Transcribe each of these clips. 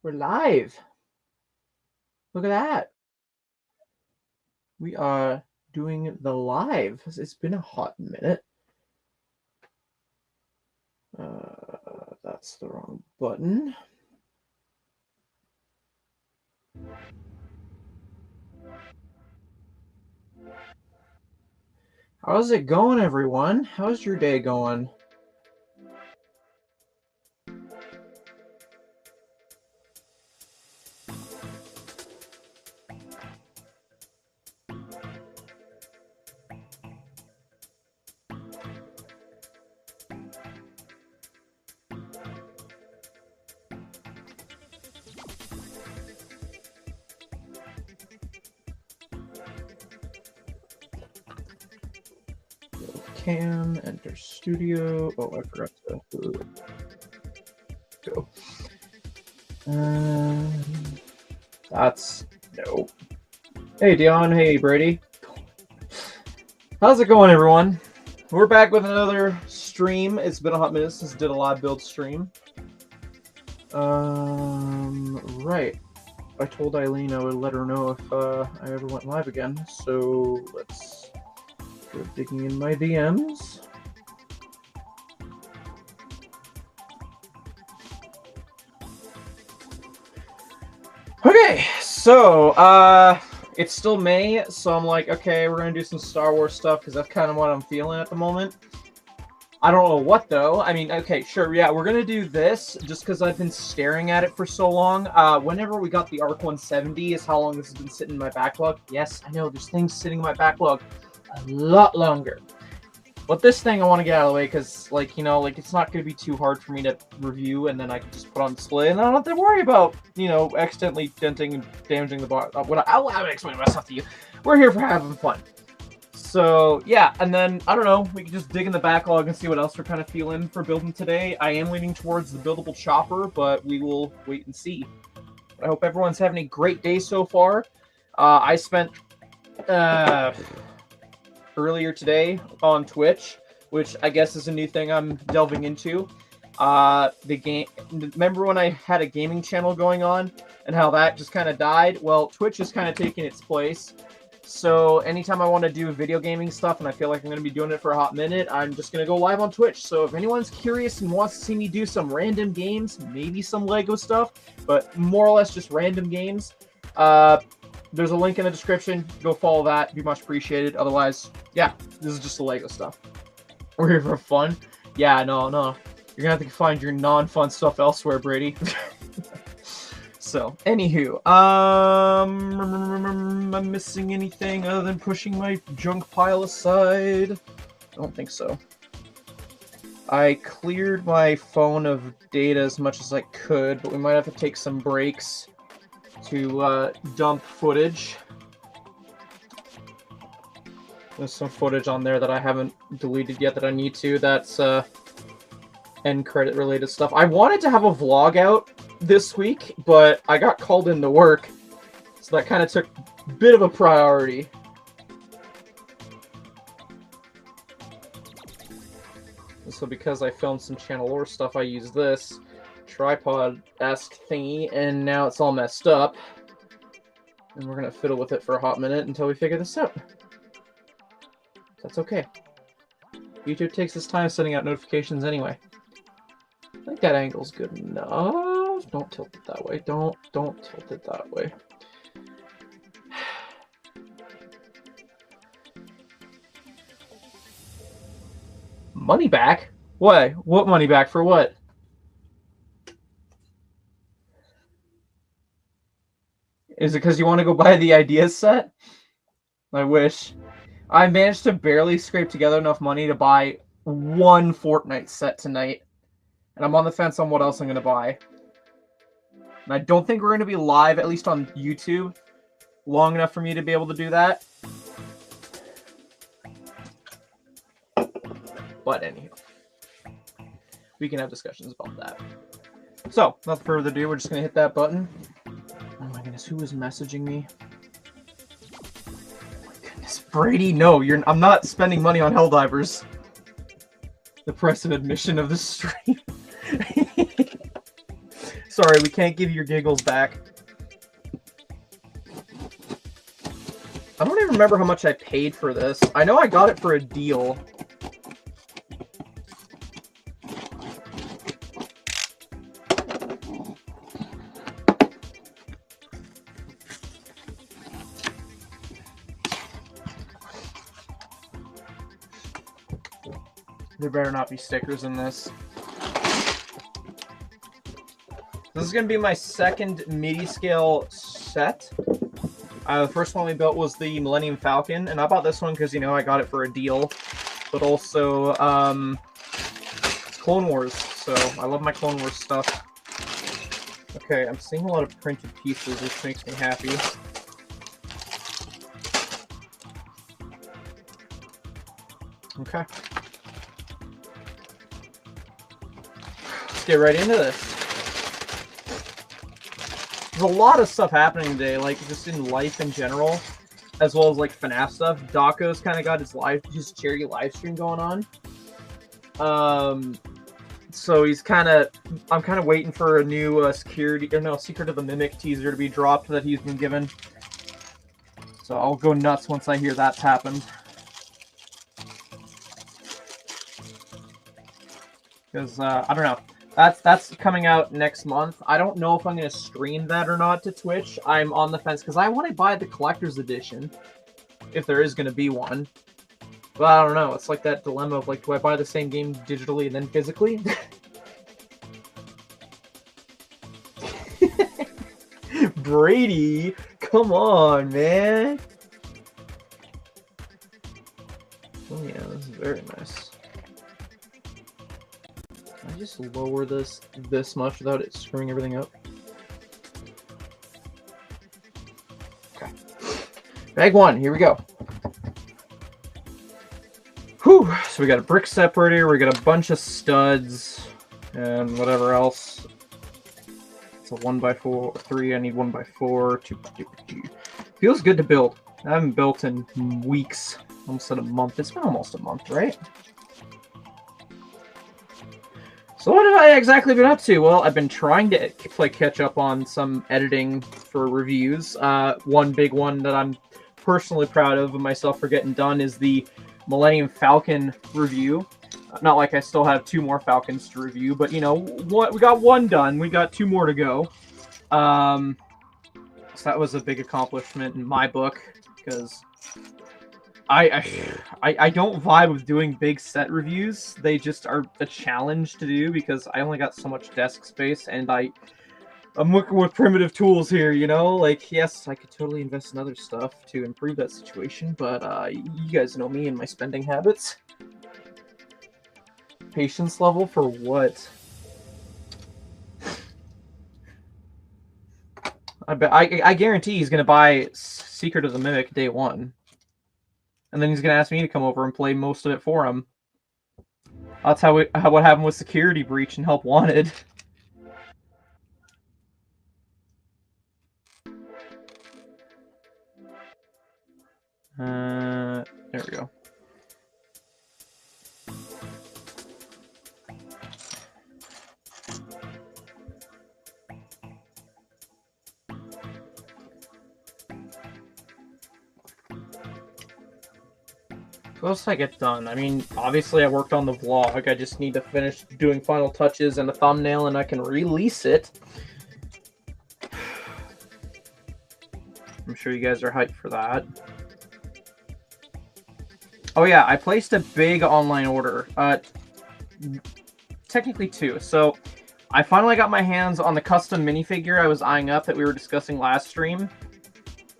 We're live. Look at that. We are doing the live. It's been a hot minute. That's the wrong button. How's it going, everyone? How's your day going? Cam, enter studio. Oh, I forgot to go. That's no. Hey, Dion. Hey, Brady. How's it going, everyone? We're back with another stream. It's been a hot minute since I did a live build stream. Right. I told Eileen I would let her know if I ever went live again. So let's go digging in my DMs. Okay, so it's still May, so I'm like, okay, we're gonna do some Star Wars stuff because that's kind of what I'm feeling at the moment. I don't know what though. I mean, okay, sure, yeah, we're gonna do this just because I've been staring at it for so long. Whenever we got the ARC 170 is how long this has been sitting in my backlog. Yes, I know there's things sitting in my backlog a lot longer. But this thing I want to get out of the way because, like, you know, like it's not going to be too hard for me to review, and then I can just put on display, and I don't have to worry about, you know, accidentally denting and damaging the bar. I'll explain myself to you. We're here for having fun. So yeah, and then I don't know, we can just dig in the backlog and see what else we're kind of feeling for building today. I am leaning towards the buildable chopper, but we will wait and see. I hope everyone's having a great day so far. I spent earlier today on Twitch, which I guess is a new thing I'm delving into. Remember when I had a gaming channel going on and how that just kind of died? Well, Twitch is kind of taking its place. So anytime I want to do video gaming stuff and I feel like I'm going to be doing it for a hot minute, I'm just going to go live on Twitch. So if anyone's curious and wants to see me do some random games, maybe some Lego stuff, but more or less just random games, there's a link in the description. Go follow that. It'd be much appreciated. Otherwise, yeah, this is just the Lego stuff. We're here for fun. Yeah, no. You're going to have to find your non-fun stuff elsewhere, Brady. So, anywho, am I missing anything other than pushing my junk pile aside? I don't think so. I cleared my phone of data as much as I could, but we might have to take some breaks to dump footage. There's some footage on there that I haven't deleted yet that I need to. That's end credit related stuff. I wanted to have a vlog out this week, but I got called into work, so that kind of took a bit of a priority. So because I filmed some channel lore stuff, I used this tripod-esque thingy, and now it's all messed up. And we're going to fiddle with it for a hot minute until we figure this out. That's okay. YouTube takes its time sending out notifications anyway. I think that angle's good enough. Don't tilt it that way. Don't tilt it that way. Money back? What? What money back for what? Is it because you want to go buy the ideas set? I wish. I managed to barely scrape together enough money to buy one Fortnite set tonight. And I'm on the fence on what else I'm going to buy. And I don't think we're going to be live, at least on YouTube, long enough for me to be able to do that. But anywho, we can have discussions about that. So, without further ado, we're just going to hit that button. Oh my goodness, who is messaging me? Oh my goodness, Brady, no, I'm not spending money on Helldivers. The price of admission of the stream. Sorry, we can't give your giggles back. I don't even remember how much I paid for this. I know I got it for a deal. There better not be stickers in this. This is going to be my second MIDI-scale set. The first one we built was the Millennium Falcon, and I bought this one because, you know, I got it for a deal. But also, it's Clone Wars, so I love my Clone Wars stuff. Okay, I'm seeing a lot of printed pieces, which makes me happy. Okay. Let's get right into this. There's a lot of stuff happening today, like just in life in general, as well as like FNAF stuff. Daco's kind of got his charity live stream going on. So he's I'm kind of waiting for a new Secret of the Mimic teaser to be dropped that he's been given. So I'll go nuts once I hear that's happened. Because I don't know. That's coming out next month. I don't know if I'm going to stream that or not to Twitch. I'm on the fence because I want to buy the collector's edition, if there is going to be one. But I don't know. It's like that dilemma of, like, do I buy the same game digitally and then physically? Brady, come on, man. Oh yeah, this is very nice. Can I just lower this much without it screwing everything up? Okay. Bag one, here we go. Whew, so we got a brick separator, we got a bunch of studs, and whatever else. It's a 1x4, 3, I need 1x4, 2. Feels good to build. I haven't built in weeks, almost in a month. It's been almost a month, right? So what have I exactly been up to? Well, I've been trying to play catch up on some editing for reviews. One big one that I'm personally proud of myself for getting done is the Millennium Falcon review. Not like I still have 2 more Falcons to review, but you know, we got 1 done. We got 2 more to go. So that was a big accomplishment in my book because I don't vibe with doing big set reviews. They just are a challenge to do because I only got so much desk space and I'm working with primitive tools here, you know? Like, yes, I could totally invest in other stuff to improve that situation, but you guys know me and my spending habits. Patience level for what? I guarantee he's gonna buy Secret of the Mimic day 1. And then he's going to ask me to come over and play most of it for him. That's what happened with Security Breach and Help Wanted. There we go. Once I get done, I mean, obviously I worked on the vlog. I just need to finish doing final touches and the thumbnail, and I can release it. I'm sure you guys are hyped for that. Oh yeah, I placed a big online order. Technically 2. So I finally got my hands on the custom minifigure I was eyeing up that we were discussing last stream.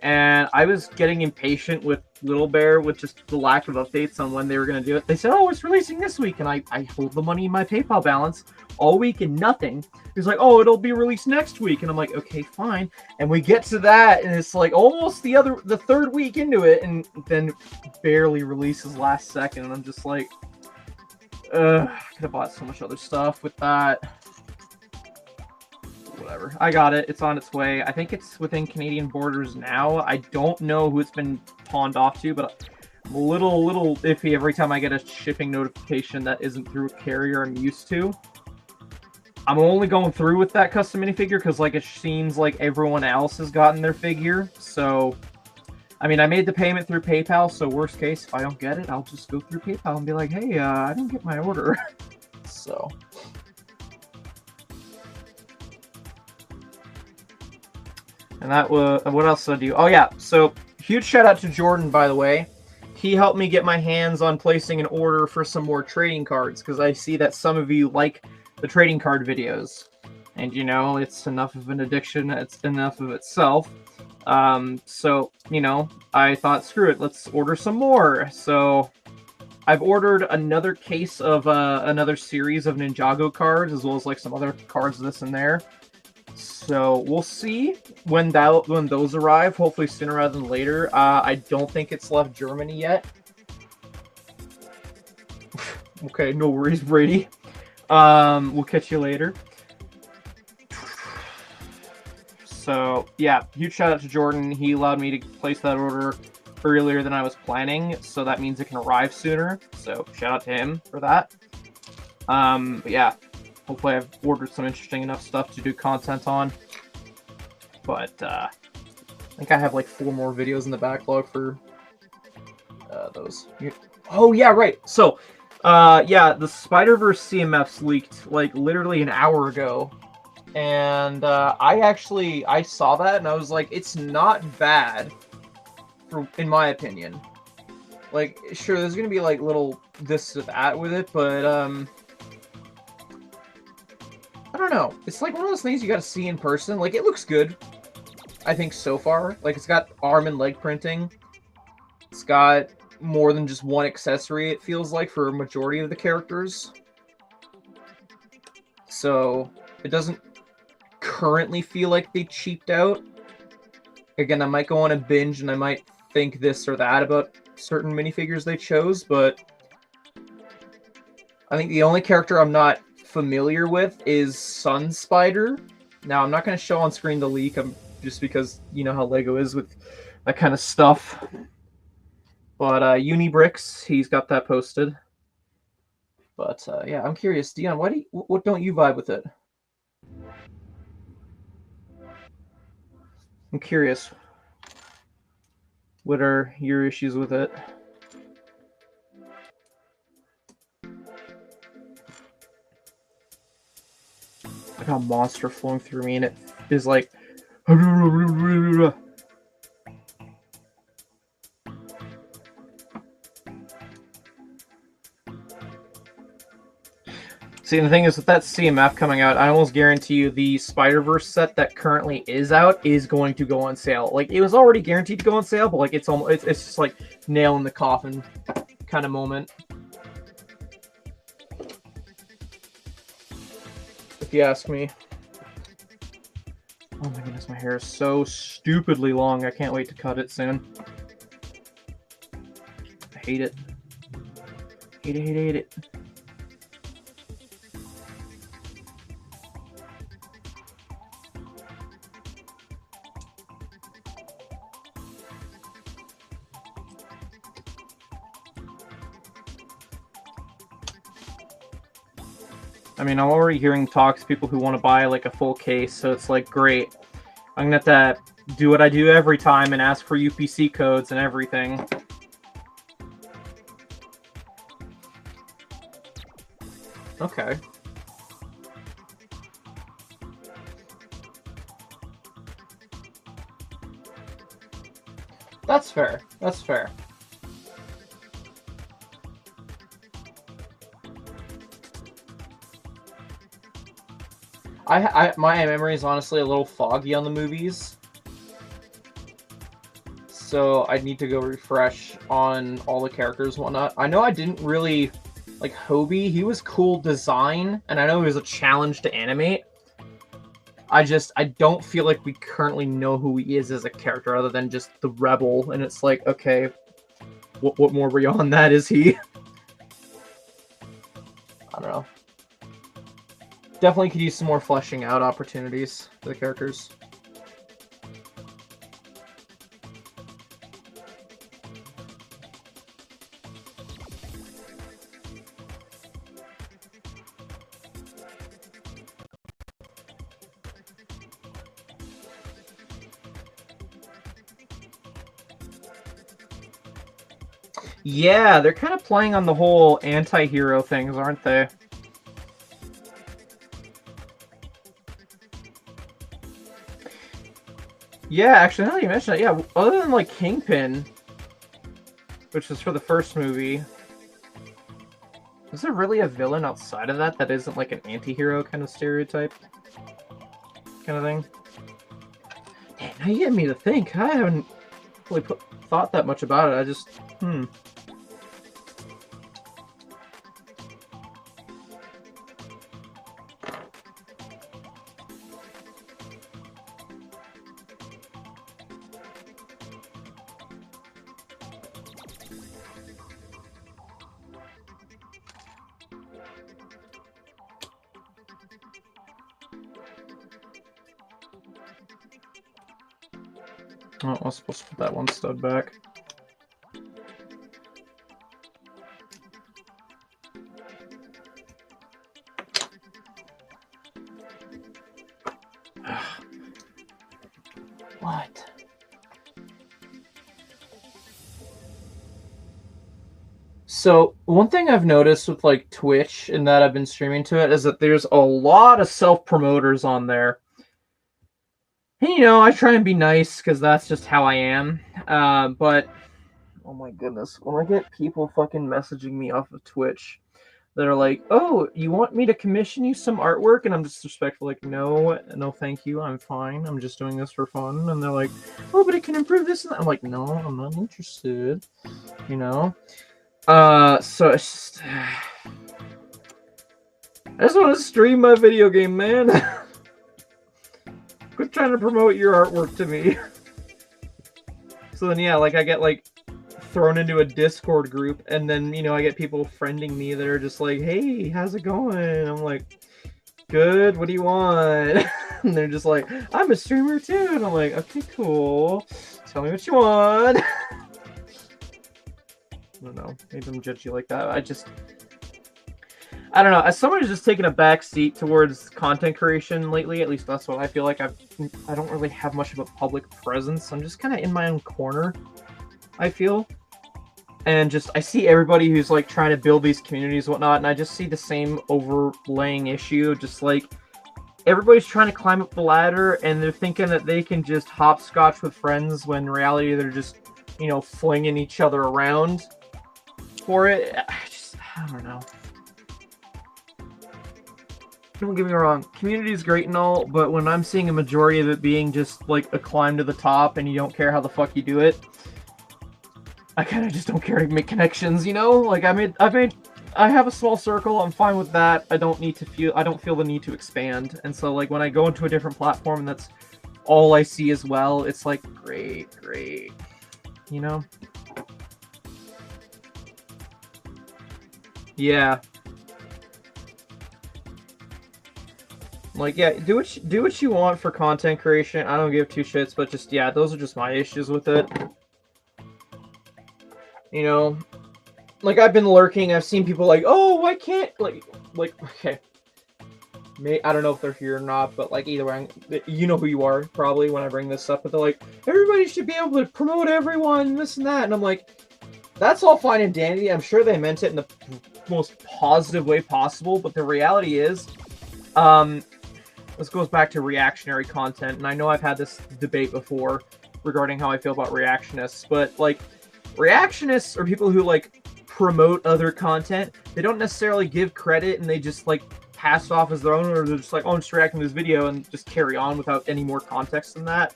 And I was getting impatient with Little Bear with just the lack of updates on when they were going to do it. They said, oh, it's releasing this week. And I hold the money in my PayPal balance all week and nothing. He's like, oh, it'll be released next week. And I'm like, okay, fine. And we get to that, and it's like almost the 3rd week into it, and then barely releases last second. And I'm just like, I could have bought so much other stuff with that. Whatever. I got it. It's on its way. I think it's within Canadian borders now. I don't know who it's been pawned off to, but I'm a little iffy every time I get a shipping notification that isn't through a carrier I'm used to. I'm only going through with that custom minifigure because, like, it seems like everyone else has gotten their figure. So, I mean, I made the payment through PayPal, so worst case, if I don't get it, I'll just go through PayPal and be like, hey, I didn't get my order. So. And that was, what else did I do? Oh, yeah, so huge shout out to Jordan, by the way. He helped me get my hands on placing an order for some more trading cards, because I see that some of you like the trading card videos. And, you know, it's enough of an addiction, it's enough of itself. So, you know, I thought, screw it, let's order some more. So, I've ordered another case of another series of Ninjago cards, as well as, like, some other cards this and there. So, we'll see when those arrive, hopefully sooner rather than later. I don't think it's left Germany yet. Okay, no worries, Brady. We'll catch you later. So, yeah, huge shout out to Jordan. He allowed me to place that order earlier than I was planning, so that means it can arrive sooner. So, shout out to him for that. But yeah, hopefully I've ordered some interesting enough stuff to do content on. But, I think I have like 4 more videos in the backlog for those. Oh, yeah, right. So, yeah, the Spider-Verse CMFs leaked like literally an hour ago. And I saw that and I was like, it's not bad, in my opinion. Like, sure, there's gonna be like little this or that with it, but I don't know. It's like one of those things you gotta see in person. Like, it looks good, I think, so far. Like, it's got arm and leg printing. It's got more than just one accessory, it feels like, for a majority of the characters. So, it doesn't currently feel like they cheaped out. Again, I might go on a binge and I might think this or that about certain minifigures they chose, but I think the only character I'm not familiar with is Sun Spider. Now, I'm not going to show on screen the leak, just because you know how LEGO is with that kind of stuff. But Unibricks, he's got that posted. But yeah, I'm curious, Dion, what don't you vibe with it? I'm curious. What are your issues with it? I got a monster flowing through me and it is like... See, the thing is, with that CMF coming out, I almost guarantee you the Spider-Verse set that currently is out is going to go on sale. Like, it was already guaranteed to go on sale, but like it's just like nail in the coffin kind of moment. If you ask me. Oh my goodness, my hair is so stupidly long. I can't wait to cut it soon. I hate it. Hate it, hate it, hate it. I mean, I'm already hearing talks, people who want to buy like a full case, so it's like, great. I'm gonna have to do what I do every time and ask for UPC codes and everything. Okay. That's fair. That's fair. My memory is honestly a little foggy on the movies, so I need to go refresh on all the characters and whatnot. I know I didn't really like Hobie. He was cool design, and I know he was a challenge to animate. I don't feel like we currently know who he is as a character other than just the rebel, and it's like, okay, what more beyond that is he? I don't know. Definitely could use some more fleshing out opportunities for the characters. Yeah, they're kind of playing on the whole anti-hero things, aren't they? Yeah, actually, now that you mention it, yeah, other than, like, Kingpin, which was for the first movie, is there really a villain outside of that isn't, like, an anti-hero kind of stereotype? Kind of thing? Damn, now you get me to think. I haven't really thought that much about it. I just, Oh, I was supposed to put that one stud back. What? So, one thing I've noticed with, like, Twitch and that I've been streaming to it is that there's a lot of self-promoters on there. And, you know, I try and be nice because that's just how I am. But, oh my goodness, when I get people fucking messaging me off of Twitch that are like, oh, you want me to commission you some artwork? And I'm just respectful, like, no, thank you, I'm fine. I'm just doing this for fun. And they're like, oh, but it can improve this and that. I'm like, no, I'm not interested, you know? So it's just... I just want to stream my video game, man. Quit trying to promote your artwork to me. So then, yeah, like, I get, like, thrown into a Discord group, and then, you know, I get people friending me that are just like, hey, how's it going? I'm like, good, what do you want? And they're just like, I'm a streamer too. And I'm like, okay, cool. Tell me what you want. I don't know, maybe I'm judgy like that. I don't know. As someone who's just taken a back seat towards content creation lately, at least that's what I feel like. I don't really have much of a public presence. I'm just kind of in my own corner, I feel. And just, I see everybody who's, like, trying to build these communities and whatnot, and I just see the same overlaying issue. Just, like, everybody's trying to climb up the ladder, and they're thinking that they can just hopscotch with friends, when in reality they're just, you know, flinging each other around for it. I don't know. Don't get me wrong, community is great and all, but when I'm seeing a majority of it being just, like, a climb to the top, and you don't care how the fuck you do it, I kind of just don't care to make connections, you know? Like, I have a small circle, I'm fine with that. I don't feel the need to expand. And so, like, when I go into a different platform and that's all I see as well, it's like, great, you know? Yeah. Like, yeah, do what you want for content creation. I don't give two shits, but just, yeah, those are just my issues with it. You know, like, I've been lurking, I've seen people like, oh, why can't, like, okay. I don't know if they're here or not, but, like, either way, you know who you are, probably, when I bring this up, but they're like, everybody should be able to promote everyone, this and that, and I'm like, that's all fine and dandy. I'm sure they meant it in the most positive way possible, but the reality is, this goes back to reactionary content, and I know I've had this debate before regarding how I feel about reactionists, but, like, reactionists are people who, like, promote other content. They don't necessarily give credit, and they just, like, pass it off as their own, or they're just like, oh, I'm just reacting to this video, and just carry on without any more context than that.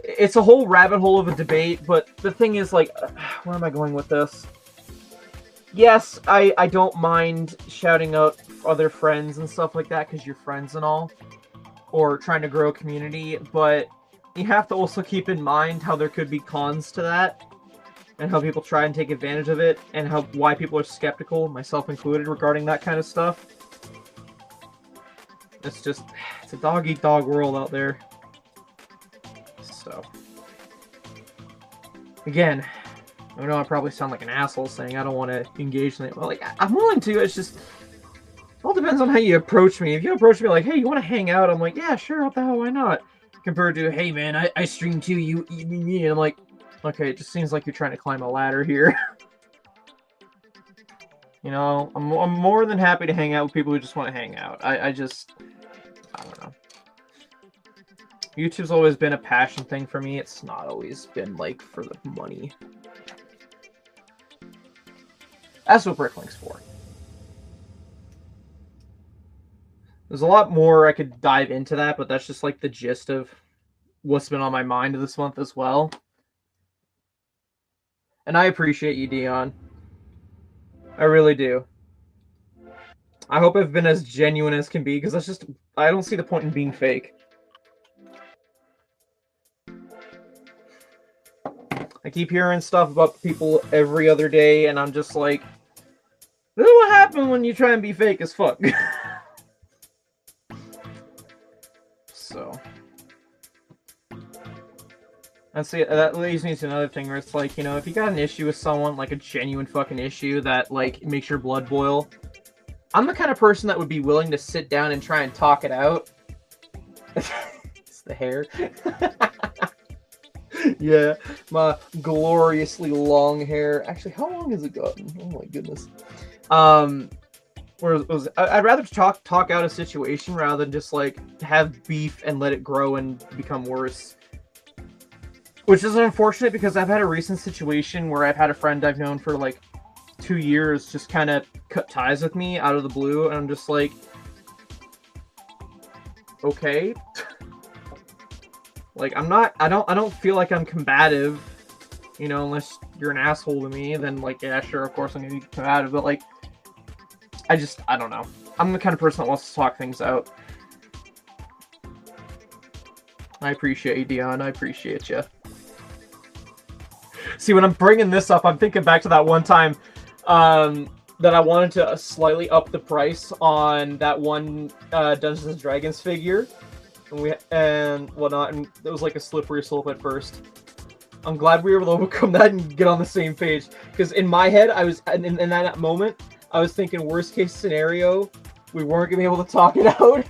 It's a whole rabbit hole of a debate, but the thing is, like, where am I going with this? Yes, I don't mind shouting out other friends and stuff like that, because you're friends and all, or trying to grow a community, but you have to also keep in mind how there could be cons to that, and how people try and take advantage of it, and why people are skeptical, myself included, regarding that kind of stuff. It's just, it's a dog-eat-dog world out there. So, again, I know I probably sound like an asshole saying I don't want to engage in it. Well, like, I'm willing to, it's just, it all depends on how you approach me. If you approach me like, hey, you want to hang out? I'm like, yeah, sure, what the hell, why not? Compared to, hey, man, I stream too, you eat me, and I'm like, okay, it just seems like you're trying to climb a ladder here. You know, I'm more than happy to hang out with people who just want to hang out. I don't know. YouTube's always been a passion thing for me. It's not always been, like, for the money. That's what Bricklink's for. There's a lot more I could dive into that, but that's just, like, the gist of what's been on my mind this month as well. And I appreciate you, Dion. I really do. I hope I've been as genuine as can be, because that's just... I don't see the point in being fake. I keep hearing stuff about people every other day, and I'm just like... This is what happens when you try and be fake as fuck. So... And see, that leads me to another thing where it's like, you know, if you got an issue with someone, like a genuine fucking issue that, like, makes your blood boil, I'm the kind of person that would be willing to sit down and try and talk it out. It's the hair. Yeah, my gloriously long hair. Actually, how long has it gotten? Oh my goodness. I'd rather talk out a situation rather than just, like, have beef and let it grow and become worse. Which is unfortunate because I've had a recent situation where I've had a friend I've known for like 2 years just kind of cut ties with me out of the blue, and I'm just like, okay. Like, I don't feel like I'm combative, you know, unless you're an asshole to me, then like, yeah, sure, of course I'm gonna be combative, but like, I don't know. I'm the kind of person that wants to talk things out. I appreciate you, Dion. I appreciate you. See, when I'm bringing this up, I'm thinking back to that one time that I wanted to slightly up the price on that one Dungeons and Dragons figure and whatnot, and it was like a slippery slope at first. I'm glad we were able to overcome that and get on the same page, because in my head, I was in that moment, I was thinking worst case scenario, we weren't gonna be able to talk it out.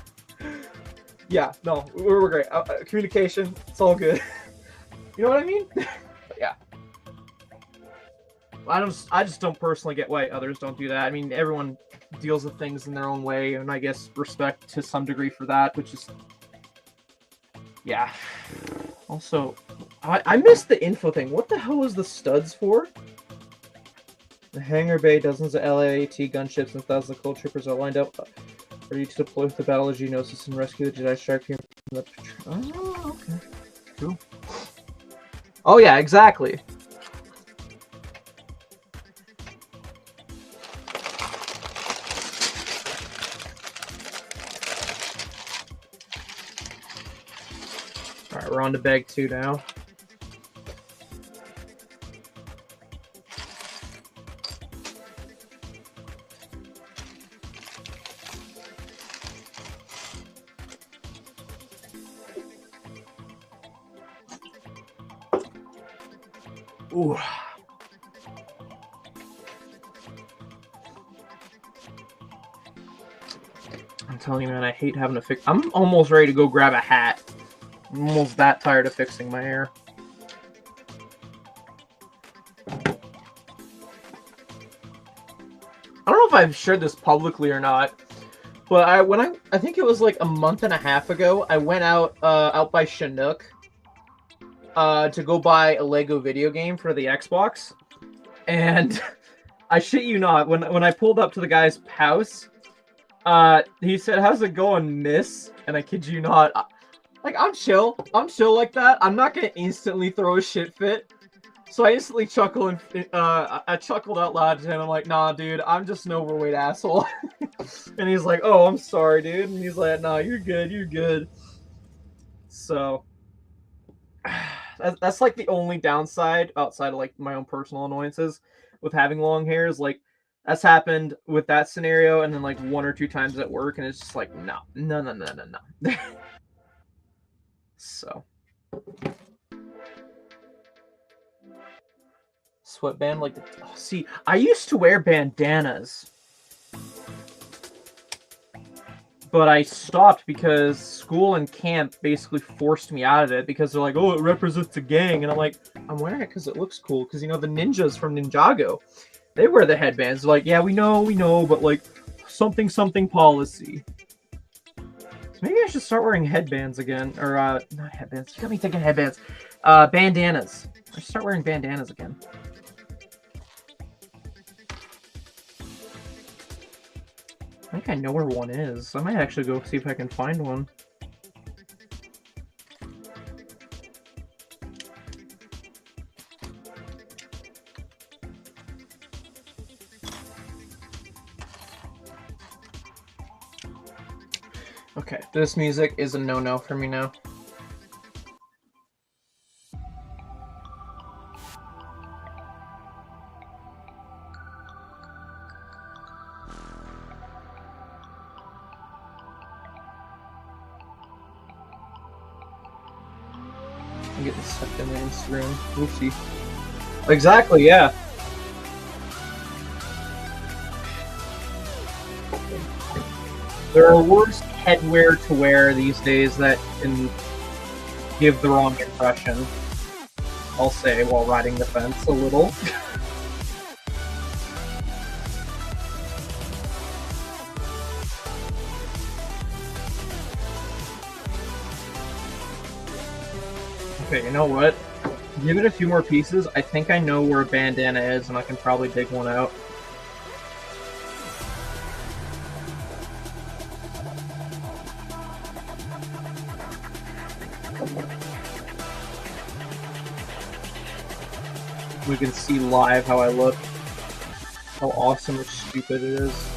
Yeah, no, we're great. Communication, it's all good. You know what I mean? Yeah. I just don't personally get why others don't do that. I mean, everyone deals with things in their own way, and I guess respect to some degree for that, which is... Yeah. Also, I missed the info thing. What the hell was the studs for? The hangar bay, dozens of LAAT gunships and thousands of cold troopers are lined up, ready to deploy with the battle of Geonosis and rescue the Jedi Strike team from the... Oh, okay. Cool. Oh yeah, exactly. Alright, we're on to bag 2 now. Ooh. I'm telling you, man, I hate having to fix... I'm almost ready to go grab a hat. I'm almost that tired of fixing my hair. I don't know if I've shared this publicly or not, but I think it was like a month and a half ago, I went out by Chinook to go buy a Lego video game for the Xbox, and I shit you not, when I pulled up to the guy's house, he said, "How's it going, miss?" And I kid you not, like, I'm chill like that. I'm not gonna instantly throw a shit fit. So I instantly chuckle and I chuckled out loud to him. I'm like, "Nah, dude, I'm just an overweight asshole." And he's like, "Oh, I'm sorry, dude." And he's like, "Nah, you're good, you're good." So that's like the only downside outside of like my own personal annoyances with having long hair is like that's happened with that scenario, and then like 1 or 2 times at work, and it's just like no. So sweatband, like, oh, see, I used to wear bandanas, but I stopped because school and camp basically forced me out of it because they're like, "Oh, it represents a gang," and I'm like, I'm wearing it because it looks cool, because, you know, the ninjas from Ninjago, They wear the headbands. Like, yeah, we know, but like something policy. So maybe I should start wearing headbands again, or not headbands. You got me thinking headbands. Bandanas. I should start wearing bandanas again. I think I know where one is. I might actually go see if I can find one. Okay, this music is a no-no for me now. I'm getting sucked in my Instagram. Oopsie. Exactly, yeah. There are worse headwear to wear these days that can give the wrong impression. I'll say, while riding the fence a little. Okay, you know what? Give it a few more pieces. I think I know where a bandana is, and I can probably dig one out. We can see live how I look. How awesome or stupid it is.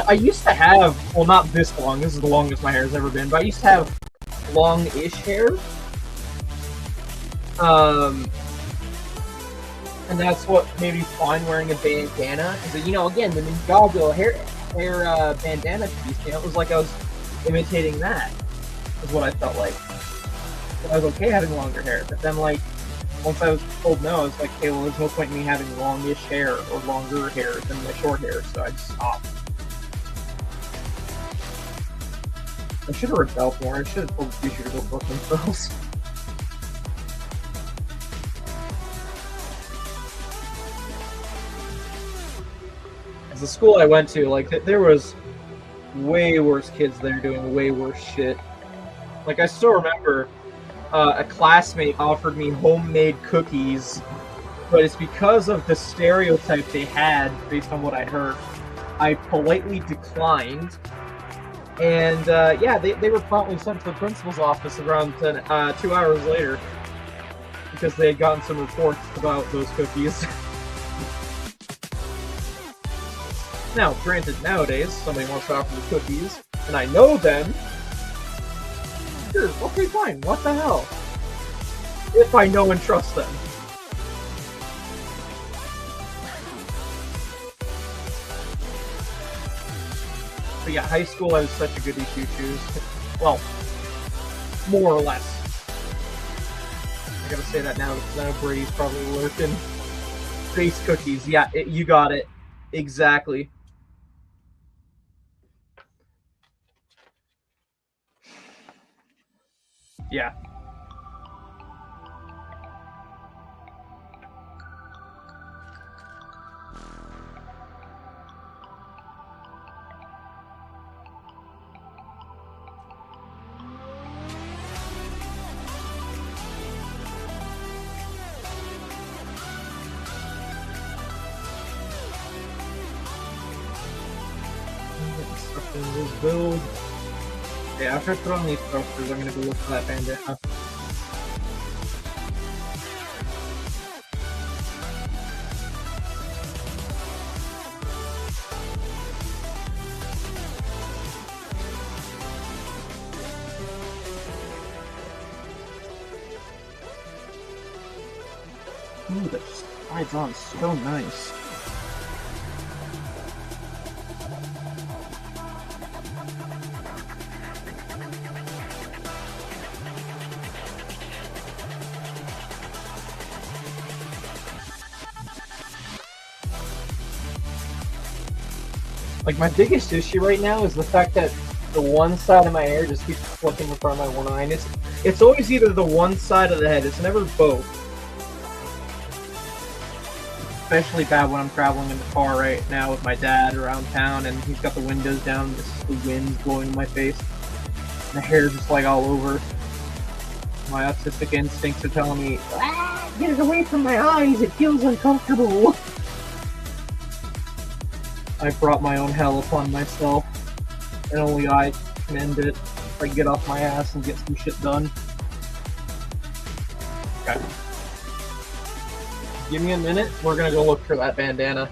I used to have, well, not this long, this is the longest my hair has ever been, but I used to have long-ish hair. And that's what made me fine wearing a bandana. Because, you know, again, the Ninjago hair bandana piece, you know, it was like I was imitating that, is what I felt like. But I was okay having longer hair, but then, like, once I was told no, I was like, okay, well, there's no point in me having longish hair or longer hair than my short hair, so I just stopped. I should have rebelled more. I should have told the future to go book themselves. As the school I went to, like, there was way worse kids there doing way worse shit. Like, I still remember a classmate offered me homemade cookies, but it's because of the stereotype they had based on what I heard. I politely declined. And, yeah, they were promptly sent to the principal's office around 2 hours later because they had gotten some reports about those cookies. Now, granted, nowadays, somebody wants to offer me cookies, and I know them. Sure, okay, fine, what the hell? If I know and trust them. But yeah, high school, I was such a goody two-shoes. Well, more or less. I gotta say that now because I know Brady's probably lurking. Face cookies, yeah, you got it. Exactly. Yeah. This build. Yeah, after throwing these thrusters, I'm gonna go look for that bandana. Ooh, that just slides on so nice. Like, my biggest issue right now is the fact that the one side of my hair just keeps flipping in front of my one eye. And it's always either the one side of the head, it's never both. especially bad when I'm traveling in the car right now with my dad around town, and he's got the windows down, the wind's blowing in my face, and the hair's just like all over. My autistic instincts are telling me, get it away from my eyes, it feels uncomfortable. I brought my own hell upon myself, and only I can end it if I get off my ass and get some shit done. Okay. Give me a minute, we're gonna go look for that bandana.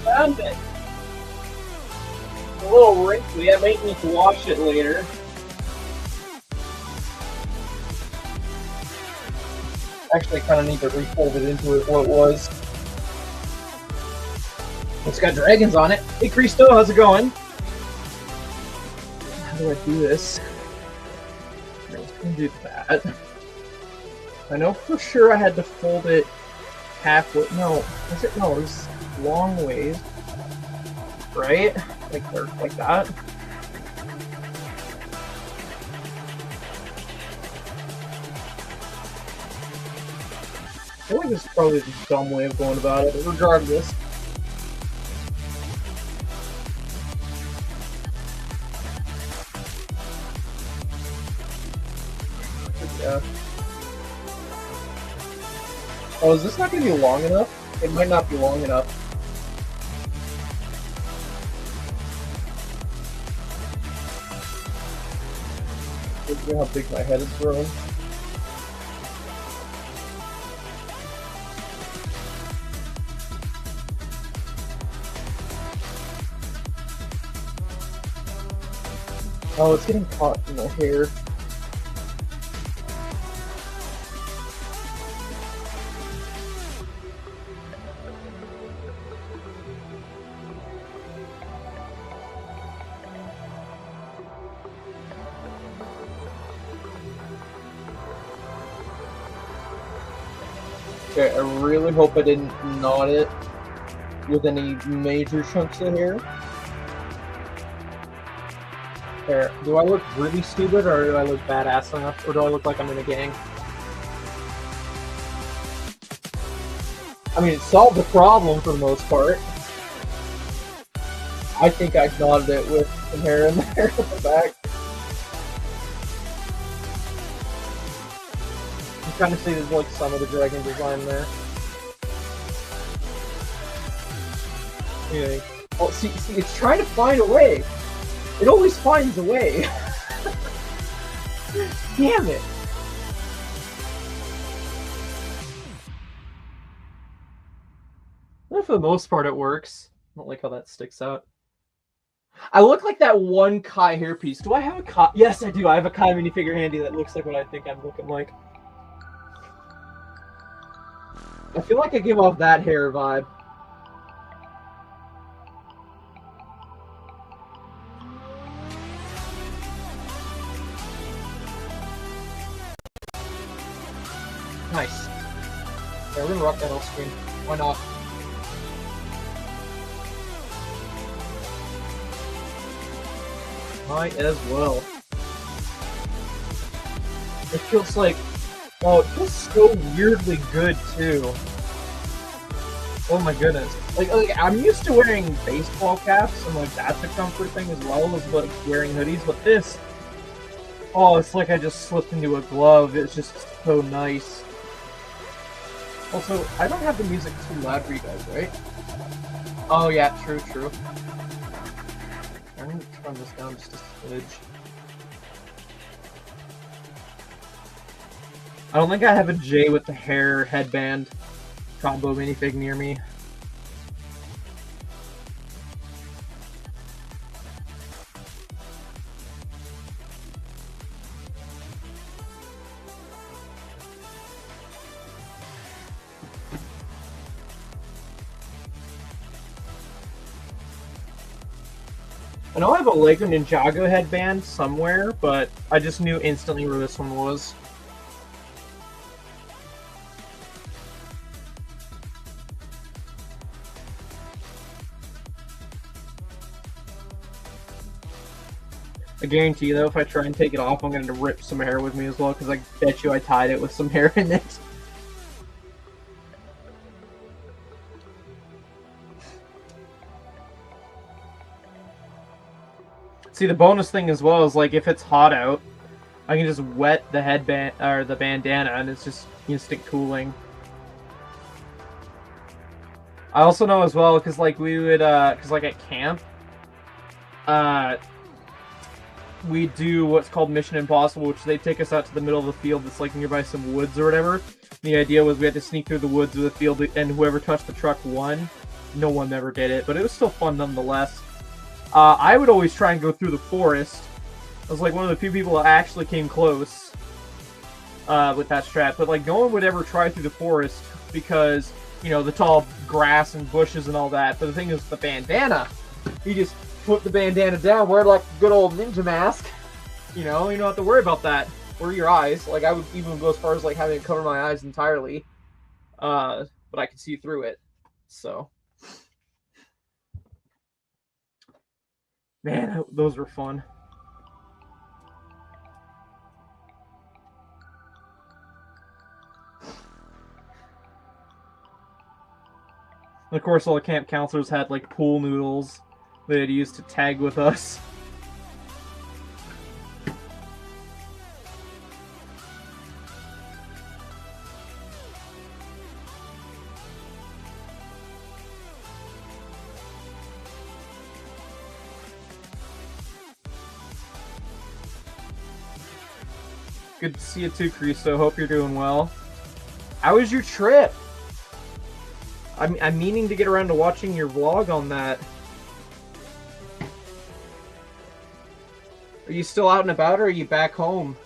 Found it. A little wrinkly. I might need to wash it later. Actually, I kind of need to refold it into what it was. It's got dragons on it. Hey, Cristo, how's it going? How do I do this? I was gonna do that. I know for sure I had to fold it halfway. No, was it? No, it was long ways, right? Like that. I feel like this is probably the dumb way of going about it, but regardless. Yeah. Oh, is this not going to be long enough? It might not be long enough. Look at how big my head is growing. Oh, it's getting caught in my hair. Okay, I really hope I didn't knot it with any major chunks of hair. There. Do I look really stupid, or do I look badass enough, or do I look like I'm in a gang? I mean, it solved the problem for the most part. I think I knotted it with some hair in there at the back. You kind of see there's like some of the dragon design there. Okay. Oh, see, it's trying to find a way. It always finds a way. Damn it. Well, for the most part, it works. I don't like how that sticks out. I look like that one Kai hairpiece. Do I have a Kai? Yes, I do. I have a Kai minifigure handy that looks like what I think I'm looking like. I feel like I give off that hair vibe. Nice. Yeah, we're gonna rock that off screen. Why not? Might as well. It feels like, oh, it feels so weirdly good too. Oh my goodness. Like I'm used to wearing baseball caps, and like that's a comfort thing as well as like wearing hoodies, but this, oh, it's like I just slipped into a glove. It's just so nice. Also, I don't have the music too loud for you guys, right? Oh yeah, true. I'm gonna turn this down just a smidge. I don't think I have a J with the hair headband combo minifig near me. I know I have a Lego Ninjago headband somewhere, but I just knew instantly where this one was. I guarantee you, though, if I try and take it off, I'm going to rip some hair with me as well, because I bet you I tied it with some hair in it. See, the bonus thing as well is, like, if it's hot out, I can just wet the headband, or the bandana, and it's just instant cooling. I also know as well, because, like, we would, because, like, at camp, we do what's called Mission Impossible, which they take us out to the middle of the field that's like nearby some woods or whatever. The idea was we had to sneak through the woods of the field, and whoever touched the truck won. No one ever did it, but it was still fun nonetheless. I would always try and go through the forest. I was like one of the few people that actually came close with that strat, but like no one would ever try through the forest because, you know, the tall grass and bushes and all that. But the thing is, the bandana, you just put the bandana down, wear like a good old ninja mask. You know, you don't have to worry about that. Or your eyes. Like, I would even go as far as like having it cover my eyes entirely. But I could see through it. So. Man, those were fun. And of course, all the camp counselors had like pool noodles they'd use to tag with us. Good to see you too, Cristo. Hope you're doing well. How was your trip? I'm meaning to get around to watching your vlog on that. Are you still out and about, or are you back home?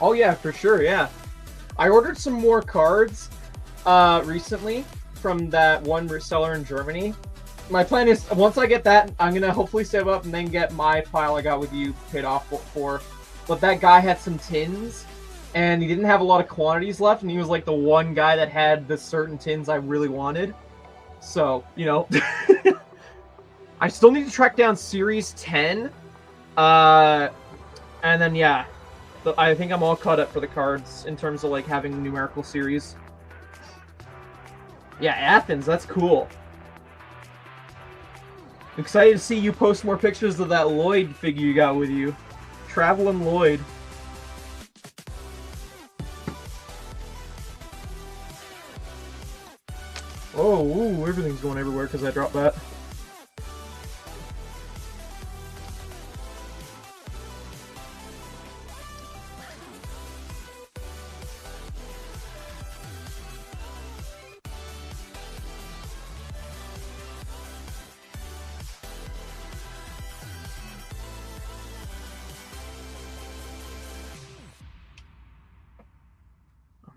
Oh yeah, for sure, yeah. I ordered some more cards recently from that one reseller in Germany. My plan is, once I get that, I'm going to hopefully save up and then get my pile I got with you paid off for. But that guy had some tins, and he didn't have a lot of quantities left, and he was like the one guy that had the certain tins I really wanted. So, you know. I still need to track down Series 10. And then, yeah. I think I'm all caught up for the cards in terms of like having a numerical series. Yeah, Athens, that's cool. Excited to see you post more pictures of that Lloyd figure you got with you. Traveling Lloyd. Oh, ooh, everything's going everywhere because I dropped that.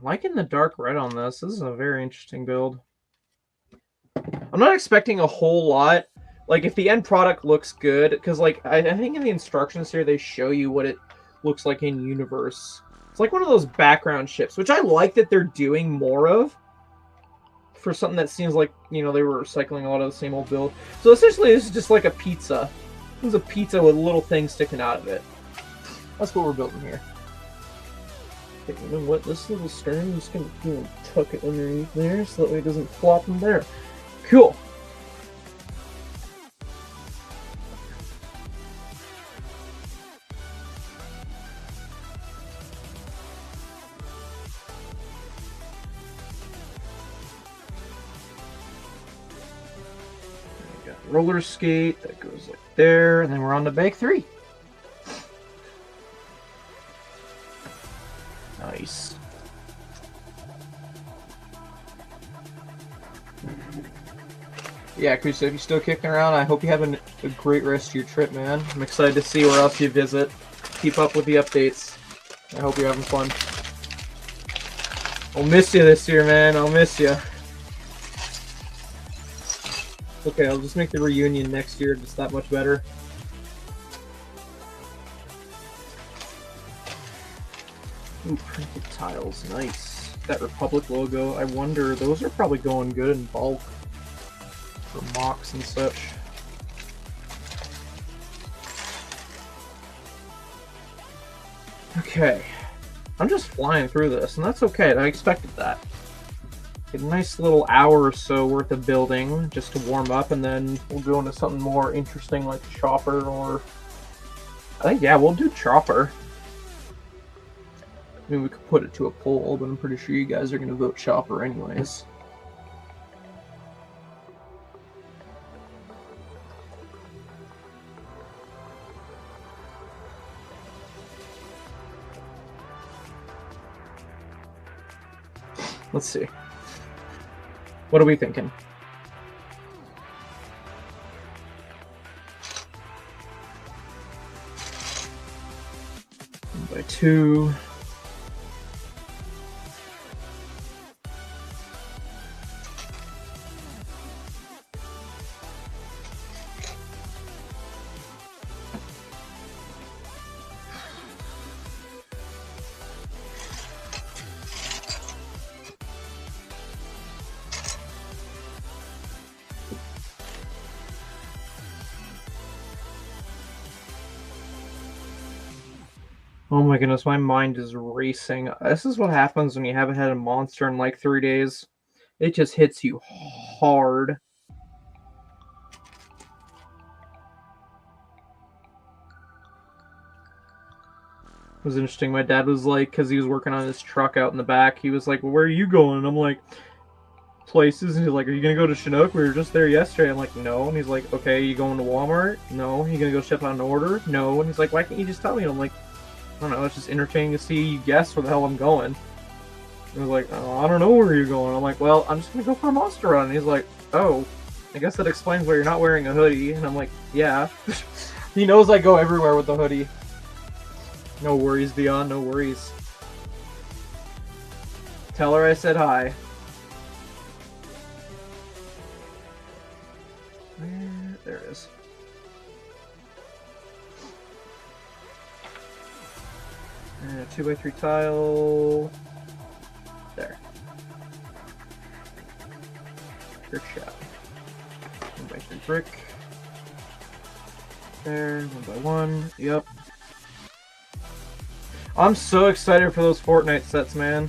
liking the dark red on this. This is a very interesting build. I'm not expecting a whole lot. Like, if the end product looks good, because, like, I think in the instructions here, they show you what it looks like in universe. It's like one of those background ships, which I like that they're doing more of for something that seems like, you know, they were recycling a lot of the same old build. So essentially, this is just like a pizza. This is a pizza with little things sticking out of it. That's what we're building here. Okay, you know what? This little stern, I'm just going to tuck it underneath there so that way it doesn't flop in there. Cool. We got roller skate that goes like there, and then we're on to bag 3. Nice. Yeah, Kusa, if you're still kicking around, I hope you have a great rest of your trip, man. I'm excited to see where else you visit. Keep up with the updates. I hope you're having fun. I'll miss you this year, man. I'll miss you. Okay, I'll just make the reunion next year just that much better. Ooh, printed tiles. Nice. That Republic logo. I wonder, those are probably going good in bulk. For mocks and such. Okay. I'm just flying through this, and that's okay. I expected that. A nice little hour or so worth of building just to warm up, and then we'll go into something more interesting like Chopper, or I think, yeah, we'll do Chopper. I mean, we could put it to a poll, but I'm pretty sure you guys are going to vote Chopper anyways. Let's see. What are we thinking? 1x2. Oh my goodness, my mind is racing. This is what happens when you haven't had a monster in like 3 days. It just hits you hard. It was interesting. My dad was like, because he was working on his truck out in the back, he was like, well, where are you going? And I'm like, places. And he's like, are you going to go to Chinook? We were just there yesterday. I'm like, no. And he's like, okay, you going to Walmart? No. You going to go ship out an order? No. And he's like, why can't you just tell me? And I'm like, I don't know, it's just entertaining to see you guess where the hell I'm going. He was like, oh, I don't know where you're going. I'm like, well, I'm just going to go for a monster run. And he's like, oh, I guess that explains why you're not wearing a hoodie. And I'm like, yeah. He knows I go everywhere with the hoodie. No worries, Beyond, no worries. Tell her I said hi. There it is. And a 2x3 tile. There. Brick shot. 1x3 brick. There, 1x1. Yep. I'm so excited for those Fortnite sets, man.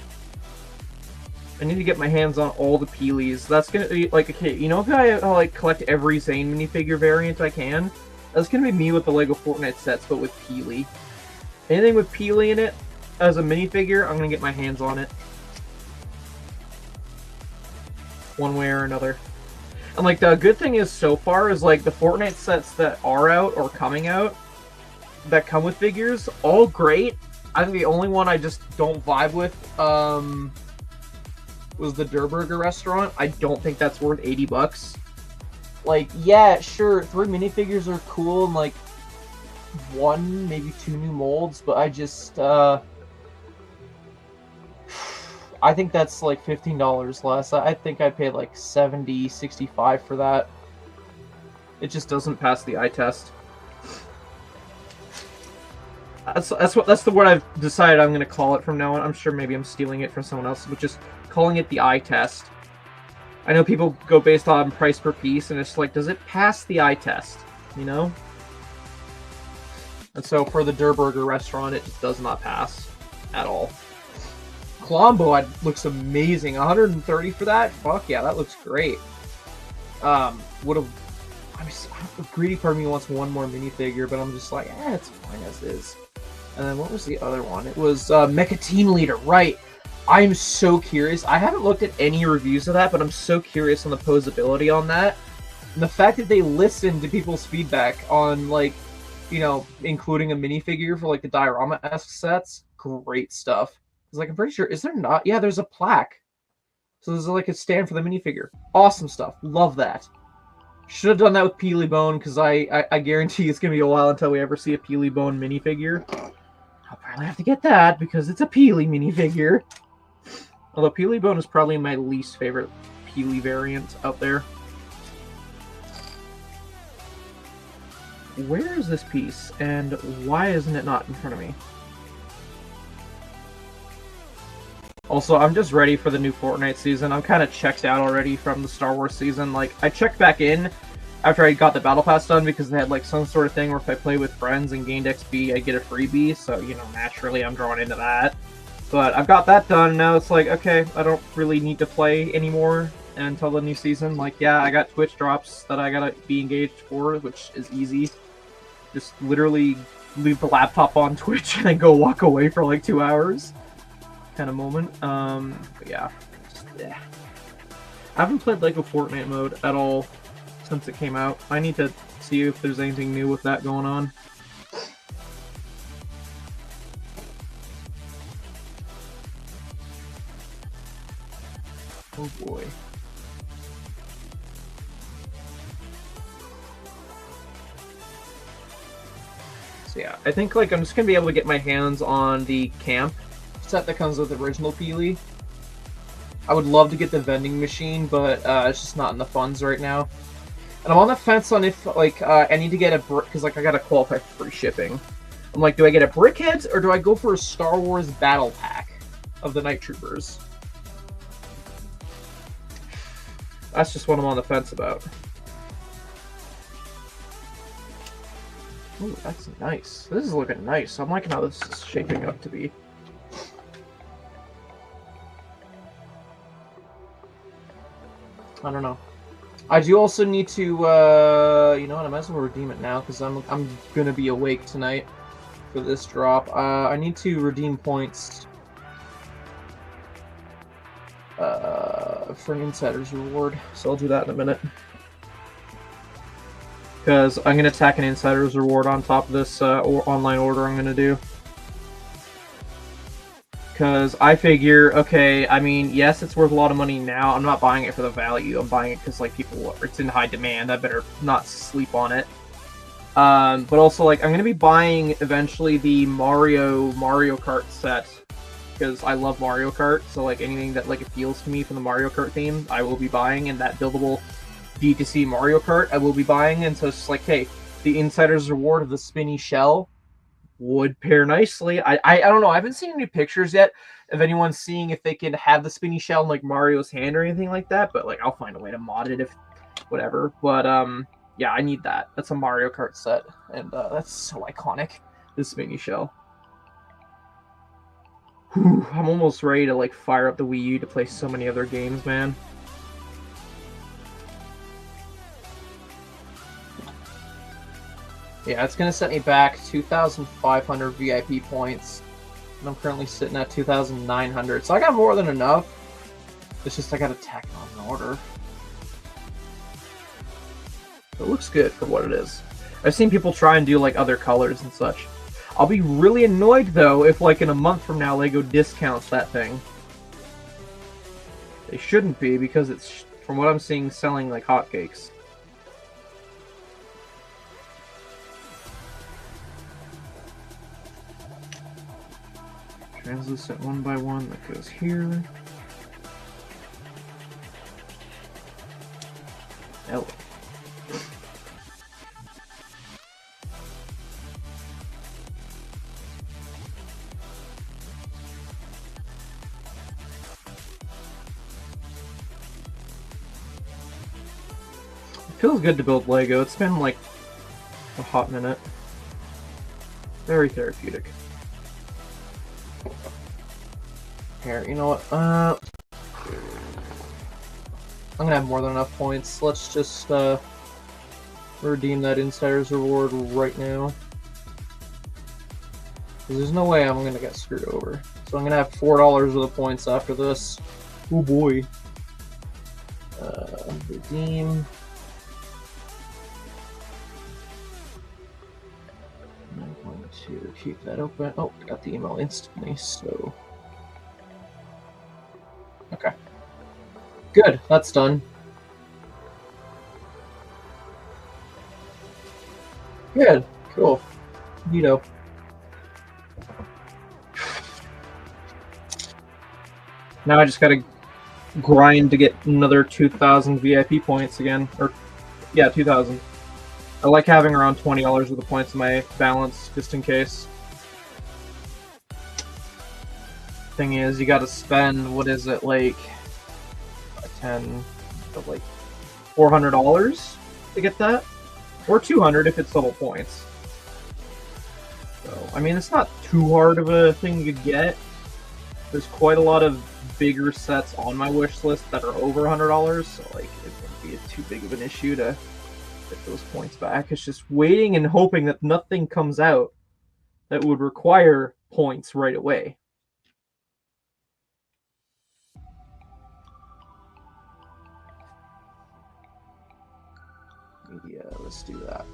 I need to get my hands on all the Peelies. That's gonna be like, okay, you know, if I like collect every Zane minifigure variant I can, that's gonna be me with the Lego Fortnite sets, but with Peely. Anything with Peely in it as a minifigure, I'm gonna get my hands on it. One way or another. And like the good thing is so far is like the Fortnite sets that are out or coming out that come with figures, all great. I think the only one I just don't vibe with was the Durburger restaurant. I don't think that's worth $80. Like, yeah, sure, 3 minifigures are cool and like 1, maybe 2 new molds, but I just, I I think that's like $15 less. I think I paid like 70, 65 for that. It just doesn't pass the eye test. That's the word I've decided I'm gonna call it from now on. I'm sure maybe I'm stealing it from someone else, but just calling it the eye test. I know people go based on price per piece, and it's like, does it pass the eye test? You know? And so for the Der Burger restaurant, it just does not pass at all. Colombo looks amazing. 130 for that? Fuck yeah, that looks great. Would have. A greedy part of me wants one more minifigure, but I'm just like, it's fine as is. And then what was the other one? It was Mecha Team Leader, right? I'm so curious. I haven't looked at any reviews of that, but I'm so curious on the posability on that. And the fact that they listened to people's feedback on, like, you know, including a minifigure for, like, the diorama-esque sets. Great stuff. Because, like, I'm pretty sure, is there not? Yeah, there's a plaque. So there's, like, a stand for the minifigure. Awesome stuff. Love that. Should have done that with Peely Bone, because I guarantee it's going to be a while until we ever see a Peely Bone minifigure. I'll probably have to get that, because it's a Peely minifigure. Although Peely Bone is probably my least favorite Peely variant out there. Where is this piece, and why isn't it not in front of me? Also, I'm just ready for the new Fortnite season. I'm kind of checked out already from the Star Wars season. Like, I checked back in after I got the Battle Pass done because they had, like, some sort of thing where if I play with friends and gained XP, I get a freebie. So, you know, naturally I'm drawn into that. But I've got that done, and now it's like, okay, I don't really need to play anymore until the new season. Like, yeah, I got Twitch drops that I gotta be engaged for, which is easy. Just literally leave the laptop on Twitch and then go walk away for, like, 2 hours. Kind of moment. But yeah. I haven't played Lego Fortnite mode at all since it came out. I need to see if there's anything new with that going on. Oh boy. So yeah, I think like I'm just gonna be able to get my hands on the camp set that comes with the original Peely. I would love to get the vending machine, but it's just not in the funds right now. And I'm on the fence on if, like, I need to get a brick, because, like, I gotta qualify for free shipping. I'm like, do I get a Brickheads, or do I go for a Star Wars Battle Pack of the Night Troopers? That's just what I'm on the fence about. Ooh, that's nice. This is looking nice. I'm liking how this is shaping up to be. I don't know. I do also need to, you know what, I might as well redeem it now, because I'm gonna be awake tonight for this drop. I need to redeem points for an Insider's Reward, so I'll do that in a minute. Because I'm gonna tack an Insider's Reward on top of this online order I'm gonna do. Because I figure, okay, I mean, yes, it's worth a lot of money now. I'm not buying it for the value. I'm buying it because, like, it's in high demand. I better not sleep on it. But also, like, I'm going to be buying, eventually, the Mario Kart set. Because I love Mario Kart. So, like, anything that, like, appeals to me from the Mario Kart theme, I will be buying. And that buildable D2C Mario Kart, I will be buying. And so it's just like, hey, the Insider's Reward of the spinny shell would pair nicely. I don't know. I haven't seen any pictures yet of anyone seeing if they can have the spinny shell in like Mario's hand or anything like that. But like, I'll find a way to mod it if whatever. But yeah, I need that. That's a Mario Kart set, and that's so iconic. The spinny shell. Whew, I'm almost ready to like fire up the Wii U to play so many other games, man. Yeah, it's going to set me back 2,500 VIP points. And I'm currently sitting at 2,900. So I got more than enough. It's just I got to tack it on an order. It looks good for what it is. I've seen people try and do like other colors and such. I'll be really annoyed though if like in a month from now LEGO discounts that thing. They shouldn't be because it's, from what I'm seeing, selling like hotcakes. Translucent 1x1 that goes here. L. It feels good to build Lego. It's been like a hot minute. Very therapeutic. Here, you know what? I'm gonna have more than enough points. Let's just redeem that Insider's Reward right now. Because there's no way I'm gonna get screwed over. So I'm gonna have $4 of the points after this. Oh boy. Redeem. I'm going to keep that open. Oh, got the email instantly, so. Okay. Good, that's done. Good, cool. Neato. Now I just gotta grind to get another 2,000 VIP points again. Or, yeah, 2,000. I like having around $20 of the points in my balance, just in case. Thing is, you gotta spend, what is it, like, 10, like, $400 to get that? Or 200 if it's double points. So, I mean, it's not too hard of a thing to get. There's quite a lot of bigger sets on my wish list that are over $100, so, like, it wouldn't be too big of an issue to get those points back. It's just waiting and hoping that nothing comes out that would require points right away. Yeah, let's do that.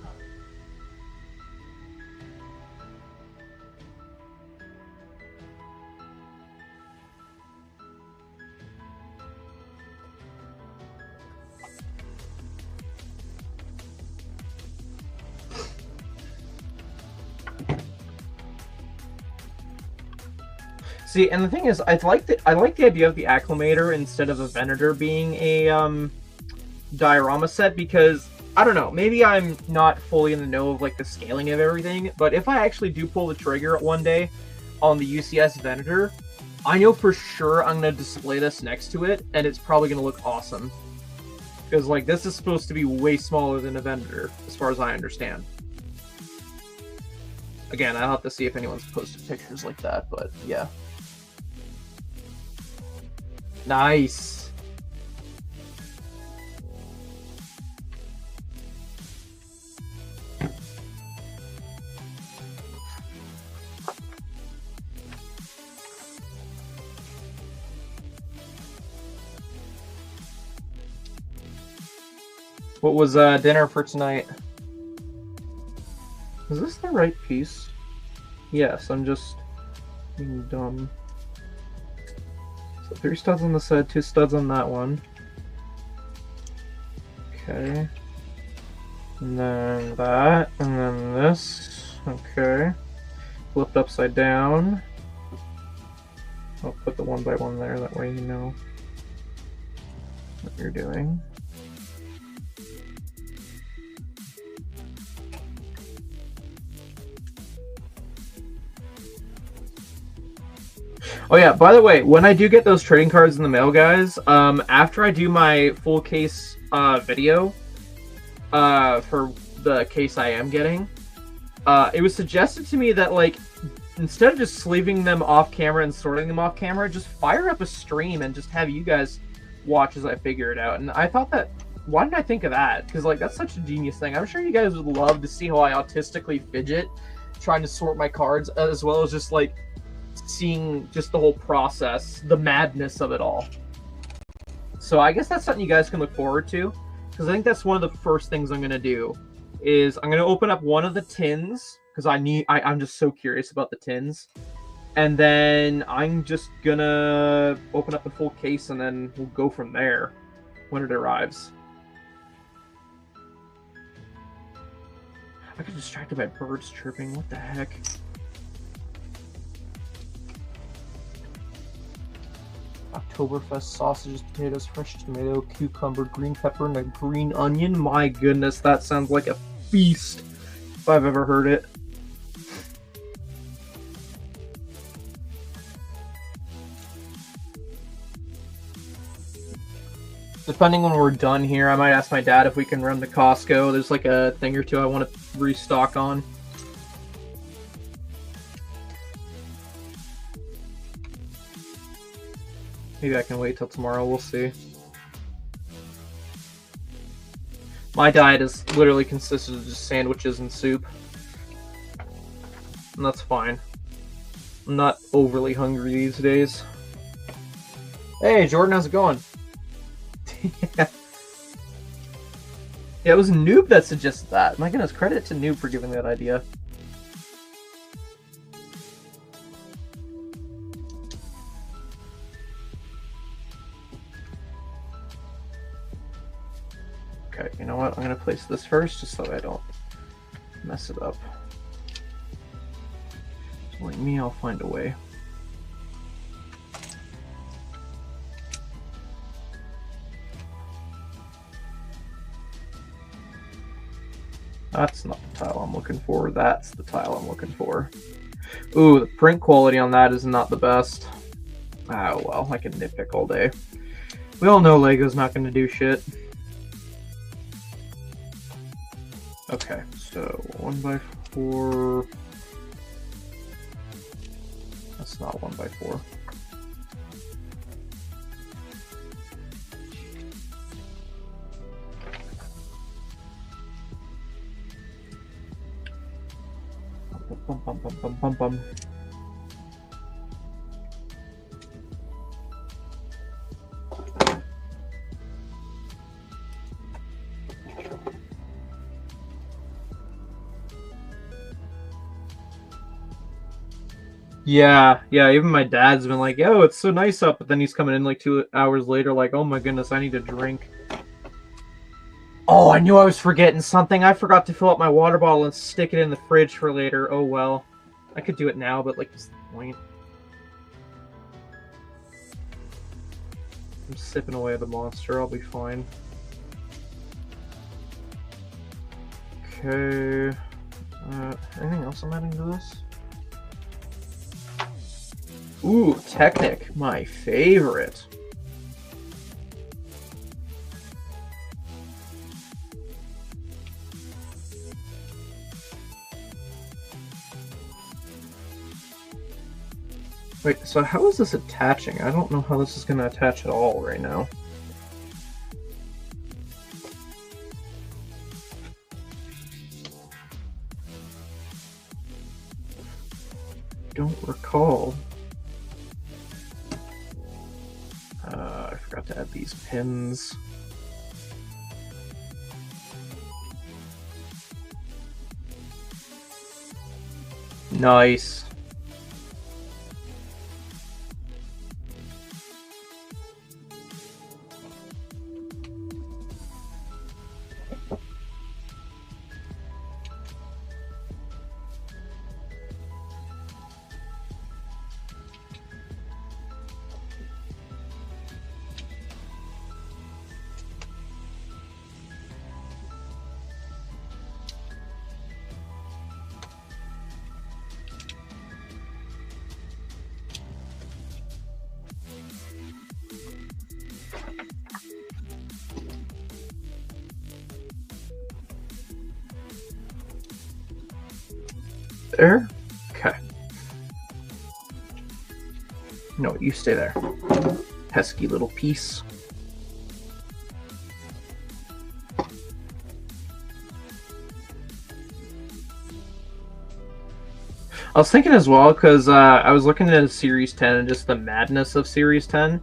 See, and the thing is, I like the idea of the Acclimator instead of a Venator being a diorama set, because I don't know, maybe I'm not fully in the know of like the scaling of everything, but if I actually do pull the trigger one day on the UCS Venator, I know for sure I'm going to display this next to it, and it's probably going to look awesome. Because like this is supposed to be way smaller than a Venator, as far as I understand. Again, I'll have to see if anyone's posted pictures like that, but yeah. Nice. What was dinner for tonight? Is this the right piece? Yes, I'm just being dumb. So 3 studs on the side, 2 studs on that one. Okay. And then that, and then this. Okay. Flipped upside down. I'll put the 1x1 there, that way you know what you're doing. Oh yeah, by the way, when I do get those trading cards in the mail, guys, after I do my full case video for the case I am getting, it was suggested to me that, like, instead of just leaving them off camera and sorting them off camera, just fire up a stream and just have you guys watch as I figure it out. And I thought that, why didn't I think of that? Because, like, that's such a genius thing. I'm sure you guys would love to see how I autistically fidget trying to sort my cards, as well as just, like, seeing just the whole process, the madness of it all. So I guess that's something you guys can look forward to, because I think that's one of the first things I'm going to do, is I'm going to open up one of the tins, because I'm just so curious about the tins, and then I'm just going to open up the full case, and then we'll go from there when it arrives. I got distracted by birds chirping, what the heck? Oktoberfest sausages, potatoes, fresh tomato, cucumber, green pepper, and a green onion. My goodness, that sounds like a feast if I've ever heard it. Depending when we're done here, I might ask my dad if we can run to Costco. There's like a thing or two I want to restock on. Maybe I can wait till tomorrow, we'll see. My diet is literally consisted of just sandwiches and soup. And that's fine. I'm not overly hungry these days. Hey, Jordan, how's it going? Yeah, it was Noob that suggested that. My goodness, credit to Noob for giving that idea. Okay, you know what? I'm gonna place this first just so I don't mess it up. So like me, I'll find a way. That's not the tile I'm looking for. That's the tile I'm looking for. Ooh, the print quality on that is not the best. Ah, well, I can nitpick all day. We all know Lego's not going to do shit. Okay, so 1x4. That's not 1x4. Bum, bum, bum, bum, bum, bum. Yeah, even my dad's been like, yo, it's so nice up, but then he's coming in like 2 hours later like, oh my goodness, I need a drink. Oh, I knew I was forgetting something. I forgot to fill up my water bottle and stick it in the fridge for later. Oh well. I could do it now, but like, what's the point? I'm sipping away the monster. I'll be fine. Okay. Anything else I'm adding to this? Ooh, Technic. My favorite. Wait, so how is this attaching? I don't know how this is going to attach at all right now. Don't recall. I forgot to add these pins. Nice. There? Okay. No, you stay there. Pesky little piece. I was thinking as well, because I was looking at Series 10 and just the madness of Series 10.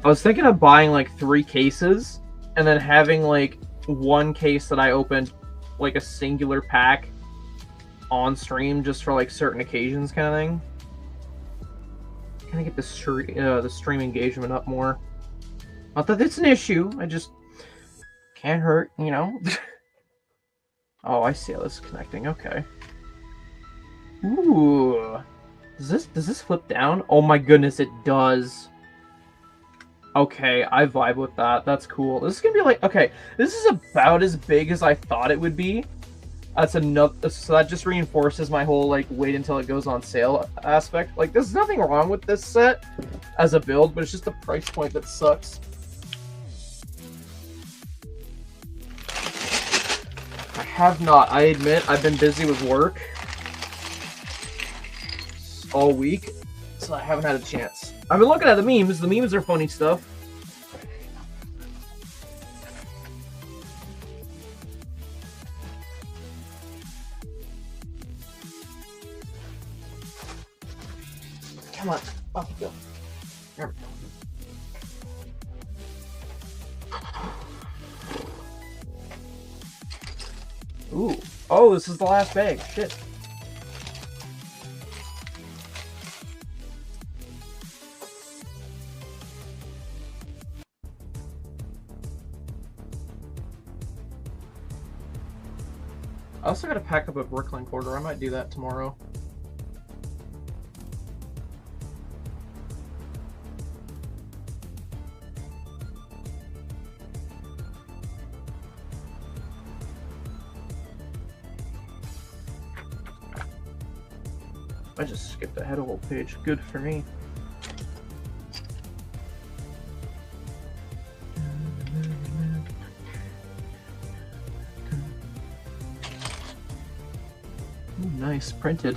I was thinking of buying like 3 cases and then having like 1 case that I opened like a singular pack on stream just for like certain occasions kind of thing. Kind of get the stream engagement up more. Not that it's an issue, I just can't hurt, you know. Oh, I see how this is connecting. Okay. Ooh, does this flip down? Oh my goodness, it does. Okay, I vibe with that. That's cool. This is gonna be like, okay, this is about as big as I thought it would be. That's enough. So that just reinforces my whole like wait until it goes on sale aspect. Like, there's nothing wrong with this set as a build, but it's just the price point that sucks. I have not. I admit I've been busy with work all week, so I haven't had a chance. I've been looking at the memes. The memes are funny stuff. Come on, off you go. There we go. Ooh. Oh, this is the last bag. Shit. I also gotta pack up a Brooklyn quarter. I might do that tomorrow. I just skipped ahead a whole page. Good for me. Ooh, nice, printed.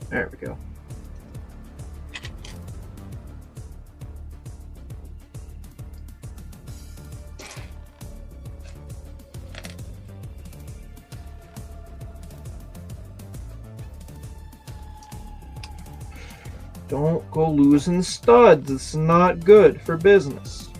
There we go. Don't go losing studs. It's not good for business.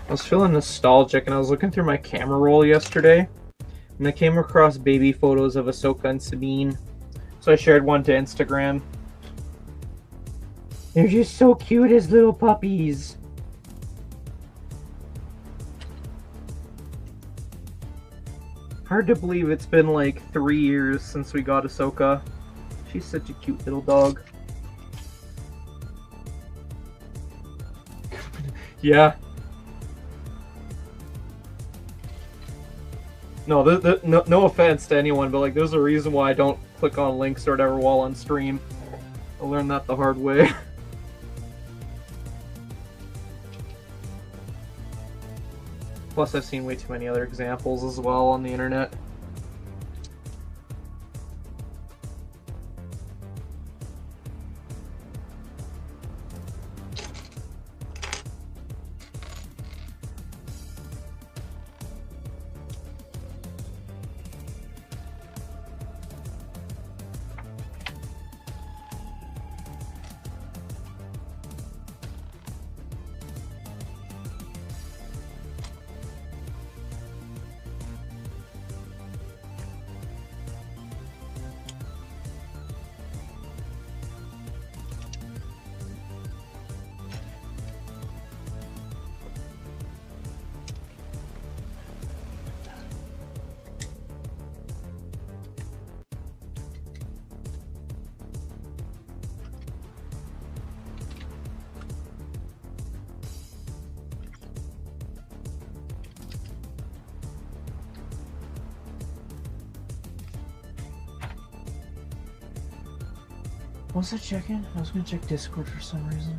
I was feeling nostalgic and I was looking through my camera roll yesterday and I came across baby photos of Ahsoka and Sabine. So I shared one to Instagram. They're just so cute as little puppies. Hard to believe it's been like 3 years since we got Ahsoka. She's such a cute little dog. Yeah. No, no offense to anyone, but like, there's a reason why I don't click on links or whatever while on stream. I learned that the hard way. Plus, I've seen way too many other examples as well on the internet. What was I checking? I was gonna check Discord for some reason.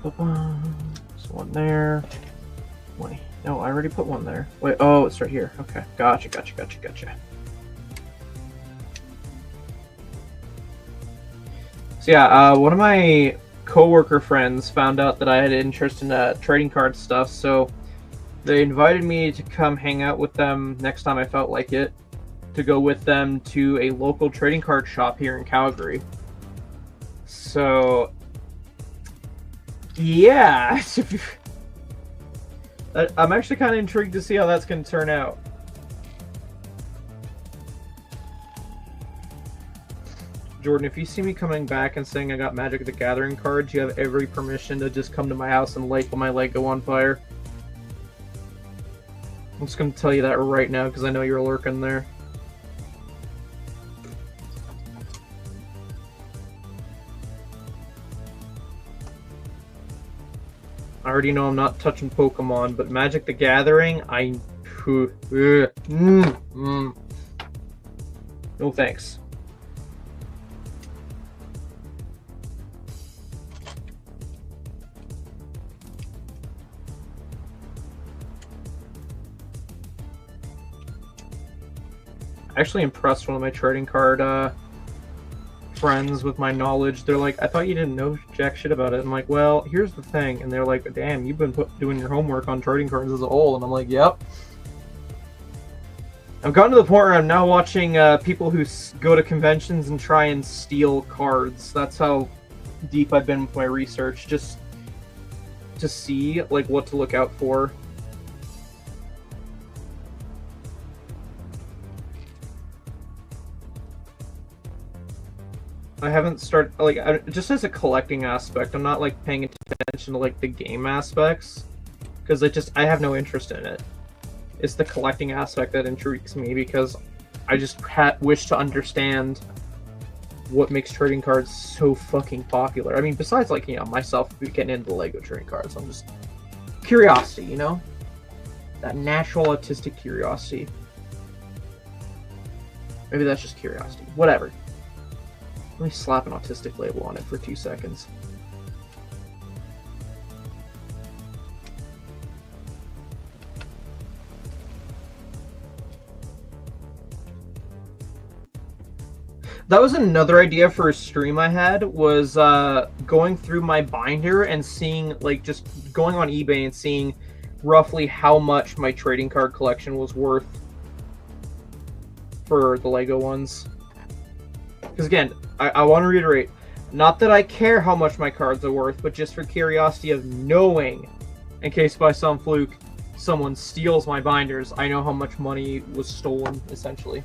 There's one there. Wait, no, I already put one there. Wait, oh, it's right here. Okay, gotcha. So yeah, one of my coworker friends found out that I had interest in trading card stuff, so they invited me to come hang out with them next time I felt like it, to go with them to a local trading card shop here in Calgary. So, yeah. I'm actually kind of intrigued to see how that's going to turn out. Jordan, if you see me coming back and saying I got Magic the Gathering cards, you have every permission to just come to my house and light my Lego on fire. I'm just going to tell you that right now because I know you're lurking there. I already know I'm not touching Pokemon, but Magic the Gathering, no thanks. I actually impressed one of my trading card friends with my knowledge. They're like, I thought you didn't know jack shit about it. I'm like, well, here's the thing. And they're like, damn, you've been doing your homework on trading cards as a whole. And I'm like, yep. I've gotten to the point where I'm now watching people who go to conventions and try and steal cards. That's how deep I've been with my research, just to see like what to look out for. I haven't started, like, just as a collecting aspect, I'm not, like, paying attention to, like, the game aspects, because I have no interest in it. It's the collecting aspect that intrigues me, because I just wish to understand what makes trading cards so fucking popular. I mean, besides, like, you know, myself getting into Lego trading cards, I'm just... curiosity, you know? That natural autistic curiosity. Maybe that's just curiosity. Whatever. Let me slap an autistic label on it for 2 seconds. That was another idea for a stream I had, was going through my binder and seeing, like, just going on eBay and seeing roughly how much my trading card collection was worth for the Lego ones. Because again, I want to reiterate, not that I care how much my cards are worth, but just for curiosity of knowing, in case by some fluke someone steals my binders, I know how much money was stolen, essentially.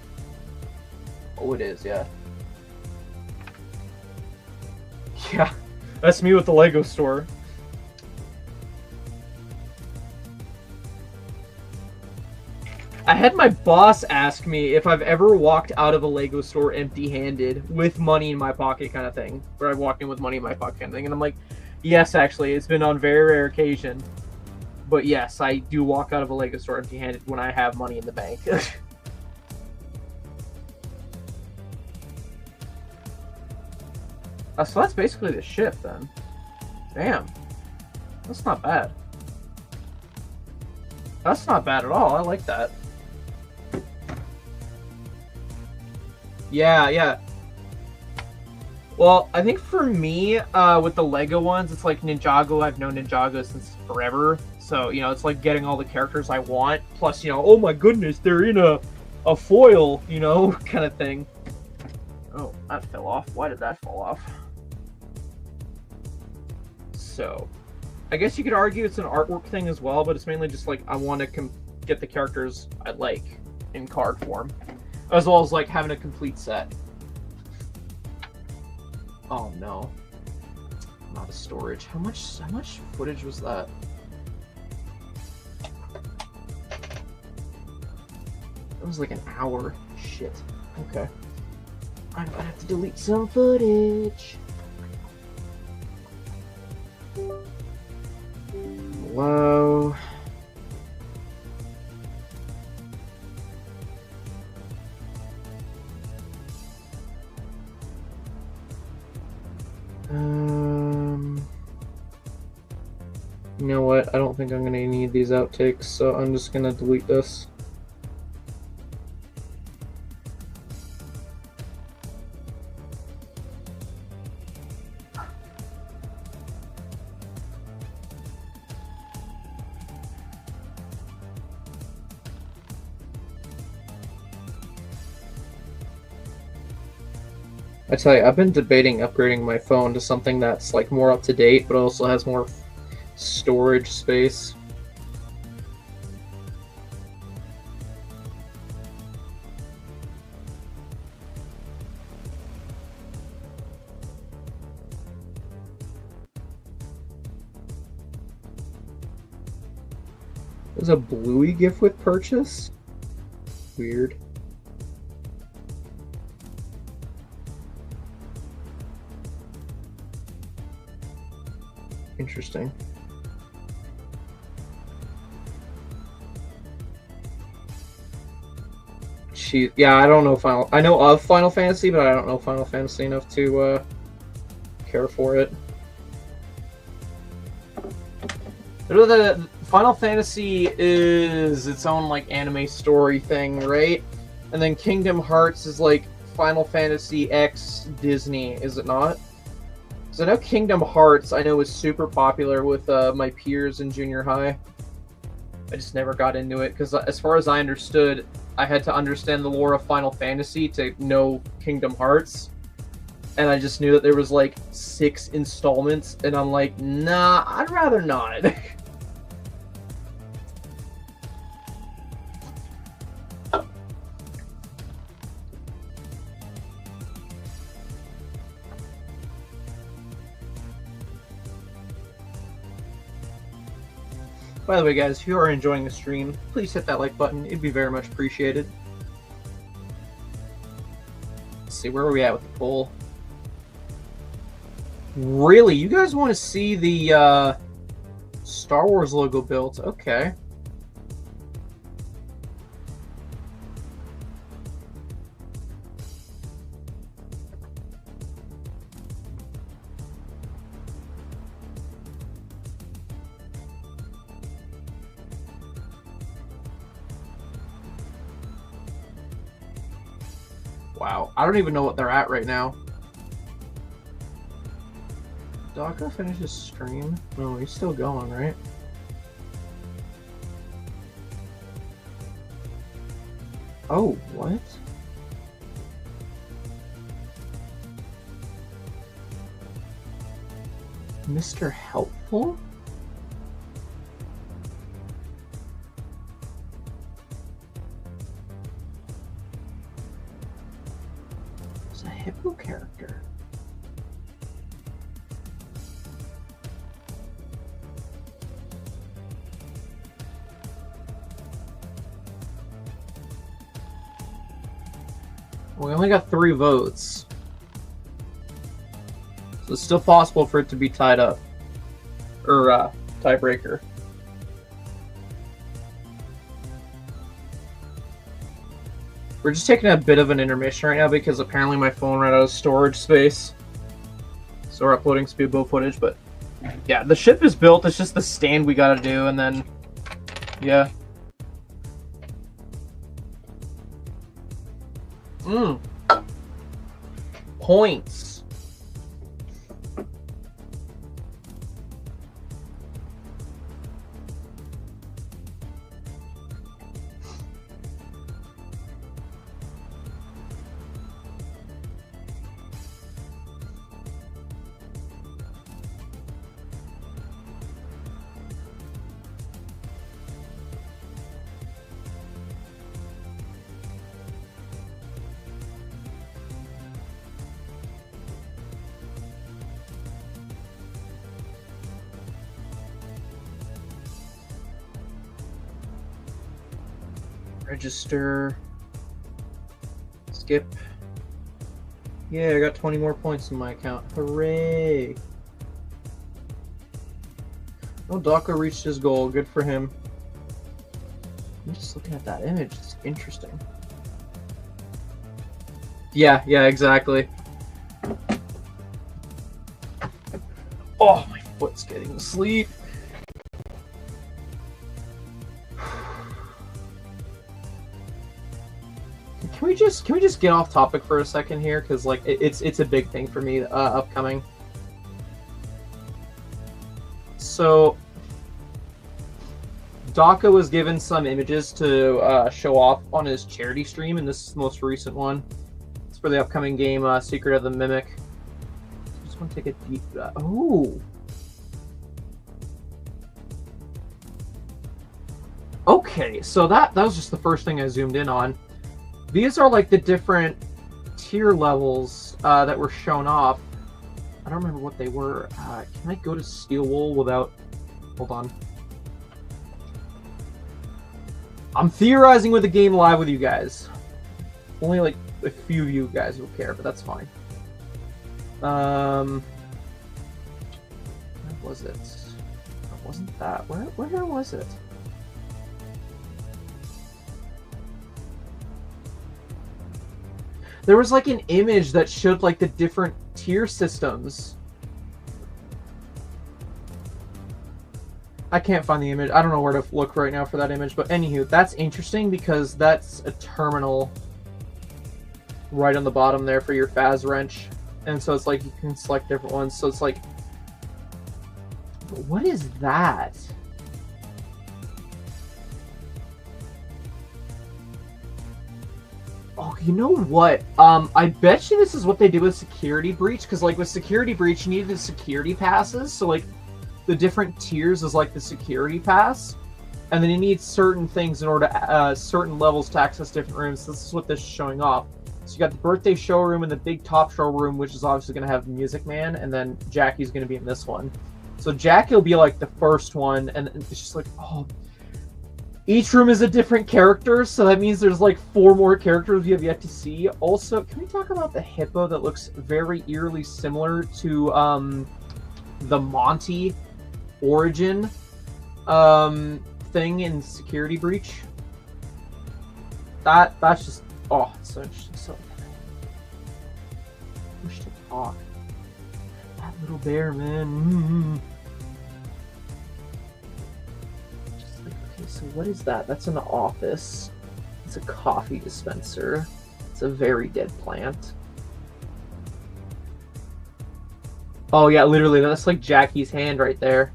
Oh, it is, yeah. Yeah, that's me with the Lego store. I had my boss ask me if I've ever walked out of a Lego store empty-handed with money in my pocket kind of thing. Where I've walked in with money in my pocket kind of thing. And I'm like, yes, actually, it's been on very rare occasion. But yes, I do walk out of a Lego store empty-handed when I have money in the bank. So that's basically the ship then. Damn. That's not bad. That's not bad at all. I like that. Yeah, yeah. Well, I think for me, with the Lego ones, it's like Ninjago. I've known Ninjago since forever. So, you know, it's like getting all the characters I want. Plus, you know, oh my goodness, they're in a foil, you know, kind of thing. Oh, that fell off. Why did that fall off? So, I guess you could argue it's an artwork thing as well, but it's mainly just like I want to get the characters I like in card form. As well as like having a complete set. Oh no. Not a storage. How much footage was that? It was like an hour. Shit. Okay. I'm gonna have to delete some footage. Hello. You know what? I don't think I'm gonna need these outtakes, so I'm just gonna delete this. I tell you, I've been debating upgrading my phone to something that's like more up to date, but also has more storage space. There's a Bluey gift with purchase? Weird. Interesting. Yeah, I don't know I know of Final Fantasy, but I don't know Final Fantasy enough to care for it. The Final Fantasy is its own like anime story thing, right? And then Kingdom Hearts is like Final Fantasy X Disney, is it not? Because I know Kingdom Hearts, I know, was super popular with my peers in junior high. I just never got into it, because as far as I understood, I had to understand the lore of Final Fantasy to know Kingdom Hearts. And I just knew that there was like 6 installments, and I'm like, nah, I'd rather not. By the way, guys, if you are enjoying the stream, please hit that like button. It'd be very much appreciated. Let's see, where are we at with the poll? Really? You guys want to see the Star Wars logo built? Okay. Wow, I don't even know what they're at right now. Docker finish his stream? No, he's still going, right? Oh, what? Mr. Helpful? It's a hippo character. We only got 3 votes. So it's still possible for it to be tied up. Or, tiebreaker. We're just taking a bit of an intermission right now because apparently my phone ran out of storage space. So we're uploading speedboat footage, but yeah, the ship is built. It's just the stand we gotta do, and then, yeah. Points. Register. Skip. Yeah, I got 20 more points in my account. Hooray! Oh, Docker reached his goal. Good for him. I'm just looking at that image. It's interesting. Yeah, exactly. Oh, my foot's getting asleep. Can we just get off topic for a second here, because like it's a big thing for me upcoming. So Daka was given some images to show off on his charity stream in this most recent one. It's for the upcoming game, Secret of the Mimic. I just want to take a deep... oh! Okay, so that was just the first thing I zoomed in on. These are like the different tier levels that were shown off. I don't remember what they were. Can I go to Steel Wool without... Hold on. I'm theorizing with the game live with you guys. Only like a few of you guys will care, but that's fine. Where was it? It wasn't that. Where was it? There was like an image that showed like the different tier systems. I can't find the image. I don't know where to look right now for that image, but anywho, that's interesting because that's a terminal right on the bottom there for your Phas wrench. And so it's like you can select different ones. So it's like, what is that? Oh, you know what? I bet you this is what they did with Security Breach, because like with Security Breach, you needed the security passes. So like the different tiers is like the security pass, and then you need certain things in order to certain levels to access different rooms. This is what this is showing off. So you got the birthday showroom and the big top showroom, which is obviously going to have Music Man, and then Jackie's going to be in this one. So Jackie will be like the first one, and it's just like, oh. Each room is a different character, so that means there's like 4 more characters you have yet to see. Also, can we talk about the hippo that looks very eerily similar to the Monty origin thing in Security Breach? That's just, oh, it's so interesting. So push to talk. That little bear, man. So what is that? That's an office. It's a coffee dispenser. It's a very dead plant. Oh yeah, literally, that's like Jackie's hand right there.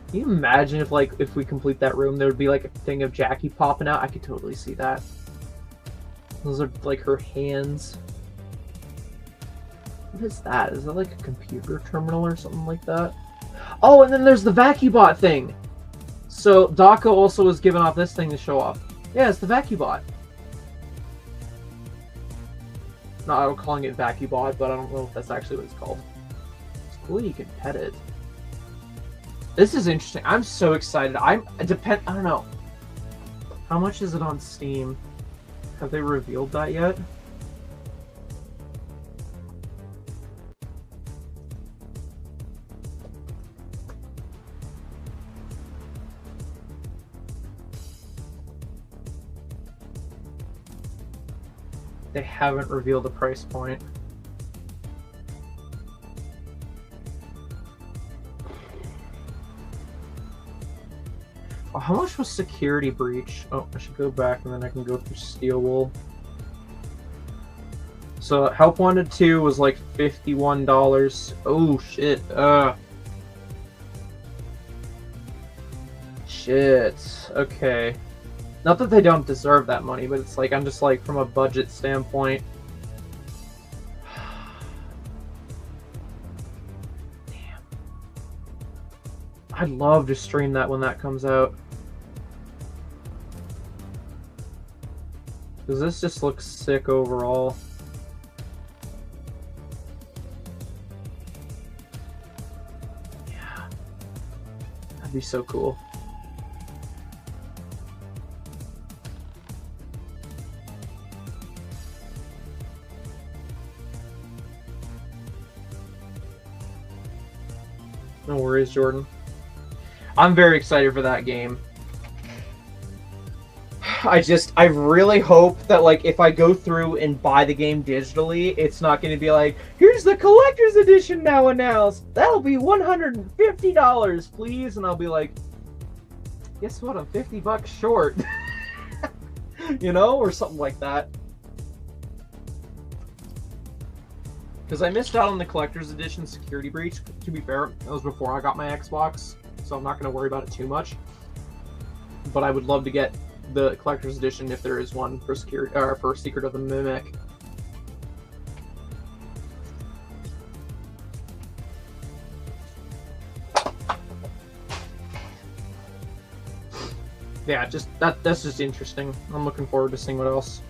Can you imagine if we complete that room, there would be like a thing of Jackie popping out? I could totally see that. Those are like her hands. What is that? Is that like a computer terminal or something like that? Oh, and then there's the VacuBot thing. So Dako also was given off this thing to show off. Yeah, it's the VacuBot. No, I'm calling it VacuBot, but I don't know if that's actually what it's called. It's cool you can pet it. This is interesting. I'm so excited. I don't know. How much is it on Steam? Have they revealed that yet? They haven't revealed the price point. Oh, how much was Security Breach? Oh, I should go back and then I can go through Steel Wool. So Help Wanted 2 was like $51. Oh shit. Shit. Okay. Not that they don't deserve that money, but it's like, I'm just like, from a budget standpoint. Damn. I'd love to stream that when that comes out. Because this just looks sick overall. Yeah. That'd be so cool. No worries, Jordan. I'm very excited for that game. I really hope that, like, if I go through and buy the game digitally, it's not going to be like, here's the collector's edition now announced. That'll be $150, please. And I'll be like, guess what? I'm $50 short. You know, or something like that. Because I missed out on the collector's edition Security Breach. To be fair, that was before I got my Xbox, so I'm not going to worry about it too much. But I would love to get the collector's edition if there is one for Secret of the Mimic. yeah, just that's just interesting. I'm looking forward to seeing what else.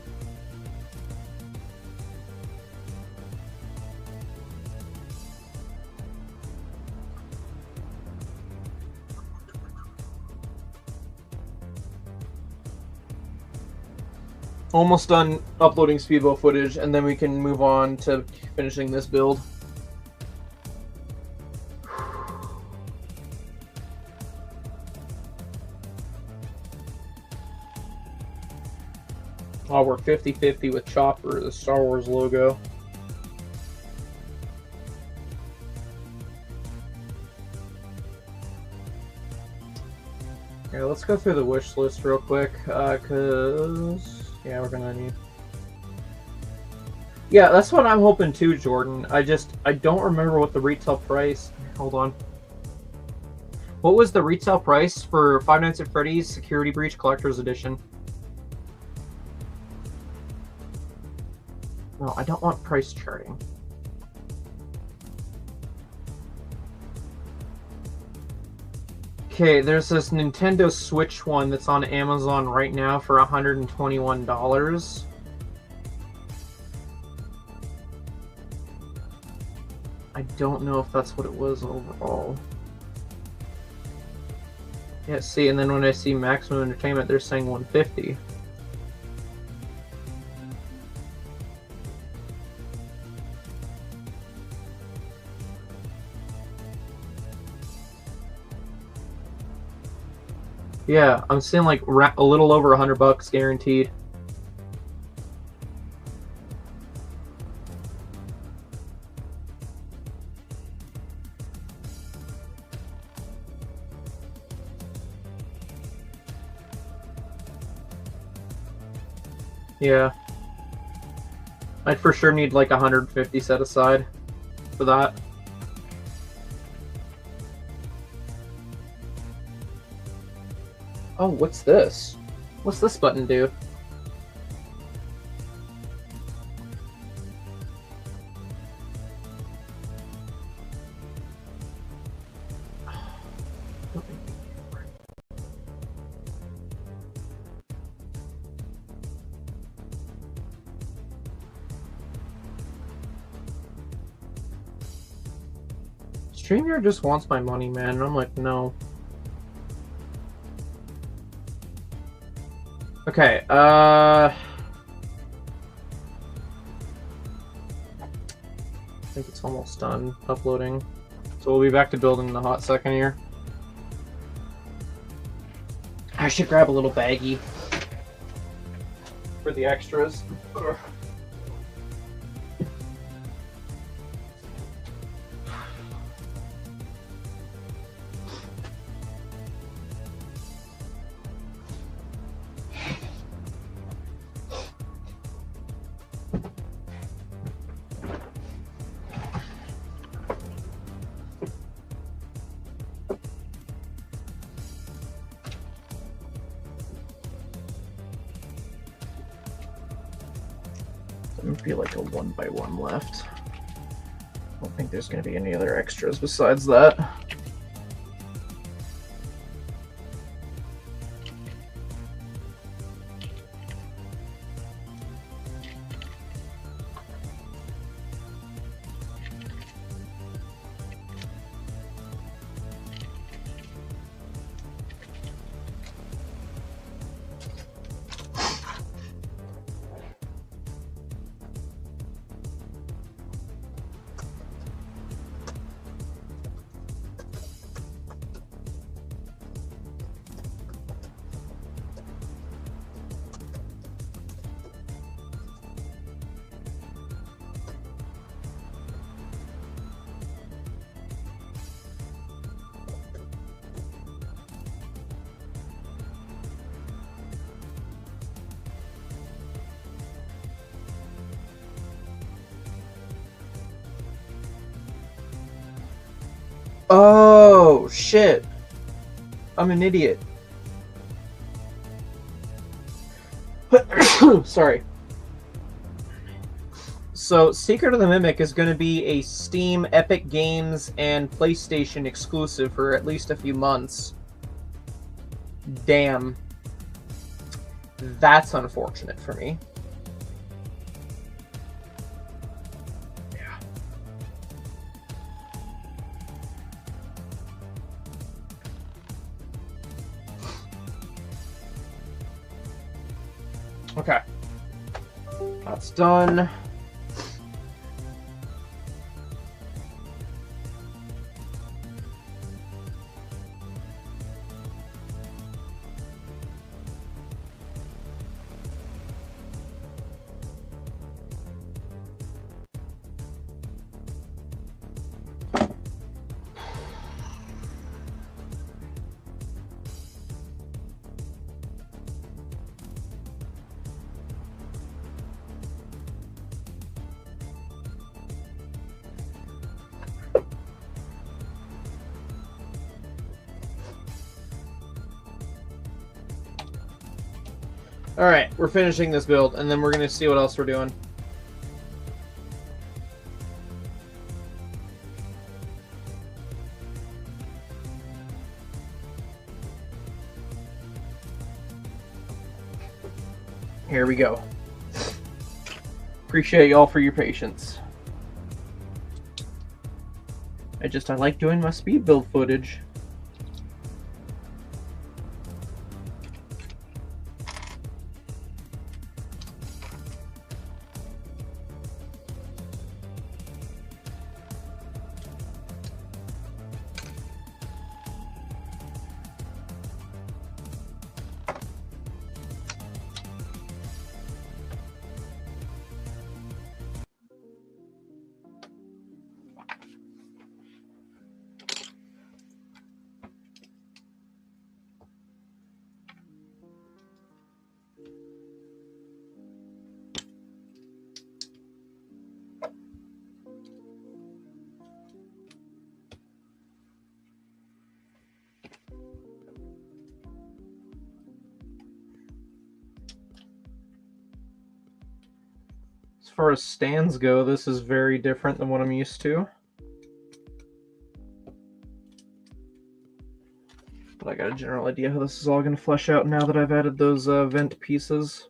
Almost done uploading speedboat footage, and then we can move on to finishing this build. Oh, we're 50-50 with Chopper, the Star Wars logo. Yeah, let's go through the wish list real quick, because... yeah, we're gonna need... yeah, that's what I'm hoping too, Jordan. I don't remember what the retail price... hold on. What was the retail price for Five Nights at Freddy's Security Breach Collector's Edition? No, I don't want price charting. Okay, there's this Nintendo Switch one that's on Amazon right now for $121. I don't know if that's what it was overall. Yeah, see, and then when I see Maximum Entertainment, they're saying $150. Yeah, I'm seeing like a little over $100 guaranteed. Yeah. I'd for sure need like 150 set aside for that. Oh, what's this? What's this button do? StreamYard just wants my money, man, and I'm like, no. Okay, I think it's almost done uploading. So we'll be back to building in a hot second here. I should grab a little baggie for the extras. Ugh. Be like a 1x1 left. I don't think there's going to be any other extras besides that. Oh, shit. I'm an idiot. Sorry. So, Secret of the Mimic is going to be a Steam, Epic Games, and PlayStation exclusive for at least a few months. Damn. That's unfortunate for me. Yeah. Okay. That's done. Alright, we're finishing this build, and then we're going to see what else we're doing. Here we go. Appreciate y'all for your patience. I like doing my speed build footage. As far as stands go, this is very different than what I'm used to. But I got a general idea how this is all going to flesh out now that I've added those vent pieces.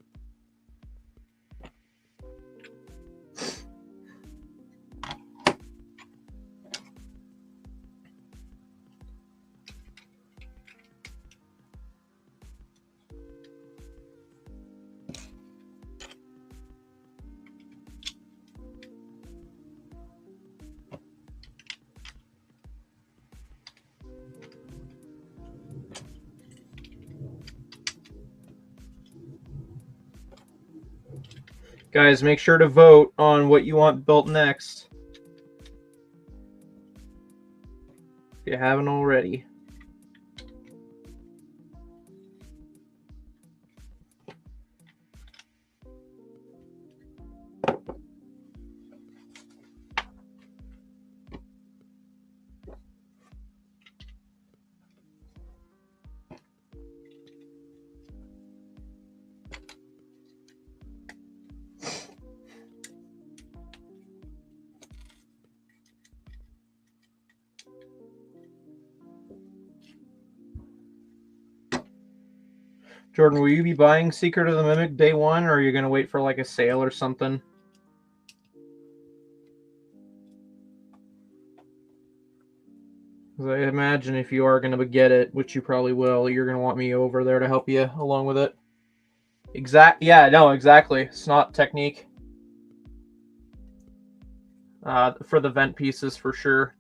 Guys, make sure to vote on what you want built next, if you haven't already. Jordan, will you be buying Secret of the Mimic day one, or are you going to wait for like a sale or something? Because I imagine if you are going to get it, which you probably will, you're going to want me over there to help you along with it. Yeah, no, exactly. It's not technique. For the vent pieces, for sure.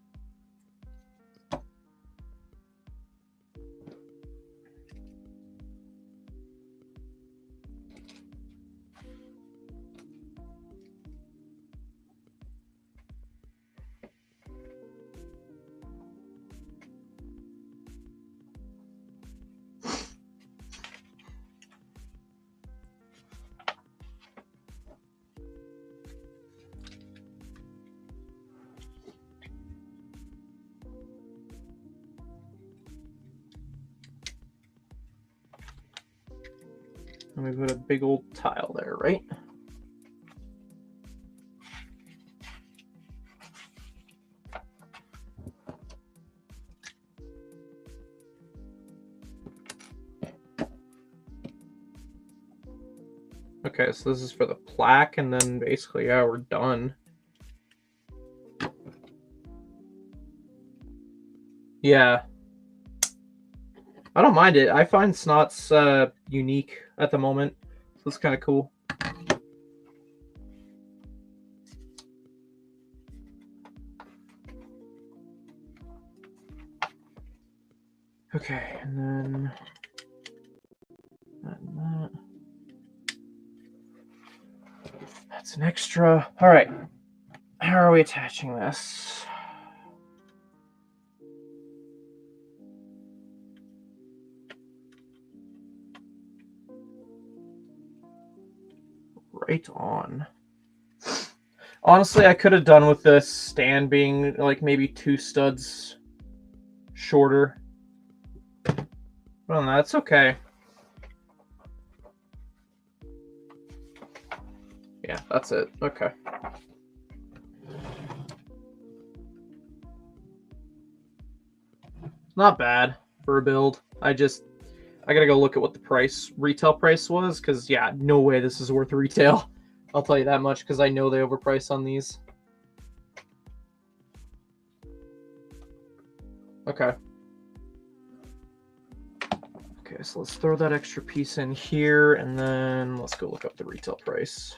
Let me put a big old tile there, right? Okay, so this is for the plaque, and then basically, yeah, we're done. Yeah. I don't mind it. I find Snot's unique at the moment, so it's kind of cool. Okay, and then that and that. That's an extra. All right. How are we attaching this? Right on. Honestly, I could have done with this stand being like maybe 2 studs shorter. Well, that's okay. Yeah, that's it. Okay. Not bad for a build. I gotta go look at what the retail price was, because yeah, no way this is worth retail. I'll tell you that much, because I know they overprice on these. Okay. Okay, so let's throw that extra piece in here, and then let's go look up the retail price.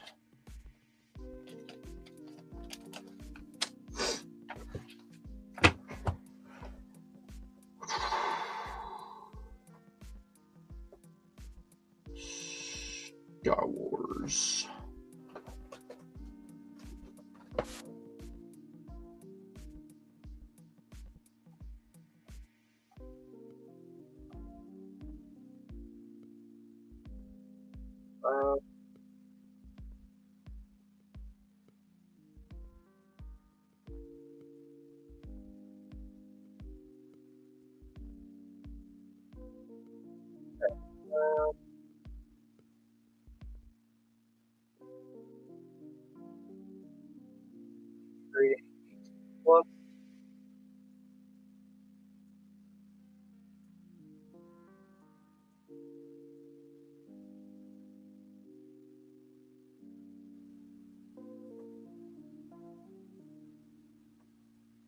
Star Wars. Plus.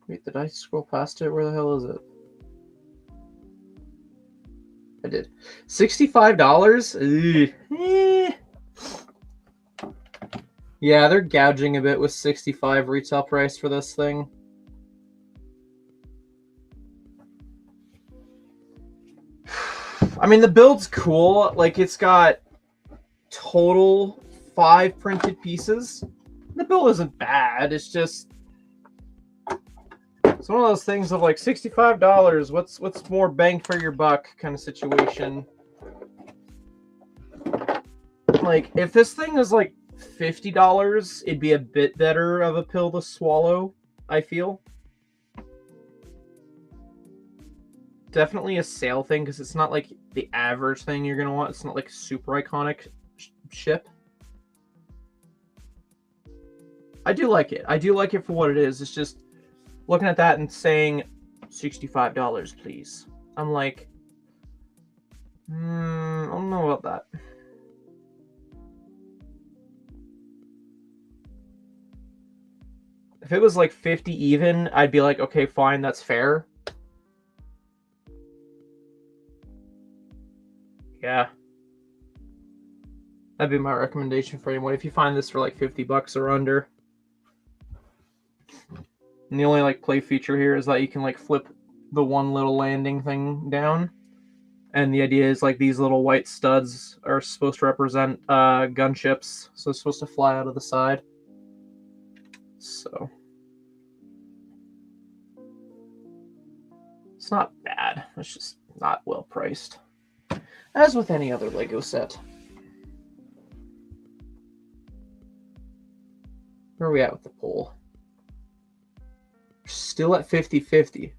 Wait, did I scroll past it? Where the hell is it? I did. $65? Yeah, they're gouging a bit with 65 retail price for this thing. I mean, the build's cool. Like, it's got total 5 printed pieces. The build isn't bad. It's just, it's one of those things of like $65. What's more bang for your buck kind of situation. Like, if this thing is like $50, it'd be a bit better of a pill to swallow, I feel. Definitely a sale thing, because it's not like the average thing you're going to want. It's not like super iconic ship. I do like it. I do like it for what it is. It's just looking at that and saying $65, please. I'm like, I don't know about that. If it was like 50 even, I'd be like, okay, fine, that's fair. Yeah. That'd be my recommendation for anyone. If you find this for like 50 bucks or under. And the only like play feature here is that you can like flip the one little landing thing down. And the idea is like these little white studs are supposed to represent gunships. So it's supposed to fly out of the side. So it's not bad. It's just not well priced. As with any other Lego set. Where are we at with the poll? We're still at 50-50.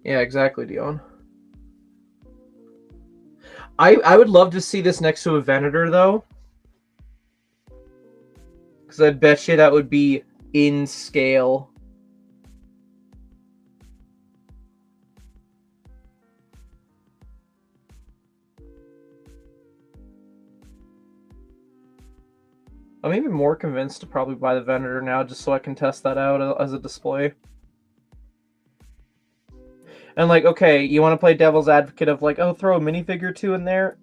Yeah, exactly, Dion. I would love to see this next to a Venator, though. Because I bet you that would be in scale. I'm even more convinced to probably buy the Venator now just so I can test that out as a display. And like, okay, you want to play devil's advocate of like, oh, throw a minifigure or two in there?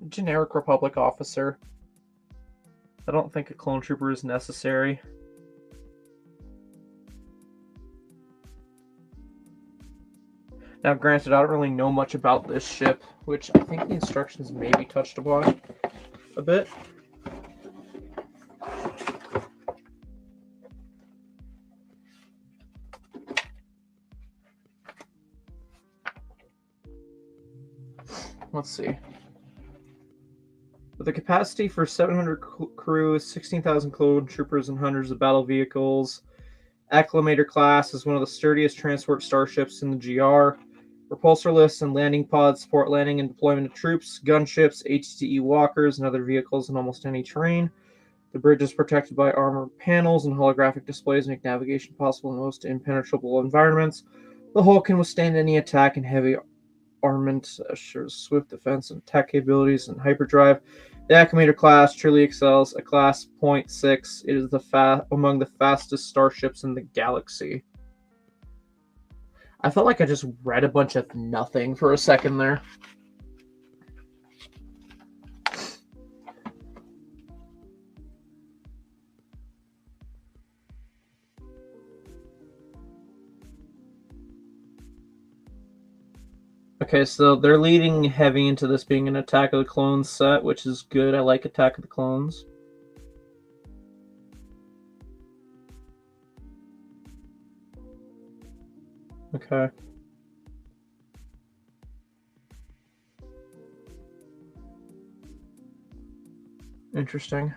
Generic Republic officer. I don't think a clone trooper is necessary. Now, granted, I don't really know much about this ship, which I think the instructions maybe touched upon a bit. Let's see. With a capacity for 700 crew, 16,000 clone troopers, and hundreds of battle vehicles, Acclamator class is one of the sturdiest transport starships in the GR. Repulsorless and landing pods support landing and deployment of troops, gunships, ATTE walkers, and other vehicles in almost any terrain. The bridge is protected by armored panels, and holographic displays make navigation possible in most impenetrable environments. The hull can withstand any attack, and heavy armament assures swift defense and attack capabilities and hyperdrive. The Acclamator class truly excels. A class .6, it is among the fastest starships in the galaxy. I felt like I just read a bunch of nothing for a second there. Okay, so they're leading heavy into this being an Attack of the Clones set, which is good. I like Attack of the Clones. Okay. Interesting.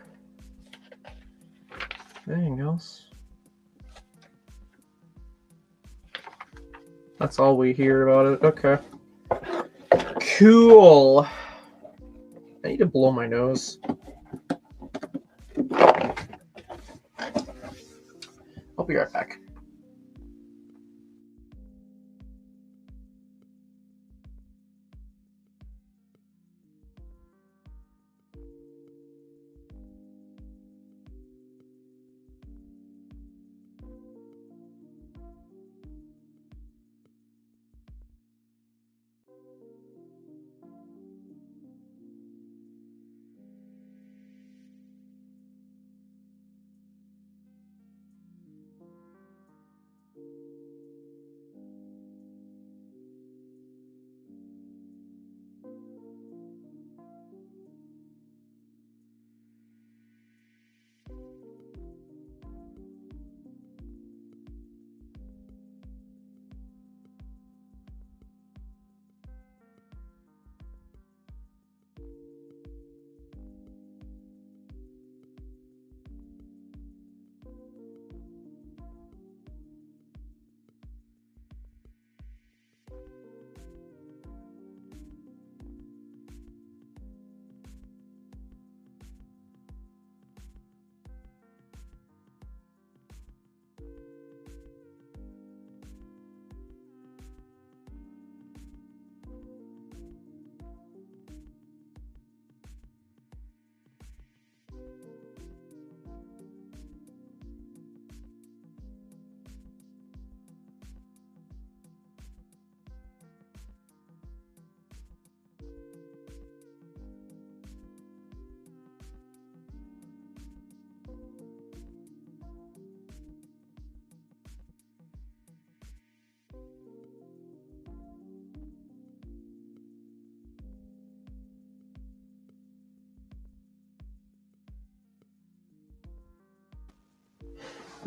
Anything else? That's all we hear about it. Okay. Cool. I need to blow my nose. I'll be right back.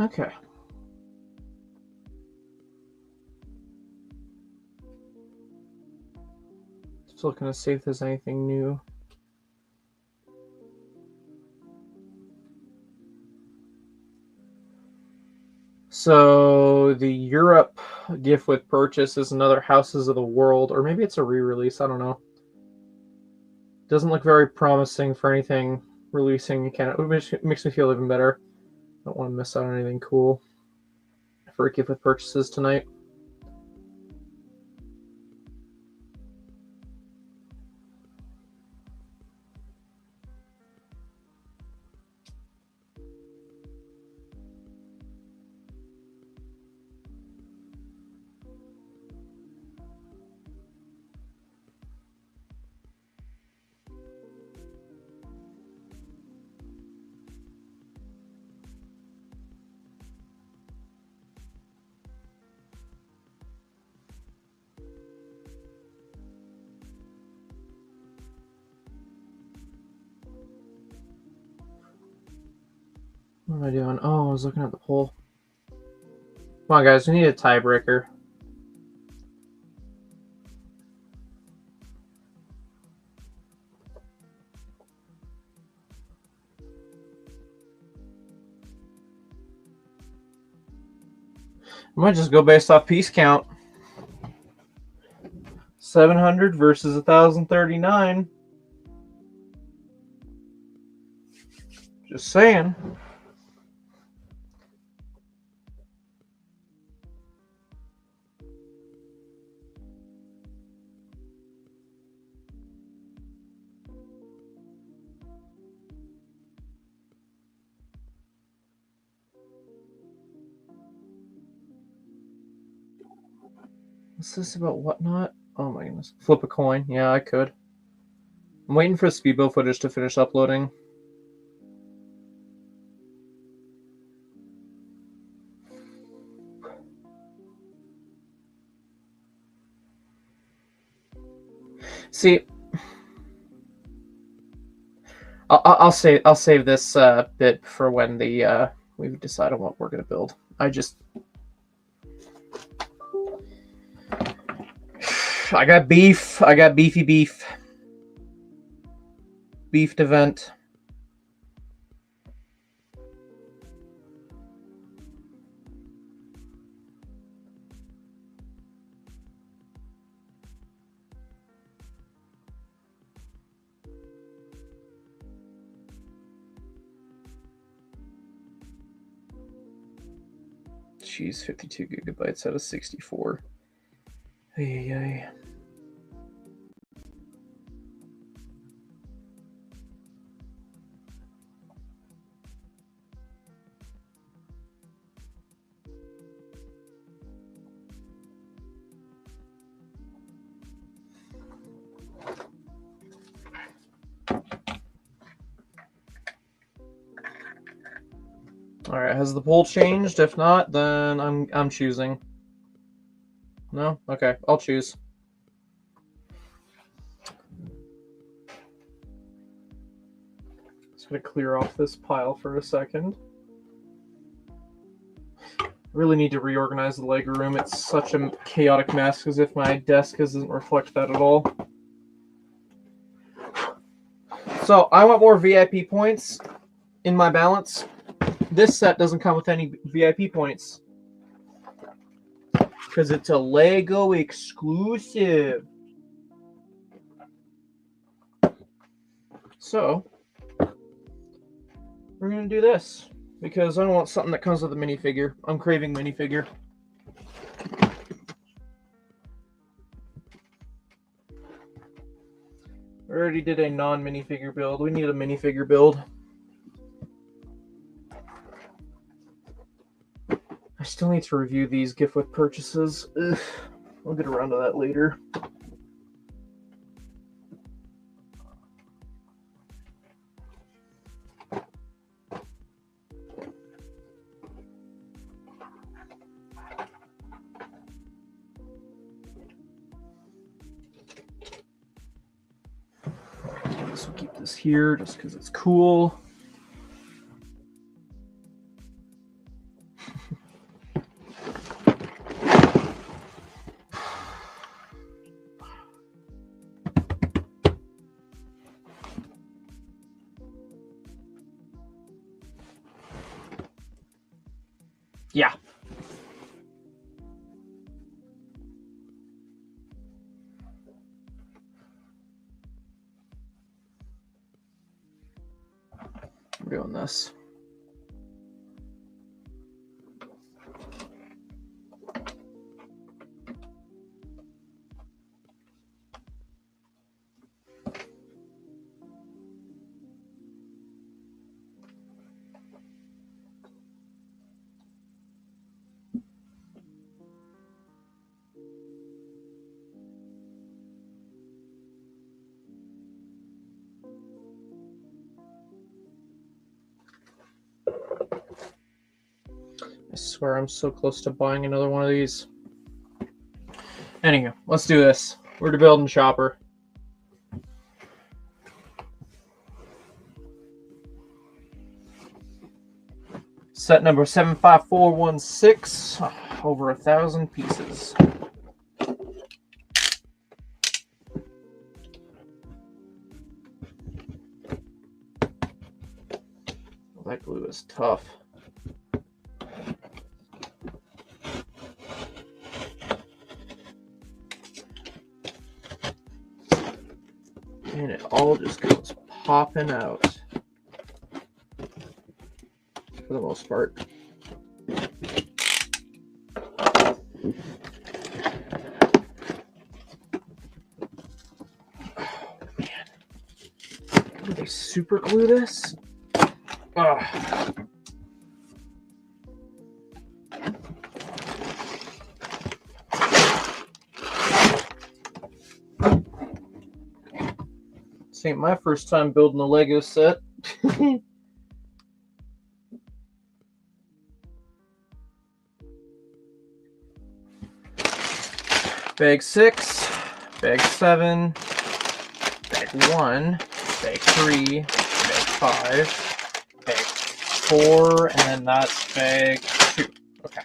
Okay. Just looking to see if there's anything new. So the Europe gift with purchase is another Houses of the World, or maybe it's a re-release. I don't know. Doesn't look very promising for anything releasing in Canada, which makes me feel even better. Don't want to miss out on anything cool for a gift with purchases tonight. What am I doing? Oh, I was looking at the poll. Come on, guys. We need a tiebreaker. I might just go based off piece count. 700 versus 1,039. Just saying. What's this about whatnot? Oh my goodness. Flip a coin. Yeah, I could. I'm waiting for the speedboat footage to finish uploading. See, I'll save this bit for when the we decide on what we're gonna build. I got beef. I got beefy beef. Beef to vent. Jeez, 52 gigabytes out of 64. Ay. All right, has the poll changed? If not, then I'm choosing. No? Okay, I'll choose. Just gonna clear off this pile for a second. I really need to reorganize the Lego room. It's such a chaotic mess, as if my desk doesn't reflect that at all. So I want more VIP points in my balance. This set doesn't come with any VIP points because it's a Lego exclusive. So we're gonna do this because I don't want something that comes with a minifigure. I'm craving minifigure. We already did a non-minifigure build. We need a minifigure build. I still need to review these gift with purchases. Ugh. I'll get around to that later. So we'll keep this here just because it's cool. Yeah. We're doing this. I swear I'm so close to buying another one of these. Anyway, let's do this. We're to building Chopper. Set number 75416, over 1,000 pieces. That glue is tough. And it all just goes popping out. For the most part. Oh, man. Did they super glue this? Ugh. This ain't my first time building a Lego set. Bag 6, bag 7, bag 1, bag 3, bag 5, bag 4, and then that's bag 2. Okay.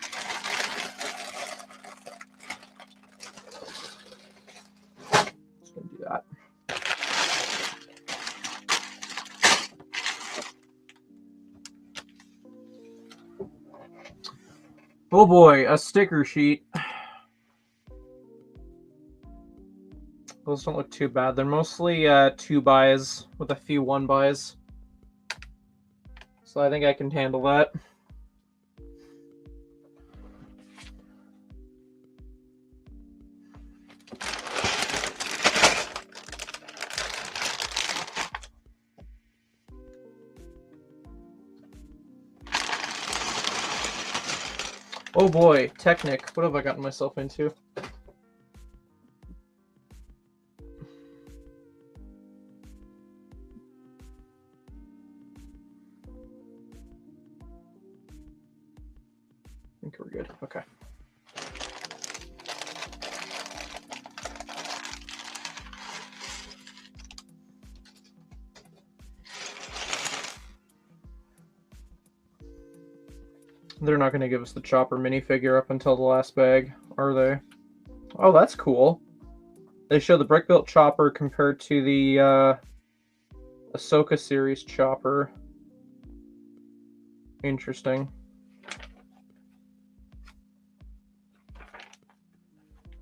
Just gonna do that. Oh boy, a sticker sheet. Those don't look too bad. They're mostly 2 buys with a few 1 buys. So I think I can handle that. Oh boy, Technic. What have I gotten myself into? I think we're good. Okay. They're not going to give us the Chopper minifigure up until the last bag, are they? Oh, that's cool. They show the brick-built Chopper compared to the Ahsoka series Chopper. Interesting.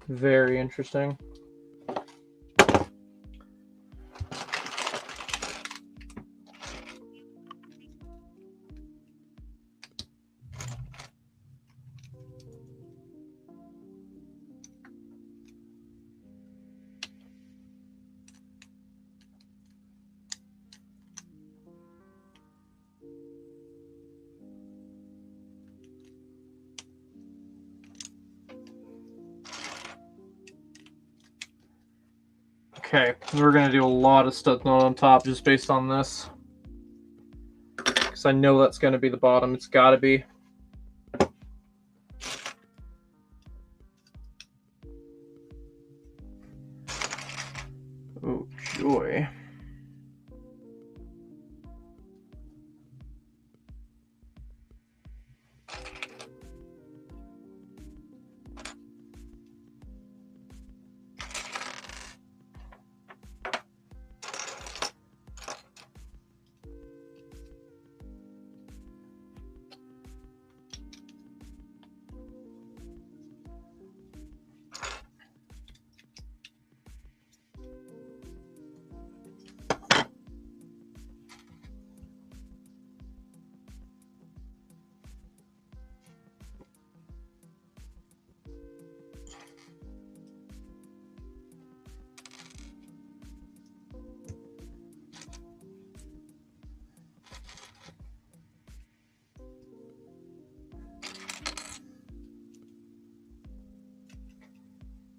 Very interesting. Okay, we're going to do a lot of stuff on top just based on this. Because I know that's going to be the bottom. It's got to be. Oh, joy.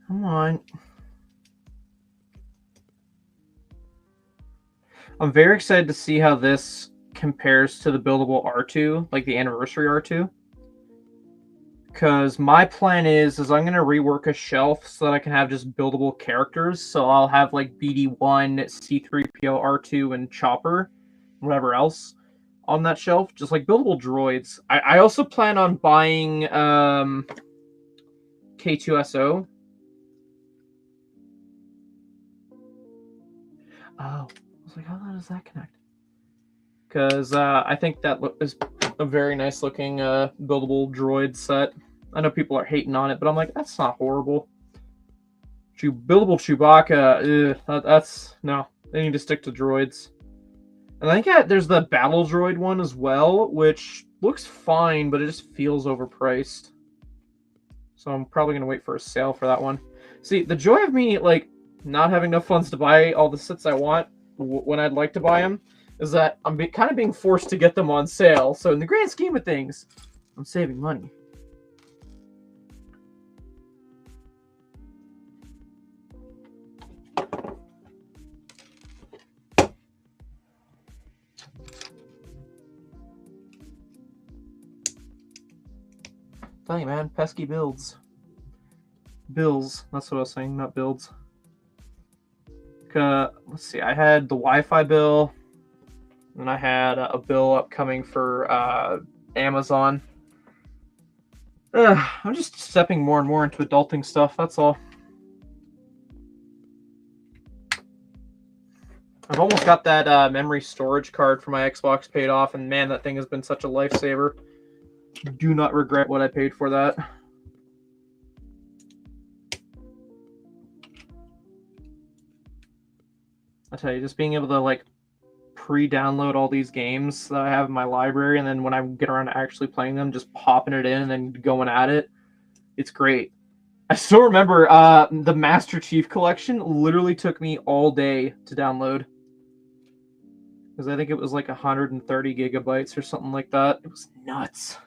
Come on. I'm very excited to see how this compares to the buildable R2, like the anniversary R2. Because my plan is I'm going to rework a shelf so that I can have just buildable characters. So I'll have like BD1, C3PO, R2, and Chopper, whatever else. on that shelf, just like buildable droids. I also plan on buying K2SO. Oh, I was like, how does that connect? Because I think that is a very nice looking buildable droid set. I know people are hating on it, but I'm like, that's not horrible. Buildable Chewbacca, that's no. They need to stick to droids. And I think there's the battle droid one as well, which looks fine, but it just feels overpriced. So I'm probably gonna wait for a sale for that one. See, the joy of me like not having enough funds to buy all the sets I want when I'd like to buy them is that I'm kind of being forced to get them on sale. So in the grand scheme of things, I'm saving money. Tell you, man, pesky builds. Bills, that's what I was saying, not builds. Let's see, I had the Wi-Fi bill, and I had a bill upcoming for Amazon. I'm just stepping more and more into adulting stuff, that's all. I've almost got that memory storage card for my Xbox paid off, and man, that thing has been such a lifesaver. Do not regret what I paid for that. I tell you, just being able to like pre-download all these games that I have in my library, and then when I get around to actually playing them, just popping it in and then going at it, it's great. I still remember the Master Chief Collection literally took me all day to download. Because I think it was like 130 gigabytes or something like that. It was nuts.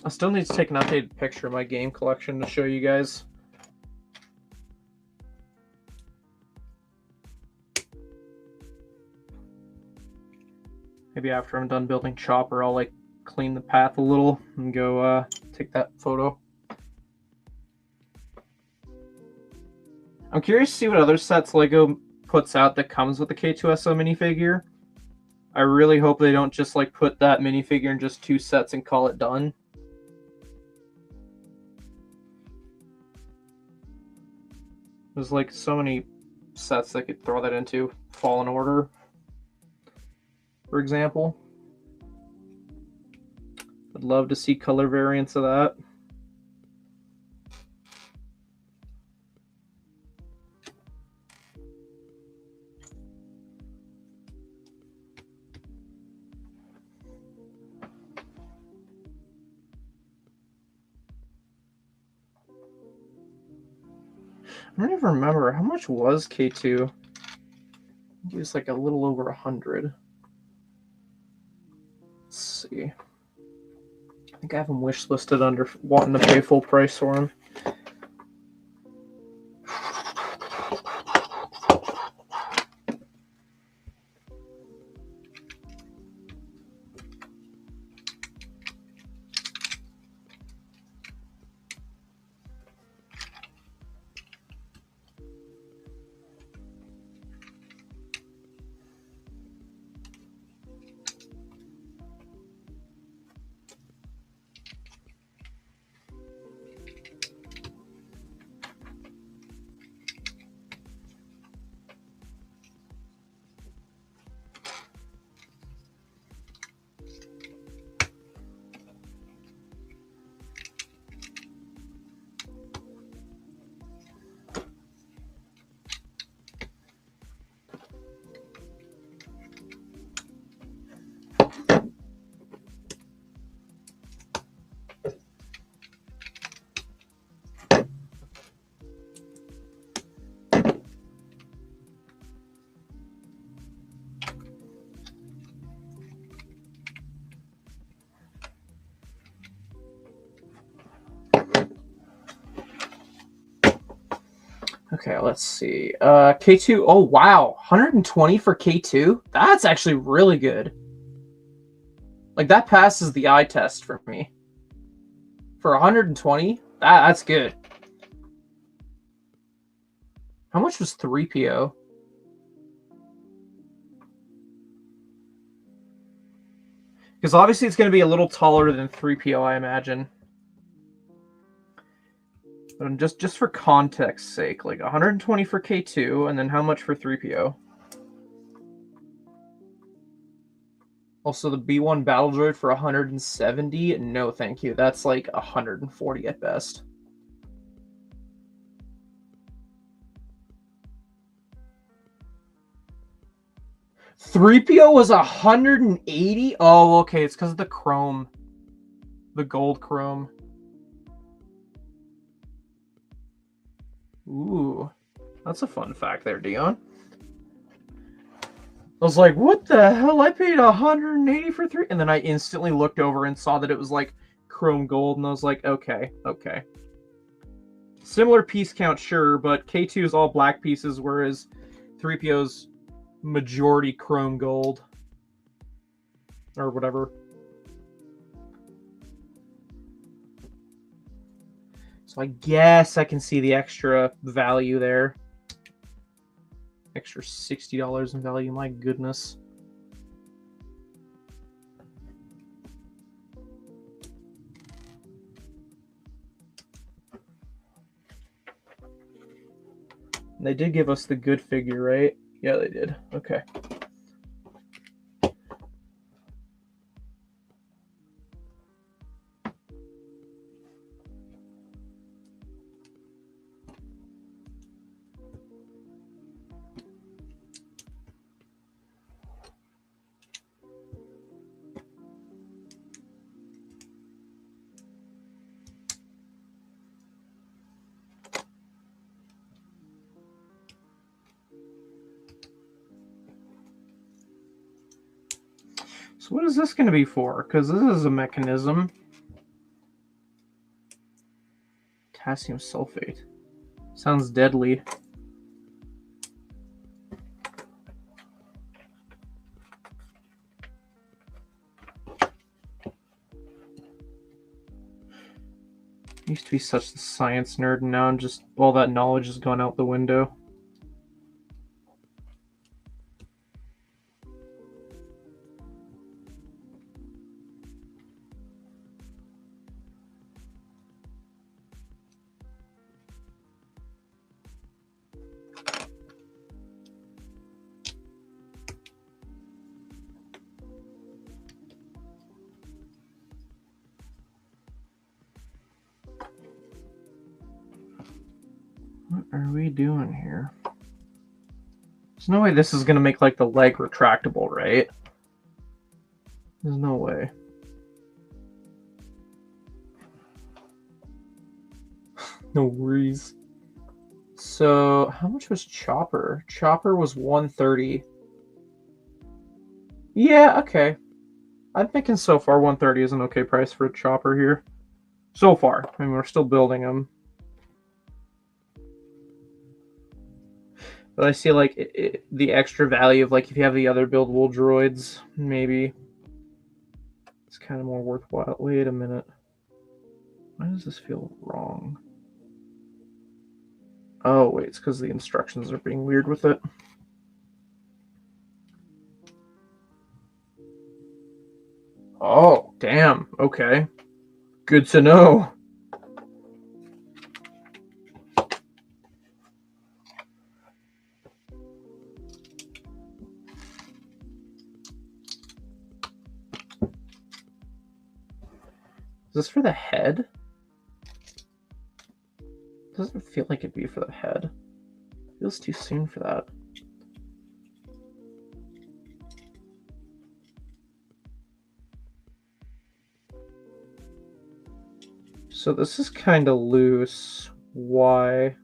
I still need to take an updated picture of my game collection to show you guys. Maybe after I'm done building Chopper, I'll like clean the path a little and go take that photo. I'm curious to see what other sets LEGO puts out that comes with the K2SO minifigure. I really hope they don't just like put that minifigure in just 2 sets and call it done. There's like so many sets that could throw that into. Fallen Order, for example. I'd love to see color variants of that. I don't even remember. How much was K2? It was like a little over 100. Let's see. I think I have them wish listed under wanting to pay full price for them. Okay, let's see. K2. Oh, wow. 120 for K2? That's actually really good. Like, that passes the eye test for me. For 120, that's good. How much was 3PO? Because obviously it's going to be a little taller than 3PO, I imagine. But just for context's sake, like 120 for K2, and then how much for 3PO? Also, the B1 Battle Droid for 170? No, thank you. That's like 140 at best. .3PO was 180? Oh, okay. It's because of the chrome. The gold chrome. Ooh. That's a fun fact there, Dion. I was like, what the hell? I paid 180 for 3? And then I instantly looked over and saw that it was like chrome gold. And I was like, okay. Similar piece count, sure. But K2 is all black pieces, whereas 3PO's majority chrome gold. Or whatever. So I guess I can see the extra value there. Extra $60 in value, my goodness. They did give us the good figure, right? Yeah, they did. Okay. So what is this going to be for? Because this is a mechanism. Potassium sulfate. Sounds deadly. I used to be such a science nerd, and now I'm just, all that knowledge has gone out the window. What are we doing here? There's no way this is going to make, like, the leg retractable, right? There's no way. No worries. So, how much was Chopper? Chopper was 130. Yeah, okay. I'm thinking so far 130 is an okay price for a Chopper here. So far. I mean, we're still building them. But I see, like, the extra value of, like, if you have the other buildable droids, maybe it's kind of more worthwhile. Wait a minute. Why does this feel wrong? Oh, wait, it's because the instructions are being weird with it. Oh, damn. Okay. Good to know. Is this for the head? Doesn't feel like it'd be for the head. Feels too soon for that. So this is kind of loose. Why?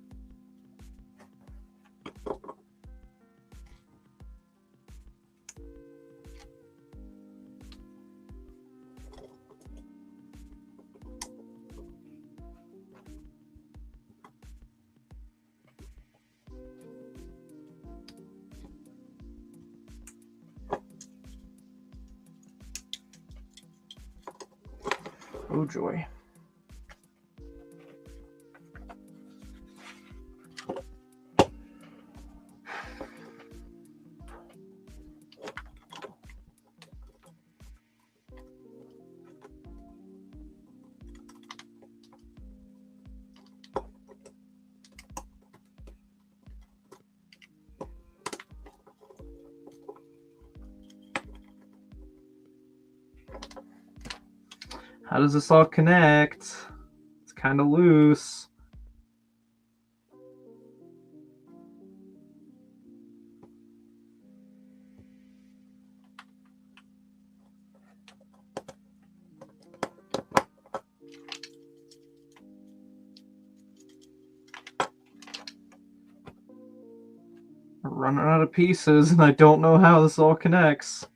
Oh joy. How does this all connect? It's kind of loose. We're running out of pieces, and I don't know how this all connects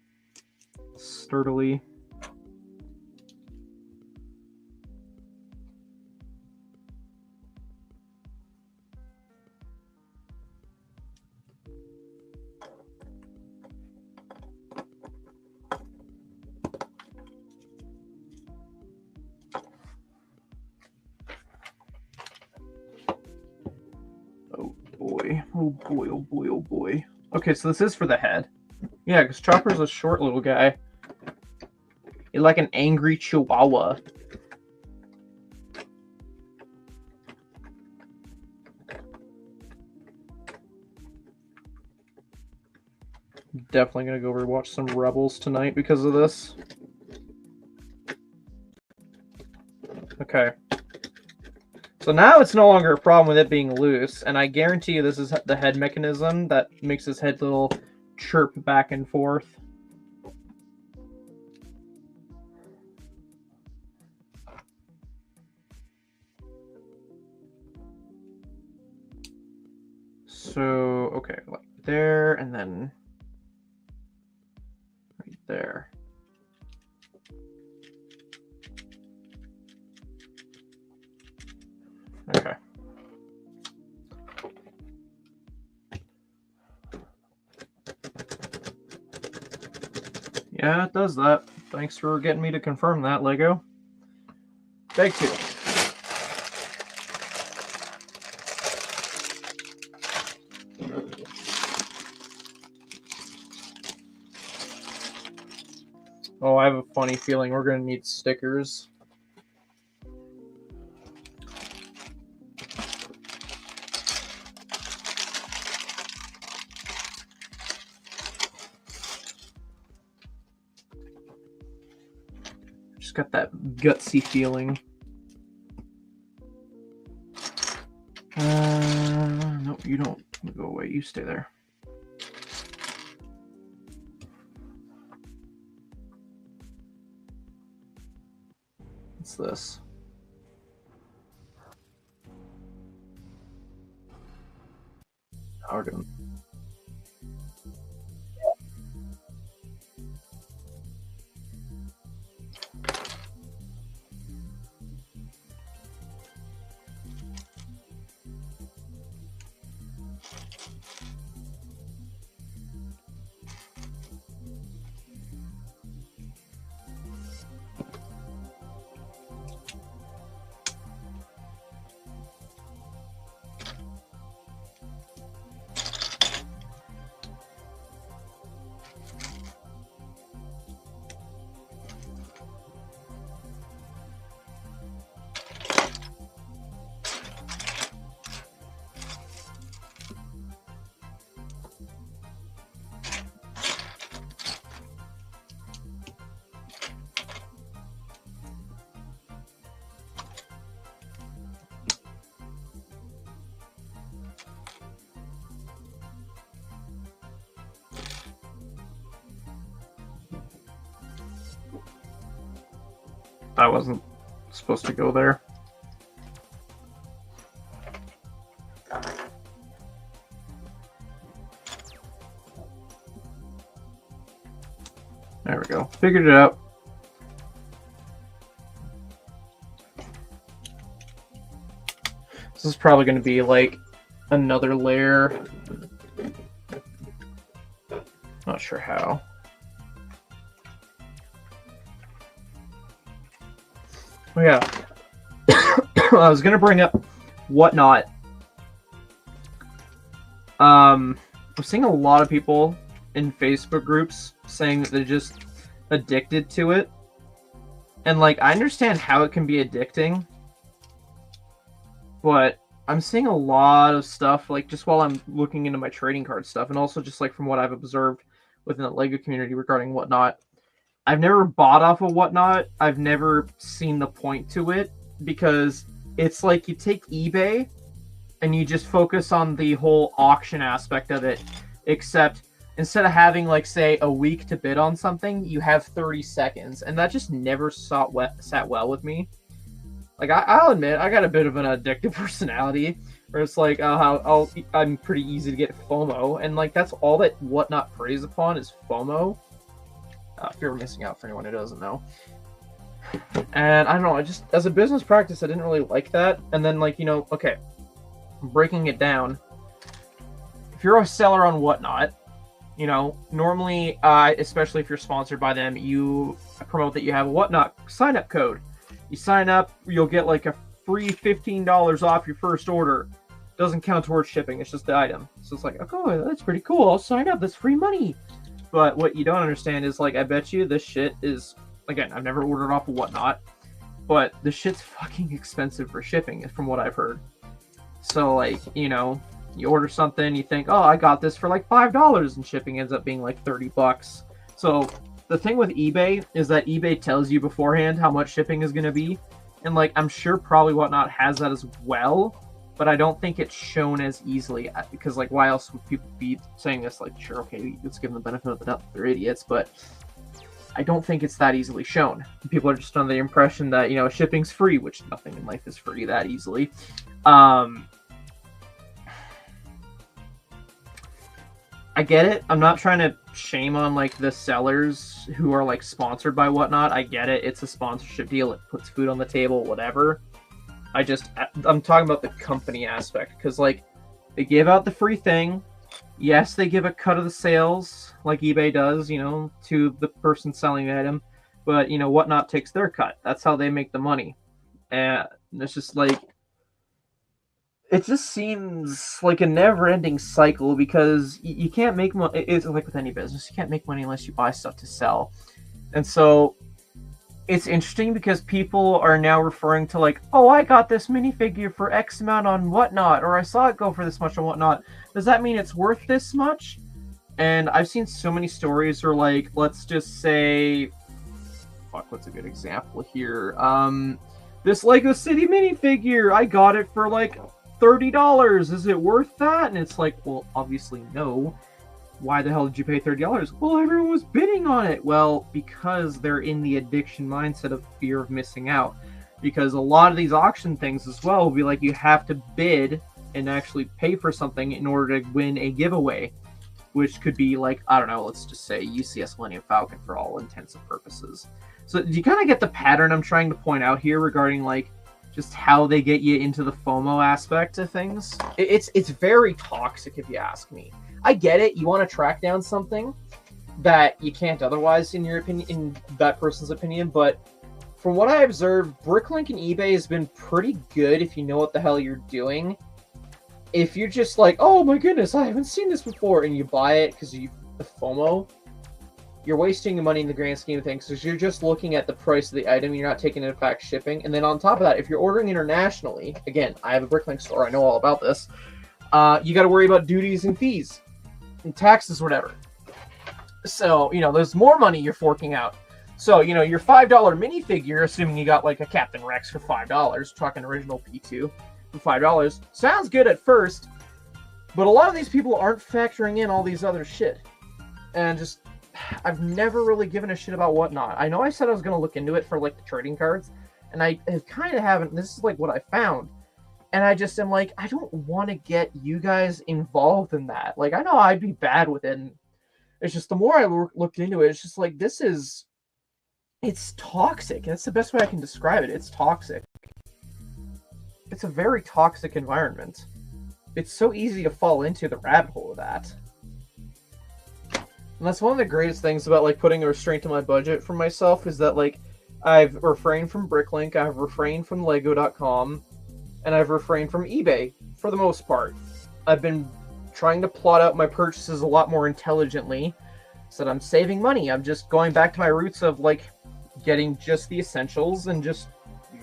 sturdily. Oh boy, oh boy, oh boy, oh boy. Okay, so this is for the head. Yeah, because Chopper's a short little guy. He's like an angry chihuahua. Definitely gonna go rewatch some Rebels tonight because of this. Okay. So now it's no longer a problem with it being loose, and I guarantee you this is the head mechanism that makes his head little chirp back and forth. So, okay, like there, and then right there. Okay. Yeah, it does that. Thanks for getting me to confirm that, Lego. Beg to. Oh, I have a funny feeling we're going to need stickers. Just got that gutsy feeling. Nope, you don't go away. You stay there. What's this? How we're doing? That wasn't supposed to go there. There we go. Figured it out. This is probably going to be like another layer. Not sure how. Oh, yeah. I was gonna bring up Whatnot. I'm seeing a lot of people in Facebook groups saying that they're just addicted to it. And, like, I understand how it can be addicting, but I'm seeing a lot of stuff, like, just while I'm looking into my trading card stuff, and also just, like, from what I've observed within the LEGO community regarding Whatnot. I've never bought off of Whatnot. I've never seen the point to it, because it's like you take eBay and you just focus on the whole auction aspect of it, except instead of having, like, say, a week to bid on something, you have 30 seconds, and that just never sat well with me. Like, I'll admit, I got a bit of an addictive personality, where it's like, I'm pretty easy to get FOMO, and, like, that's all that Whatnot preys upon is FOMO. Fear of missing out for anyone who doesn't know. And I don't know, I just, as a business practice, I didn't really like that. And then, like, you know, okay, breaking it down, if you're a seller on Whatnot, you know, normally, especially if you're sponsored by them, you promote that you have a Whatnot sign-up code. You sign up, you'll get like a free $15 off your first order. Doesn't count towards shipping, it's just the item. So it's like, oh, that's pretty cool, I'll sign up, that's free money. But what you don't understand is, like, I bet you this shit is, again, I've never ordered off of Whatnot, but the shit's fucking expensive for shipping, from what I've heard. So, like, you know, you order something, you think, oh, I got this for like $5, and shipping ends up being like $30. So the thing with eBay is that eBay tells you beforehand how much shipping is going to be. And, like, I'm sure probably Whatnot has that as well, but I don't think it's shown as easily, because, like, why else would people be saying this? Like, sure, okay, let's give them the benefit of the doubt, they're idiots, but I don't think it's that easily shown. People are just under the impression that, you know, shipping's free, which nothing in life is free that easily. I get it. I'm not trying to shame on, like, the sellers who are, like, sponsored by Whatnot. I get it. It's a sponsorship deal. It puts food on the table, whatever. I'm talking about the company aspect, because, like, they give out the free thing. Yes, they give a cut of the sales, like eBay does, you know, to the person selling the item. But, you know, Whatnot takes their cut. That's how they make the money. And it's just, like, it just seems like a never-ending cycle, because you can't make money. It's like with any business, you can't make money unless you buy stuff to sell. And so it's interesting because people are now referring to, like, oh, I got this minifigure for X amount on Whatnot, or I saw it go for this much on Whatnot. Does that mean it's worth this much? And I've seen so many stories where, like, let's just say, fuck, what's a good example here? This Lego City minifigure, I got it for like $30. Is it worth that? And it's like, well, obviously no. Why the hell did you pay $30? Well, everyone was bidding on it. Well, because they're in the addiction mindset of fear of missing out. Because a lot of these auction things as well will be like, you have to bid and actually pay for something in order to win a giveaway. Which could be like, I don't know, let's just say UCS Millennium Falcon for all intents and purposes. So do you kind of get the pattern I'm trying to point out here regarding, like, just how they get you into the FOMO aspect of things? It's very toxic, if you ask me. I get it. You want to track down something that you can't otherwise, in your opinion, in that person's opinion. But from what I observed, Bricklink and eBay has been pretty good if you know what the hell you're doing. If you're just like, oh my goodness, I haven't seen this before, and you buy it because you the FOMO, you're wasting your money in the grand scheme of things, because you're just looking at the price of the item, you're not taking into fact shipping. And then on top of that, if you're ordering internationally, again, I have a Bricklink store, I know all about this, you got to worry about duties and fees and taxes, whatever. So, you know, there's more money you're forking out. So, you know, your $5 minifigure, assuming you got like a Captain Rex for $5, talking original P2 for $5, sounds good at first, but a lot of these people aren't factoring in all these other shit. And just, I've never really given a shit about Whatnot. I know I said I was going to look into it for, like, the trading cards, and I kind of haven't. This is, like, what I found. And I just am like, I don't want to get you guys involved in that. Like, I know I'd be bad with it. And it's just, the more I looked into it, it's just like, it's toxic. That's the best way I can describe it. It's toxic. It's a very toxic environment. It's so easy to fall into the rabbit hole of that. And that's one of the greatest things about, like, putting a restraint on my budget for myself, is that, like, I've refrained from Bricklink, I've refrained from Lego.com, and I've refrained from eBay for the most part. I've been trying to plot out my purchases a lot more intelligently so that I'm saving money. I'm just going back to my roots of like getting just the essentials and just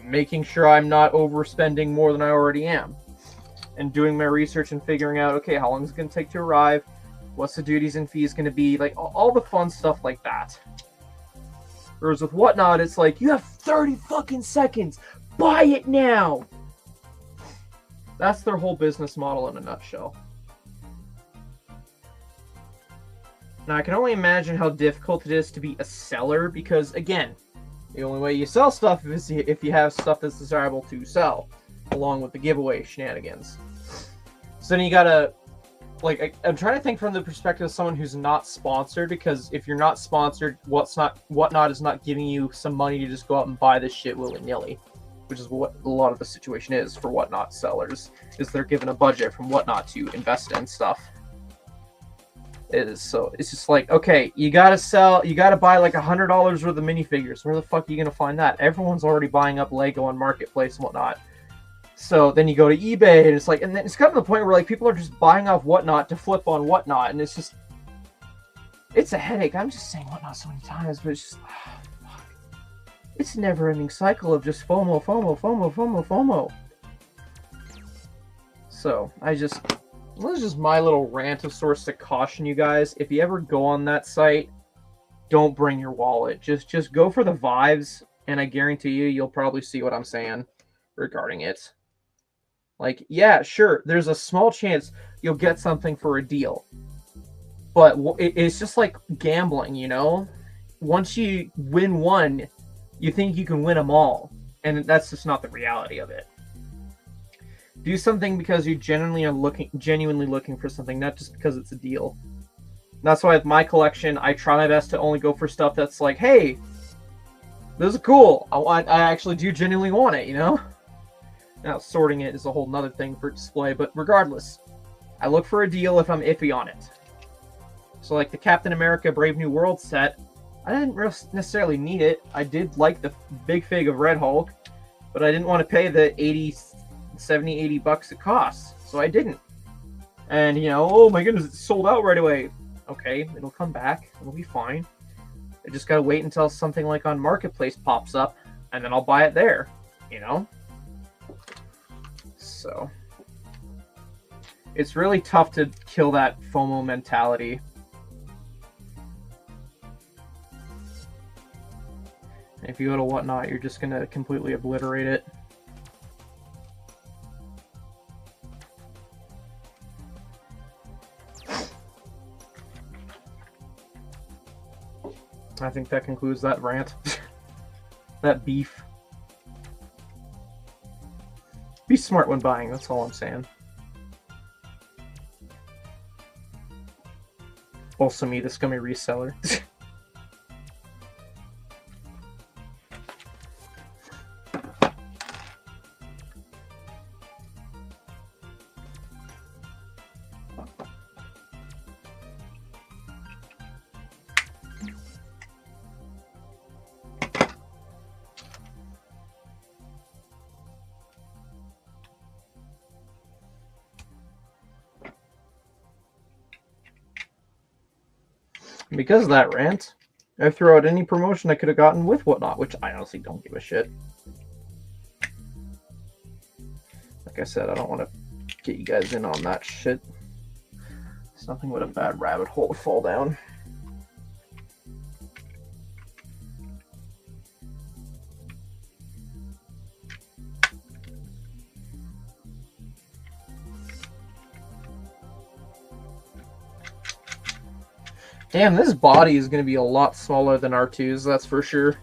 making sure I'm not overspending more than I already am. And doing my research and figuring out, okay, how long is it going to take to arrive? What's the duties and fees going to be? Like, all the fun stuff like that. Whereas with Whatnot, it's like, you have 30 fucking seconds! Buy it now! That's their whole business model in a nutshell. Now, I can only imagine how difficult it is to be a seller because, again, the only way you sell stuff is if you have stuff that's desirable to sell, along with the giveaway shenanigans. So then you gotta, like, I'm trying to think from the perspective of someone who's not sponsored, because if you're not sponsored, Whatnot is not giving you some money to just go out and buy this shit willy-nilly, which is what a lot of the situation is for Whatnot sellers, is they're given a budget from Whatnot to invest in stuff. So it's just like, okay, you gotta buy like $100 worth of minifigures. Where the fuck are you gonna find that? Everyone's already buying up Lego on Marketplace and whatnot. So then you go to eBay, and it's like, and then it's gotten to the point where like people are just buying off Whatnot to flip on Whatnot, and it's just, it's a headache. I'm just saying Whatnot so many times, but it's just, fuck. It's a never-ending cycle of just FOMO, FOMO, FOMO, FOMO, FOMO. So this is just my little rant of sorts to caution you guys. If you ever go on that site, don't bring your wallet. Just go for the vibes, and I guarantee you'll probably see what I'm saying regarding it. Like, yeah, sure, there's a small chance you'll get something for a deal. But it's just like gambling, you know? Once you win one, you think you can win them all. And that's just not the reality of it. Do something because you genuinely looking for something, not just because it's a deal. And that's why with my collection, I try my best to only go for stuff that's like, hey, this is cool. I actually do genuinely want it, you know? Now, sorting it is a whole nother thing for display, but regardless, I look for a deal if I'm iffy on it. So like the Captain America Brave New World set, I didn't necessarily need it. I did like the big fig of Red Hulk, but I didn't want to pay the 70, 80 bucks it costs, so I didn't. And, you know, oh my goodness, it's sold out right away. Okay, it'll come back. It'll be fine. I just gotta wait until something like on Marketplace pops up, and then I'll buy it there, you know? So it's really tough to kill that FOMO mentality. If you go to Whatnot, you're just gonna completely obliterate it. I think that concludes that rant. That beef. Be smart when buying, that's all I'm saying. Also me, the scummy reseller. Because of that rant, I threw out any promotion I could have gotten with Whatnot, which I honestly don't give a shit. Like I said, I don't want to get you guys in on that shit. It's nothing but a bad rabbit hole to fall down. Damn, this body is going to be a lot smaller than R2's, that's for sure.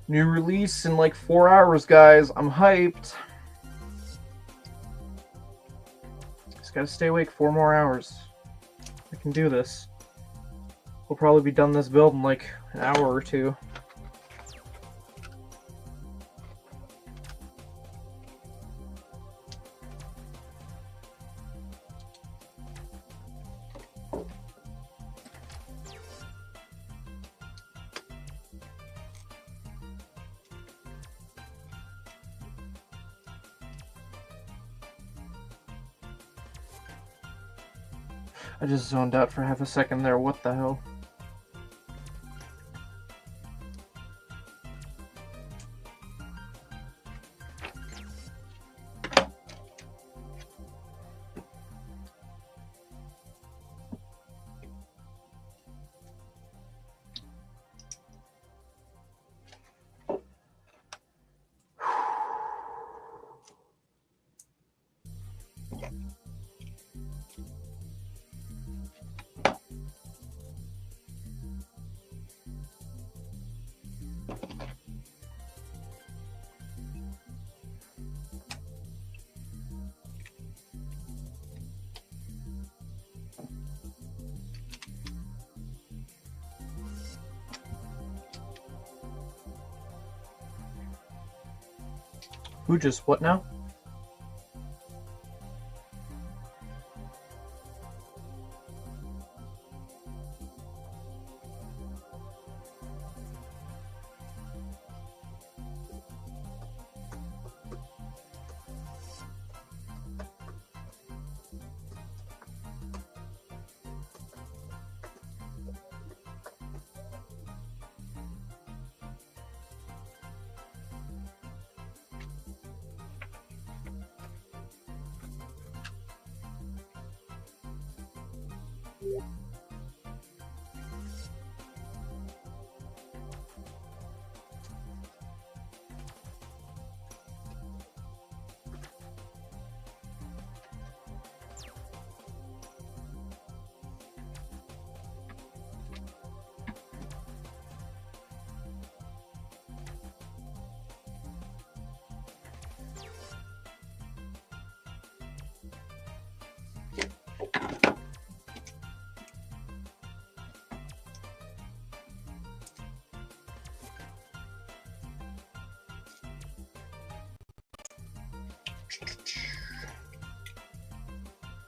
New release in like 4 hours, guys. I'm hyped. Just gotta stay awake 4 more hours. I can do this. We'll probably be done this build in like an hour or two. I just zoned out for half a second there. What the hell? Who just what now?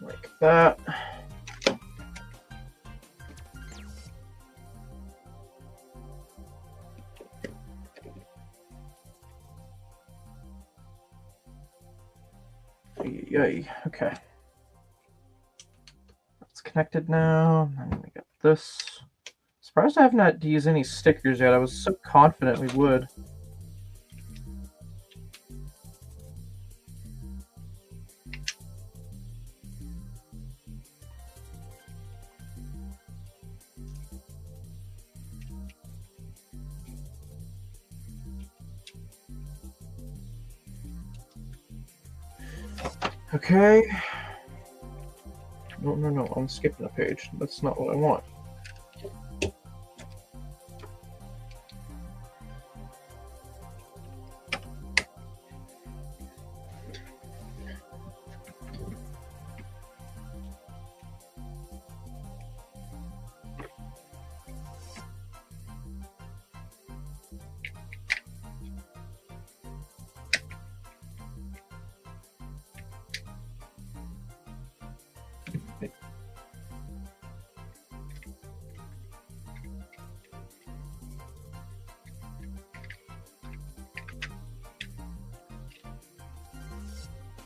Like that. Yay. Okay. It's connected now. And then we got this. Surprised I haven't had to use any stickers yet. I was so confident we would. Okay. No, I'm skipping a page. That's not what I want.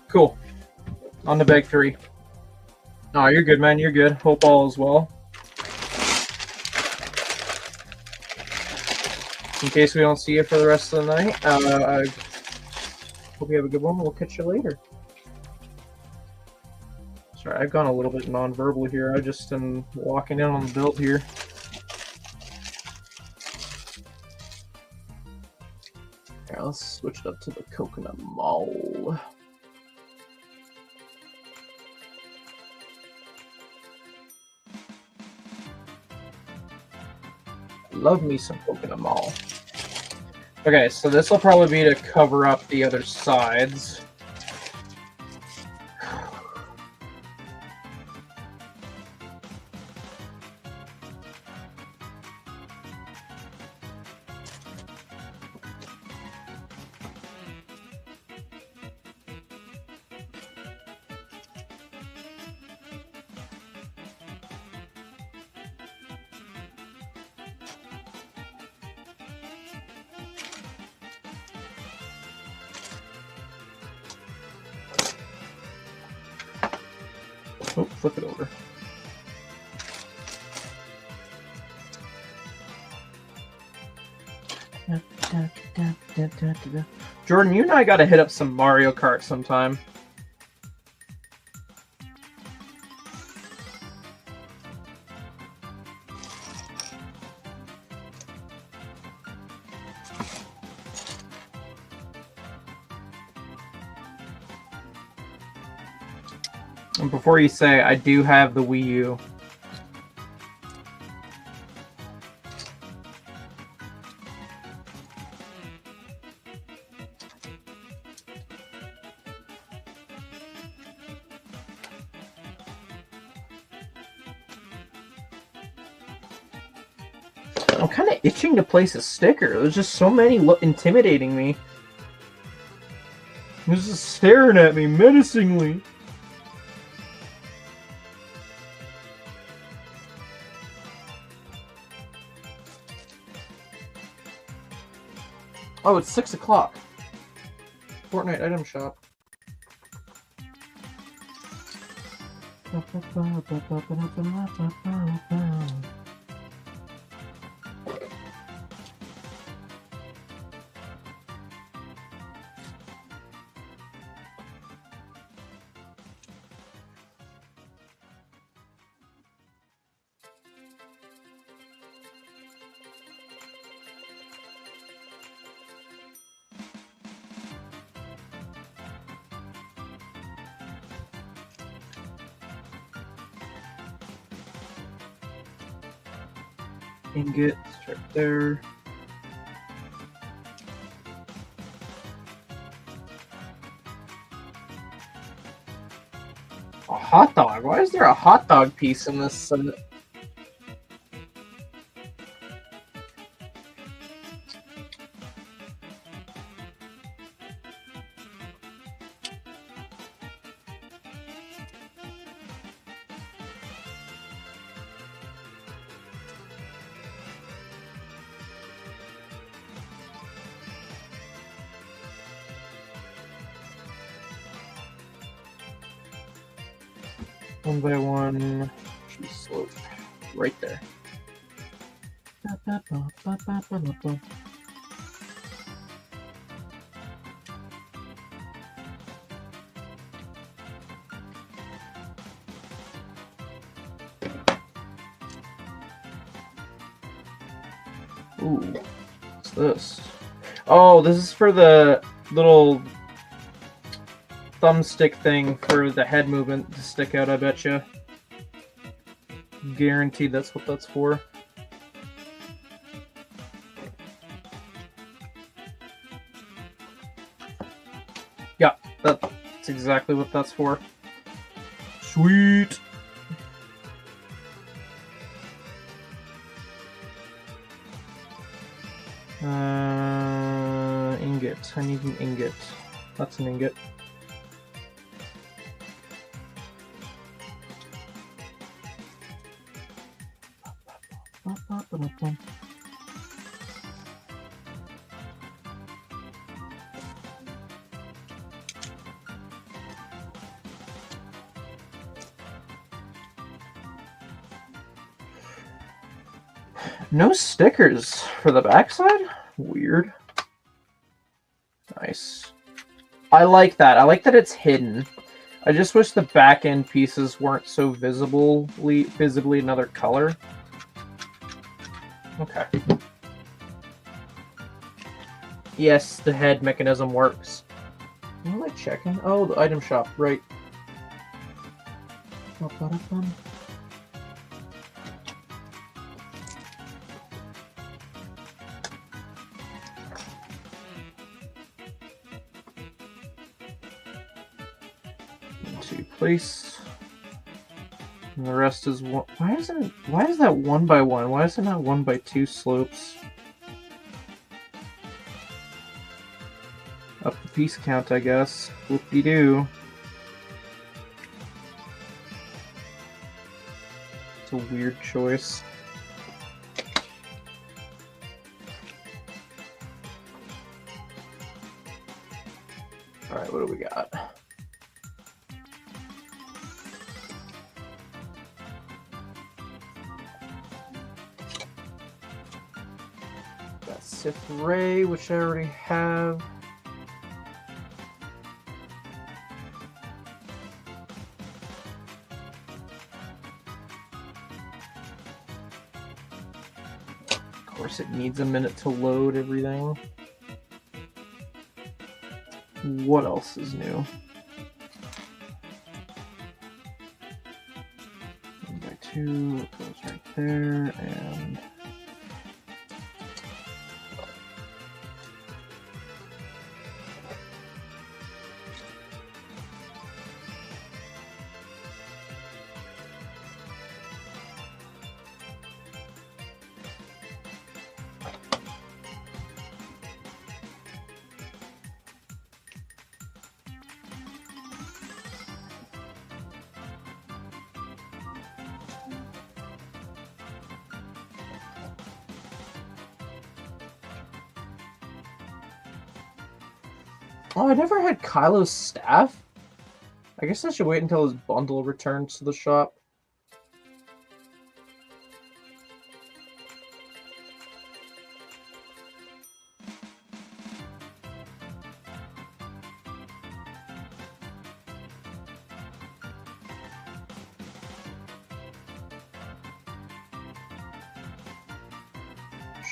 Cool. On to bag 3. Oh, you're good, man. You're good. Hope all is well. In case we don't see you for the rest of the night, I hope you have a good one. We'll catch you later. Sorry, I've gone a little bit non-verbal here. I just am walking in on the build here. Yeah, let's switch it up to the Coconut Mall. Love me some Coconut Mall. Okay, so this will probably be to cover up the other sides. Oh, flip it over. Jordan, you and I gotta hit up some Mario Kart sometime. And before you say, I do have the Wii U. I'm kind of itching to place a sticker. There's just so many intimidating me. He's just staring at me menacingly. Oh, it's 6 o'clock. Fortnite item shop. Ingots right there. A hot dog? Why is there a hot dog piece in this set? One by one, slope right there. Ooh, what's this? Oh, this is for the little thumbstick thing for the head movement to stick out, I betcha. Guaranteed that's what that's for. Yeah, that's exactly what that's for. Sweet! Ingot. I need an ingot. That's an ingot. No stickers for the backside? Weird. Nice. I like that. I like that it's hidden. I just wish the back end pieces weren't so visibly another color. Okay. Yes, the head mechanism works. What am I checking? Oh, the item shop, right. into place. And the rest is one. Why is that 1 by 1? Why is it not 1 by 2 slopes? Up the piece count, I guess. Whoop-de-doo. It's a weird choice. Alright, what do we got? Got Sith Ray, which I already have. Of course, it needs a minute to load everything. What else is new? 1 by 2, it goes right there, and oh, I never had Kylo's staff. I guess I should wait until his bundle returns to the shop.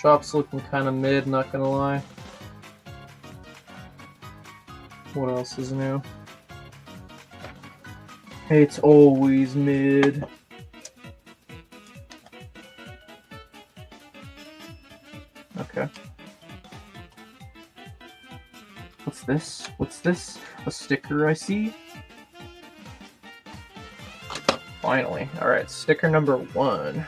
Shop's looking kind of mid, not gonna lie. What else is new? It's always mid. Okay. What's this? What's this? A sticker I see? Finally. Alright, sticker number 1.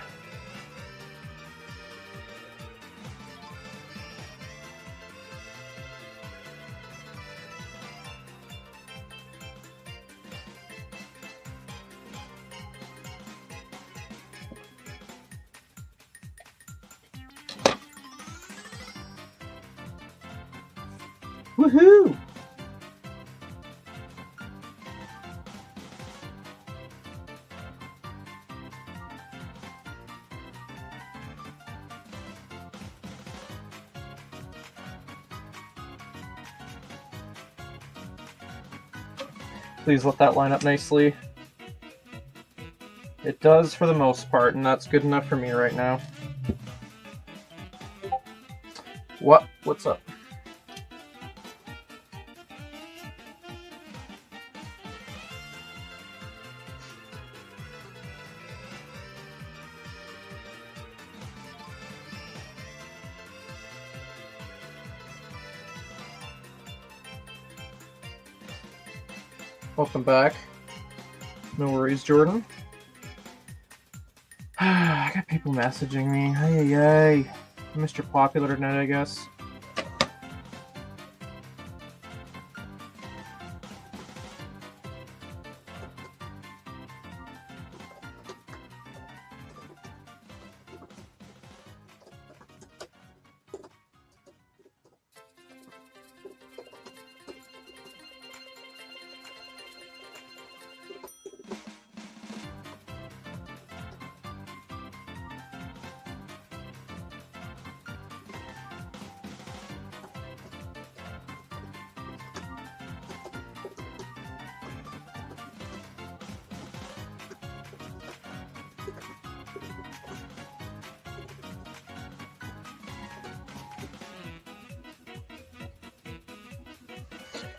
Woohoo! Please let that line up nicely. It does for the most part, and that's good enough for me right now. What's up? Welcome back. No worries, Jordan. I got people messaging me. Hey, Mr. Popular tonight, I guess.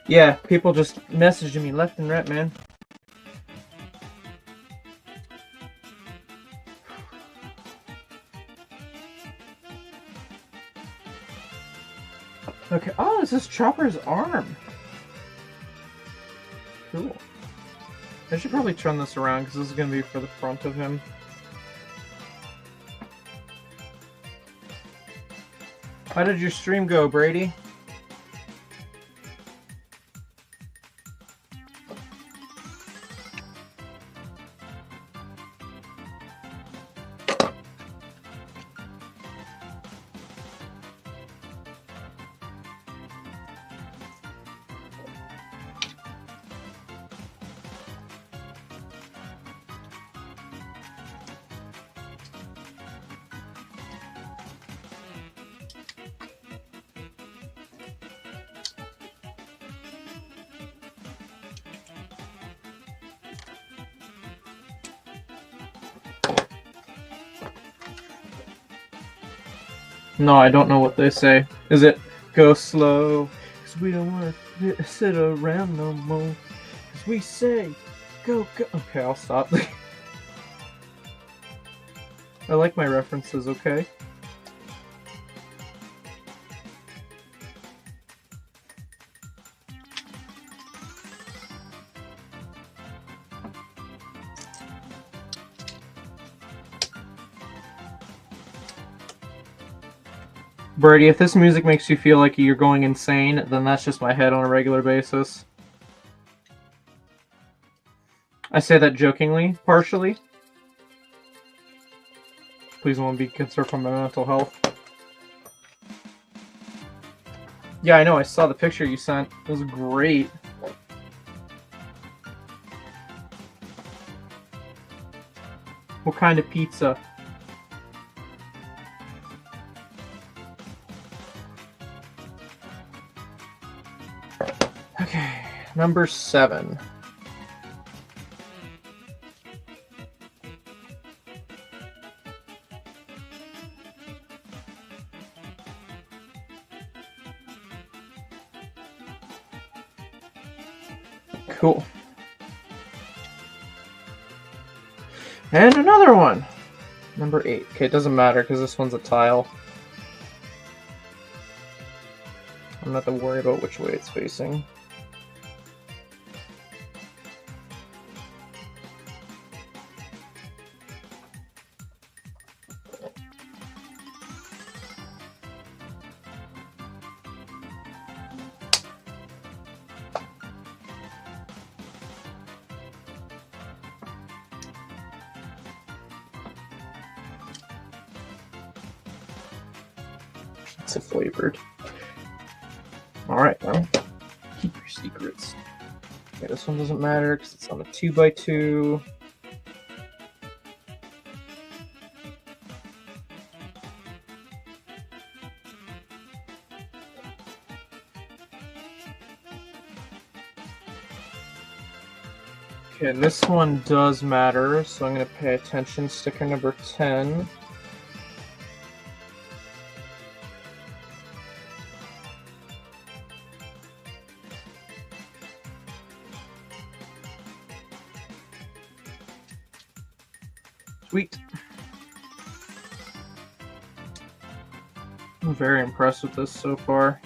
Yeah, people just messaging me left and right, man. Okay, oh, this is Chopper's arm. Cool. I should probably turn this around because this is going to be for the front of him. How did your stream go, Brady? No, I don't know what they say. Is it go slow? Cause we don't want to sit around no more. Cause we say go, go. Okay, I'll stop. I like my references, okay? Birdie, if this music makes you feel like you're going insane, then that's just my head on a regular basis. I say that jokingly, partially. Please don't be concerned for my mental health. Yeah, I know, I saw the picture you sent. It was great. What kind of pizza? Okay, number 7. Cool. And another one. Number 8. Okay, it doesn't matter because this one's a tile. I'm not going to worry about which way it's facing. It's a flavored. Alright, well, keep your secrets. Okay, this one doesn't matter because it's on a 2x2. Okay, this one does matter, so I'm going to pay attention. Sticker number 10. Sweet. I'm very impressed with this so far.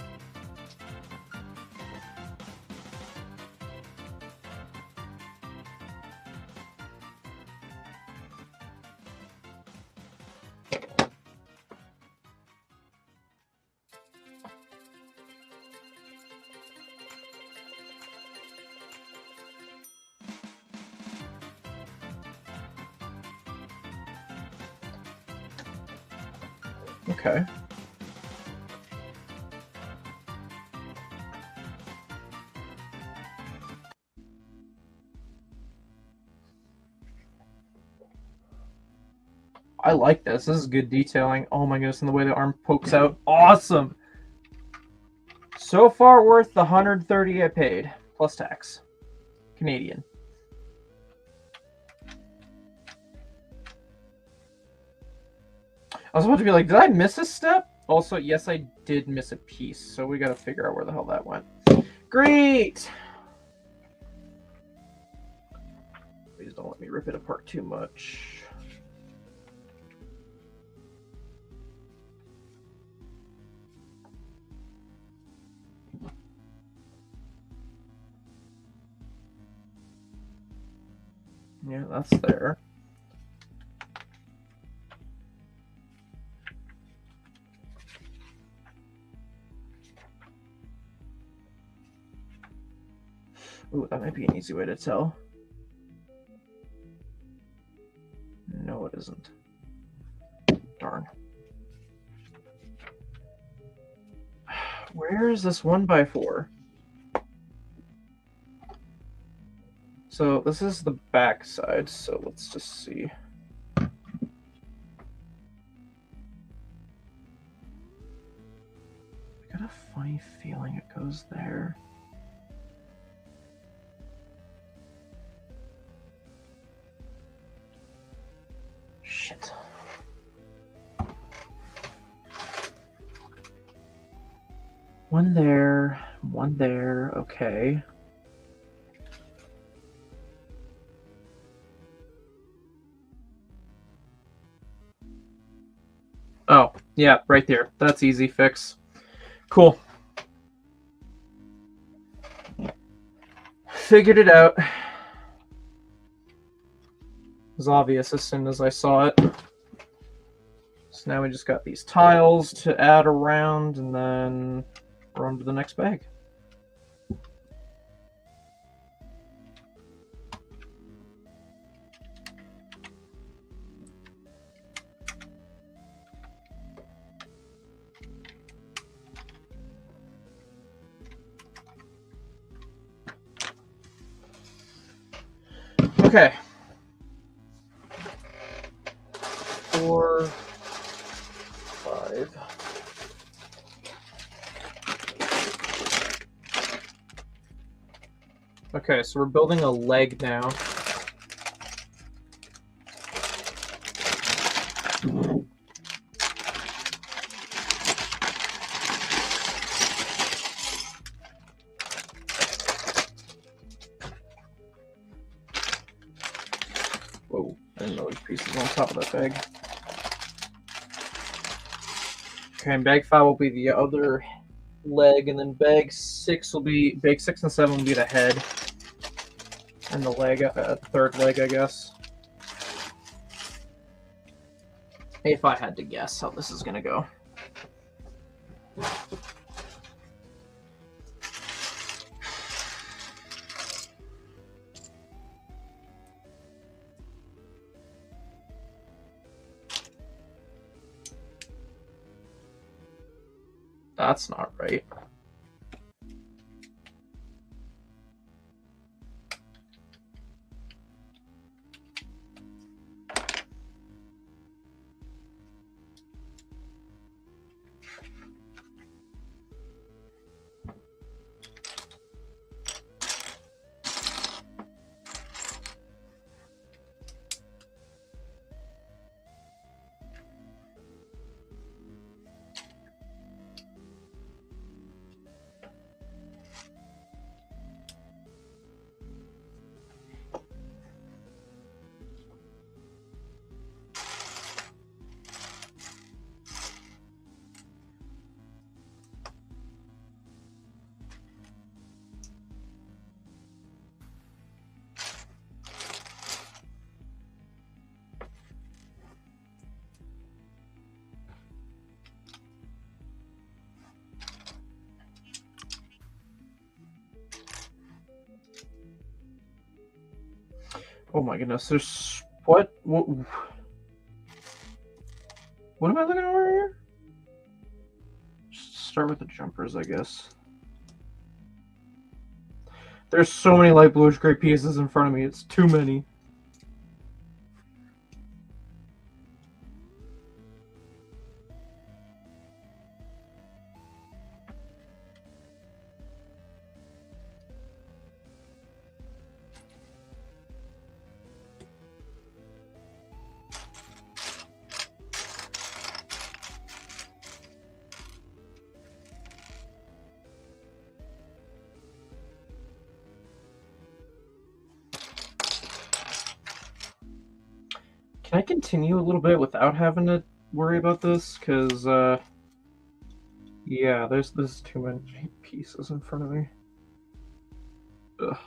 Okay. I like this. This is good detailing. Oh my goodness, and the way the arm pokes out. Awesome! So far worth the $130 I paid, plus tax. Canadian. I was about to be like, did I miss a step? Also, yes, I did miss a piece, so we gotta figure out where the hell that went. Great! Please don't let me rip it apart too much. Yeah, that's there. Ooh, that might be an easy way to tell. No, it isn't. Darn. Where is this 1x4? So this is the back side, so let's just see. I got a funny feeling it goes there. Shit. One there, okay. Oh, yeah, right there. That's easy fix. Cool. Figured it out. It was obvious as soon as I saw it. So now we just got these tiles to add around, and then we're on to the next bag. Okay. 4, 5. Okay, so we're building a leg now. Whoa, I didn't know there's pieces on top of that bag. Okay, and bag 5 will be the other leg, and then bag 6 and 7 will be the head. And the leg, third leg, I guess. If I had to guess how this is gonna go. That's not right. Oh my goodness, there's... What am I looking over here? Just start with the jumpers, I guess. There's so many light bluish gray pieces in front of me, it's too many. Can I continue a little bit without having to worry about this? Because, yeah, there's too many pieces in front of me. Ugh.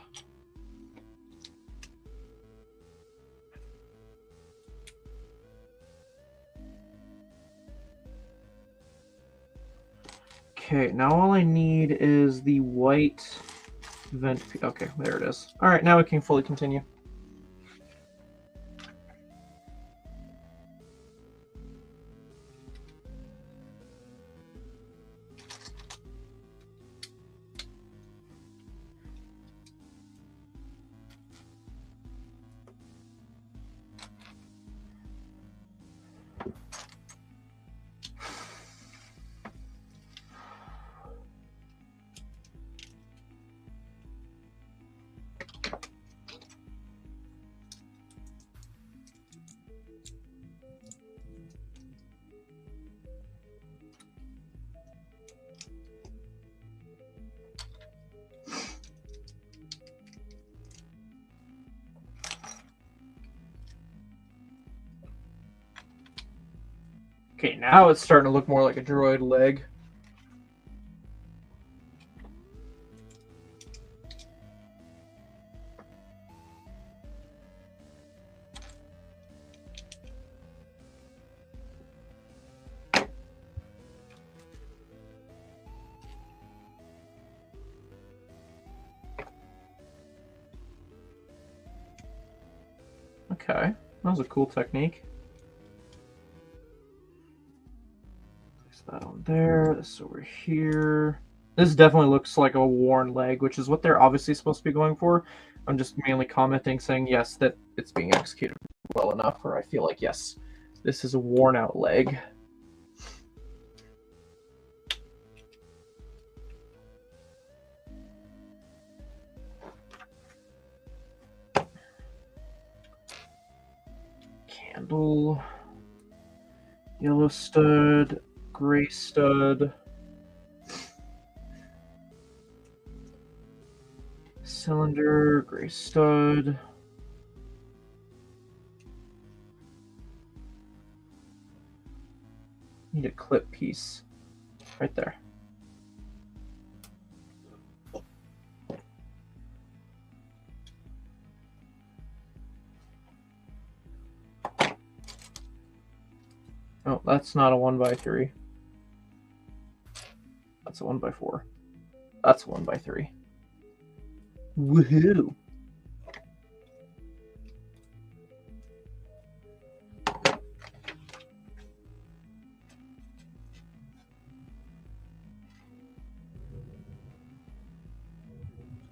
Okay, now all I need is the white vent. Okay, there it is. All right, now we can fully continue. Okay, now it's starting to look more like a droid leg. Okay, that was a cool technique. Place that on there, this over here. This definitely looks like a worn leg, which is what they're obviously supposed to be going for. I'm just mainly commenting saying, yes, that it's being executed well enough, or I feel like, yes, this is a worn out leg. Candle, yellow stud, gray stud, cylinder, gray stud. Need a clip piece right there. Oh, that's not a 1x3. That's a 1x4. That's a 1x3. Woohoo!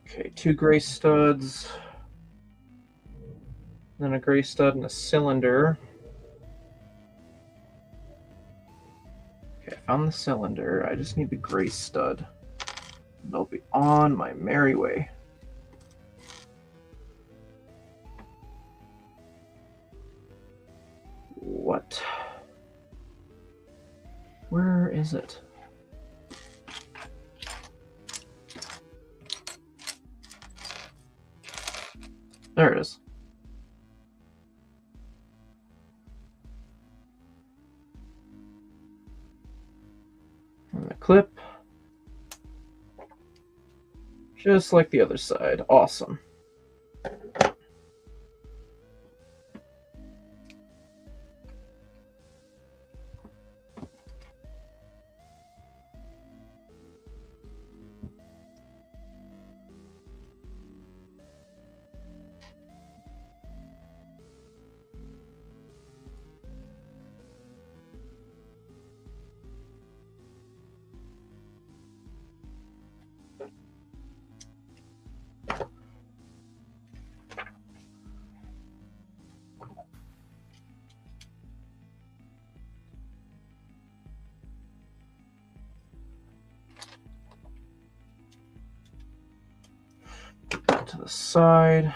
Okay, 2 gray studs. Then a gray stud and a cylinder. Okay, I found the cylinder. I just need the gray stud. And I'll be on my merry way. What? Where is it? There it is. And the clip. Just like the other side. Awesome. To the side.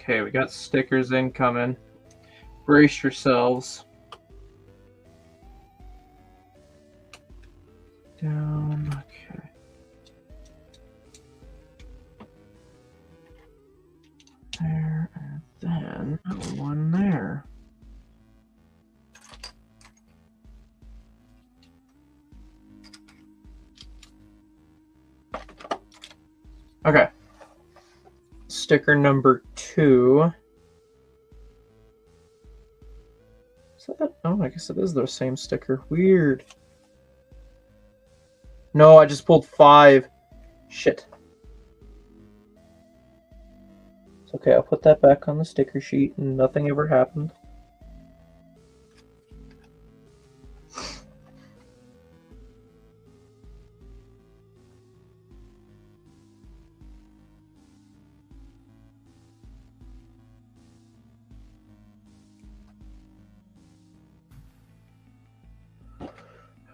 Okay, we got stickers incoming. Brace yourselves. Down, okay. There, and then one there. Okay. Sticker number 2. Is that? Oh, I guess it is the same sticker. Weird. No, I just pulled 5. Shit. It's okay, I'll put that back on the sticker sheet and nothing ever happened.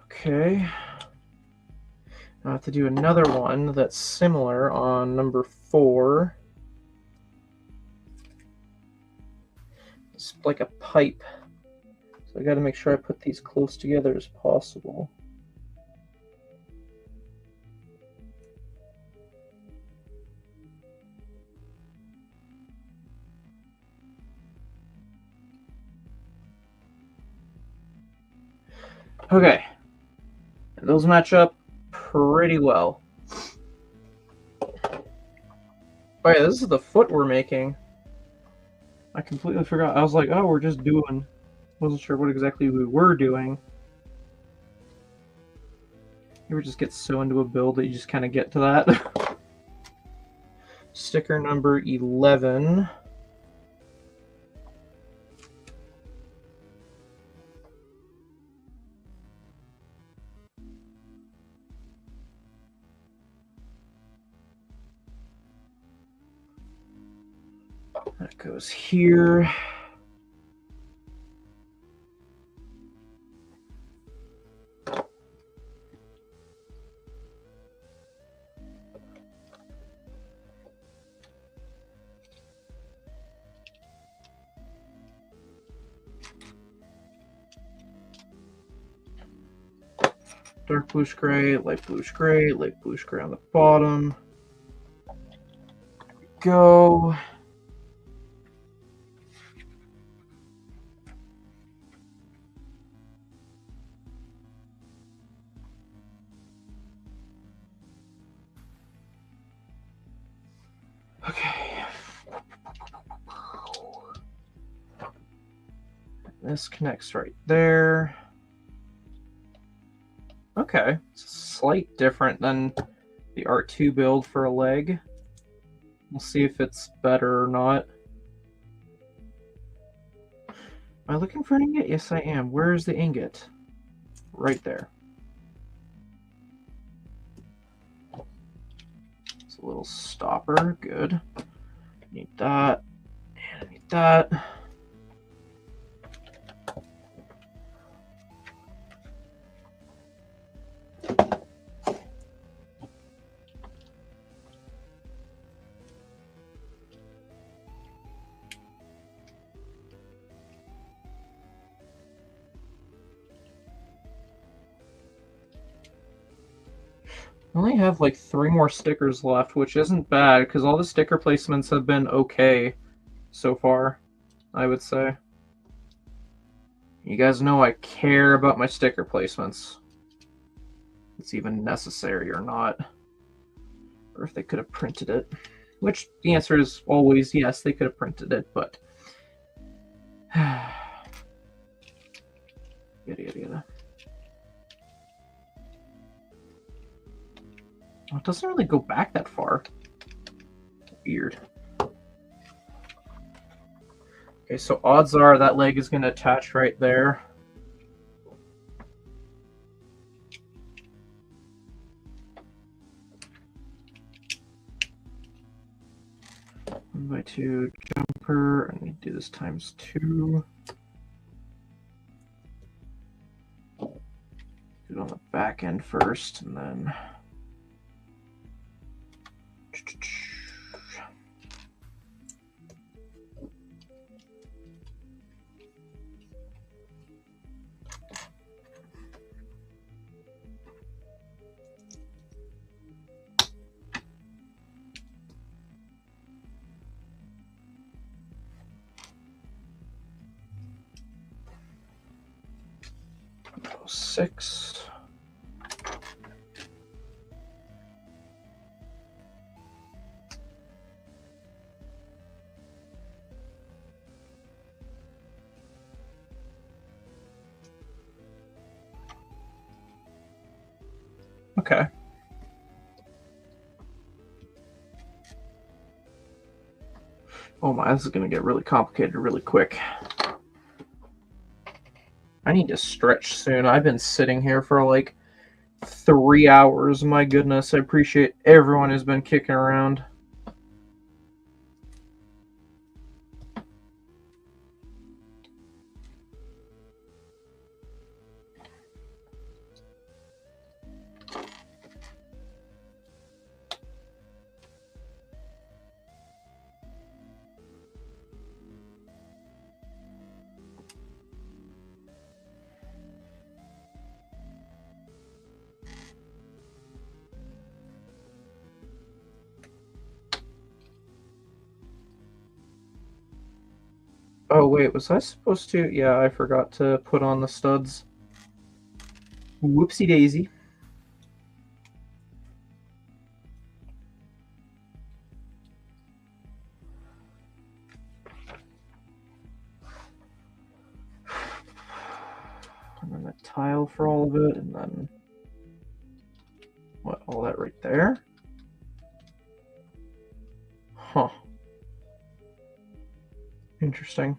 Okay. I have to do another one that's similar on number 4. It's like a pipe. So I gotta make sure I put these close together as possible. Okay. And those match up pretty well. Oh yeah, this is the foot we're making. I completely forgot. I was like, oh, we're just doing. Wasn't sure what exactly we were doing. You ever just get so into a build that you just kind of get to that? Sticker number 11. That goes here. Dark bluish gray, light bluish gray, light bluish gray on the bottom. Go. Okay. This connects right there. Okay, it's a slight different than the R2 build for a leg. We'll see if it's better or not. Am I looking for an ingot? Yes, I am. Where is the ingot? Right there. It's a little stopper. Good. Need that. And I need that. I only have like 3 more stickers left, which isn't bad because all the sticker placements have been okay so far, I would say. You guys know I care about my sticker placements. It's even necessary or not. Or if they could have printed it. Which the answer is always yes, they could have printed it, but yada yada yada. Oh, it doesn't really go back that far. Weird. Okay, so odds are that leg is going to attach right there. One by 2 jumper. I need to do this times 2. Do it on the back end first, and then. 6. Okay. Oh my, this is going to get really complicated really quick. I need to stretch soon. I've been sitting here for like 3 hours. My goodness, I appreciate everyone who's been kicking around. Oh wait, was I supposed to? Yeah, I forgot to put on the studs. Whoopsie daisy. And then a tile for all of it, and then what? All that right there? Huh. Interesting.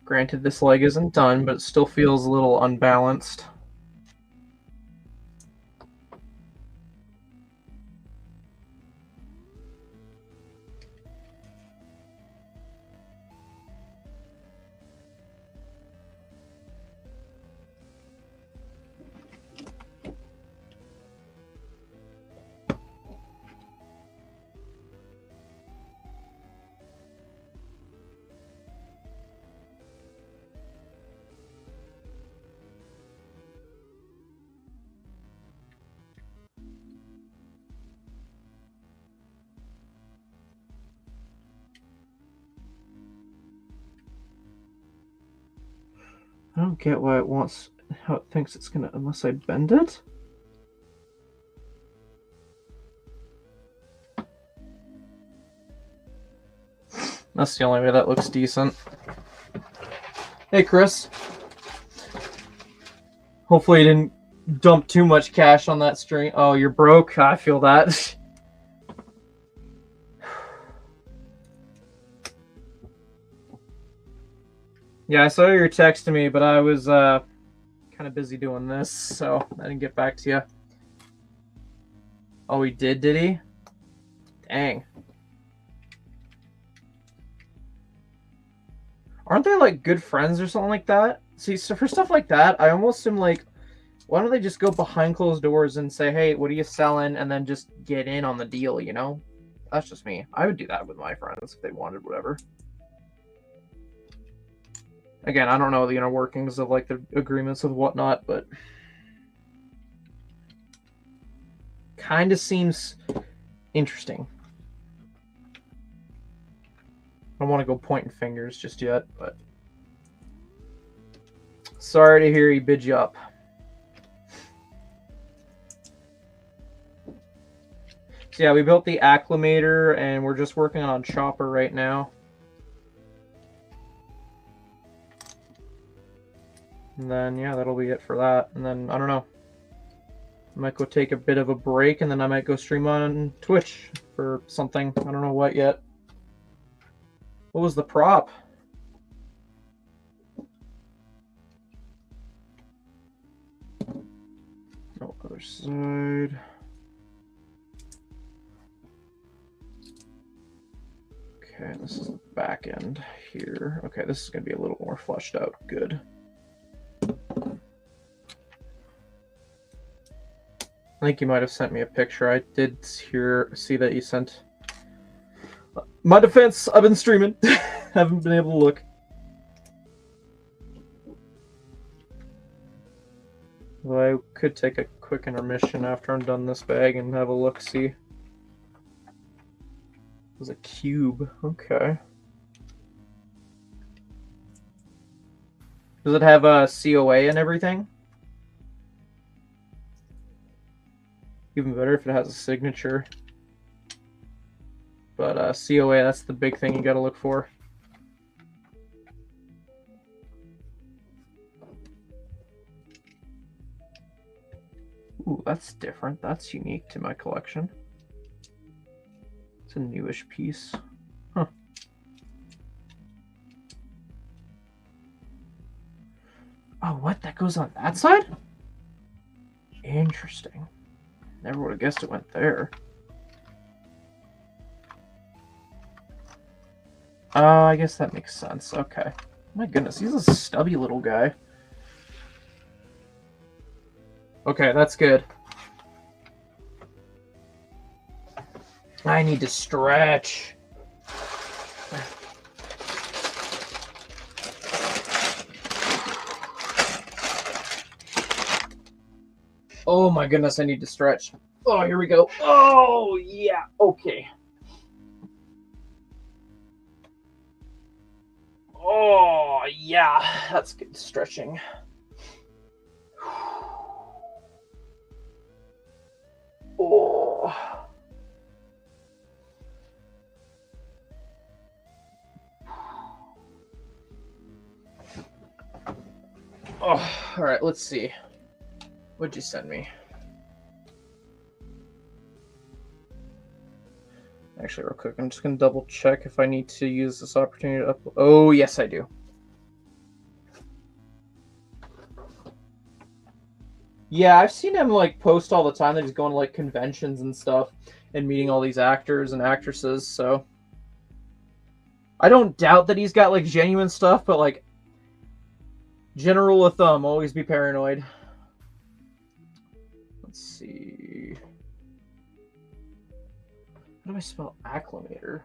Granted, this leg isn't done, but it still feels a little unbalanced. I don't get why it wants, how it thinks it's gonna, unless I bend it? That's the only way that looks decent. Hey, Chris. Hopefully you didn't dump too much cash on that string. Oh, you're broke? I feel that. Yeah, I saw your text to me, but I was kind of busy doing this, so I didn't get back to you. Oh, he did he? Dang. Aren't they like good friends or something like that? See, so for stuff like that, I almost am like, why don't they just go behind closed doors and say, hey, what are you selling? And then just get in on the deal, you know? That's just me. I would do that with my friends if they wanted whatever. Again, I don't know the inner workings of like the agreements and whatnot, but kind of seems interesting. I don't want to go pointing fingers just yet, but sorry to hear he bid you up. So yeah, we built the acclimator and we're just working on chopper right now. And then, yeah, that'll be it for that. And then, I don't know. I might go take a bit of a break, and then I might go stream on Twitch for something. I don't know what yet. What was the prop? Oh, other side. Okay, this is the back end here. Okay, this is going to be a little more fleshed out. Good. I think you might have sent me a picture. I did see that you sent. My defense, I've been streaming. Haven't been able to look. Well, I could take a quick intermission after I'm done this bag and have a look-see. It was a cube. Okay. Does it have a COA and everything? Even better if it has a signature. But COA, that's the big thing you got to look for. Ooh, that's different. That's unique to my collection. It's a newish piece. Huh. Oh, what? That goes on that side? Interesting. Never would have guessed it went there. I guess that makes sense. Okay. My goodness, he's a stubby little guy. Okay, that's good. I need to stretch. Oh my goodness, I need to stretch. Oh, here we go. Oh, yeah. Okay. Oh, yeah. That's good stretching. Oh. Oh, all right, let's see. What'd you send me? Actually, real quick, I'm just going to double check if I need to use this opportunity to upload. Oh, yes, I do. Yeah, I've seen him like post all the time that he's going to like conventions and stuff and meeting all these actors and actresses, so I don't doubt that he's got like genuine stuff, but like general rule of thumb, always be paranoid. Let's see. How do I spell acclimator?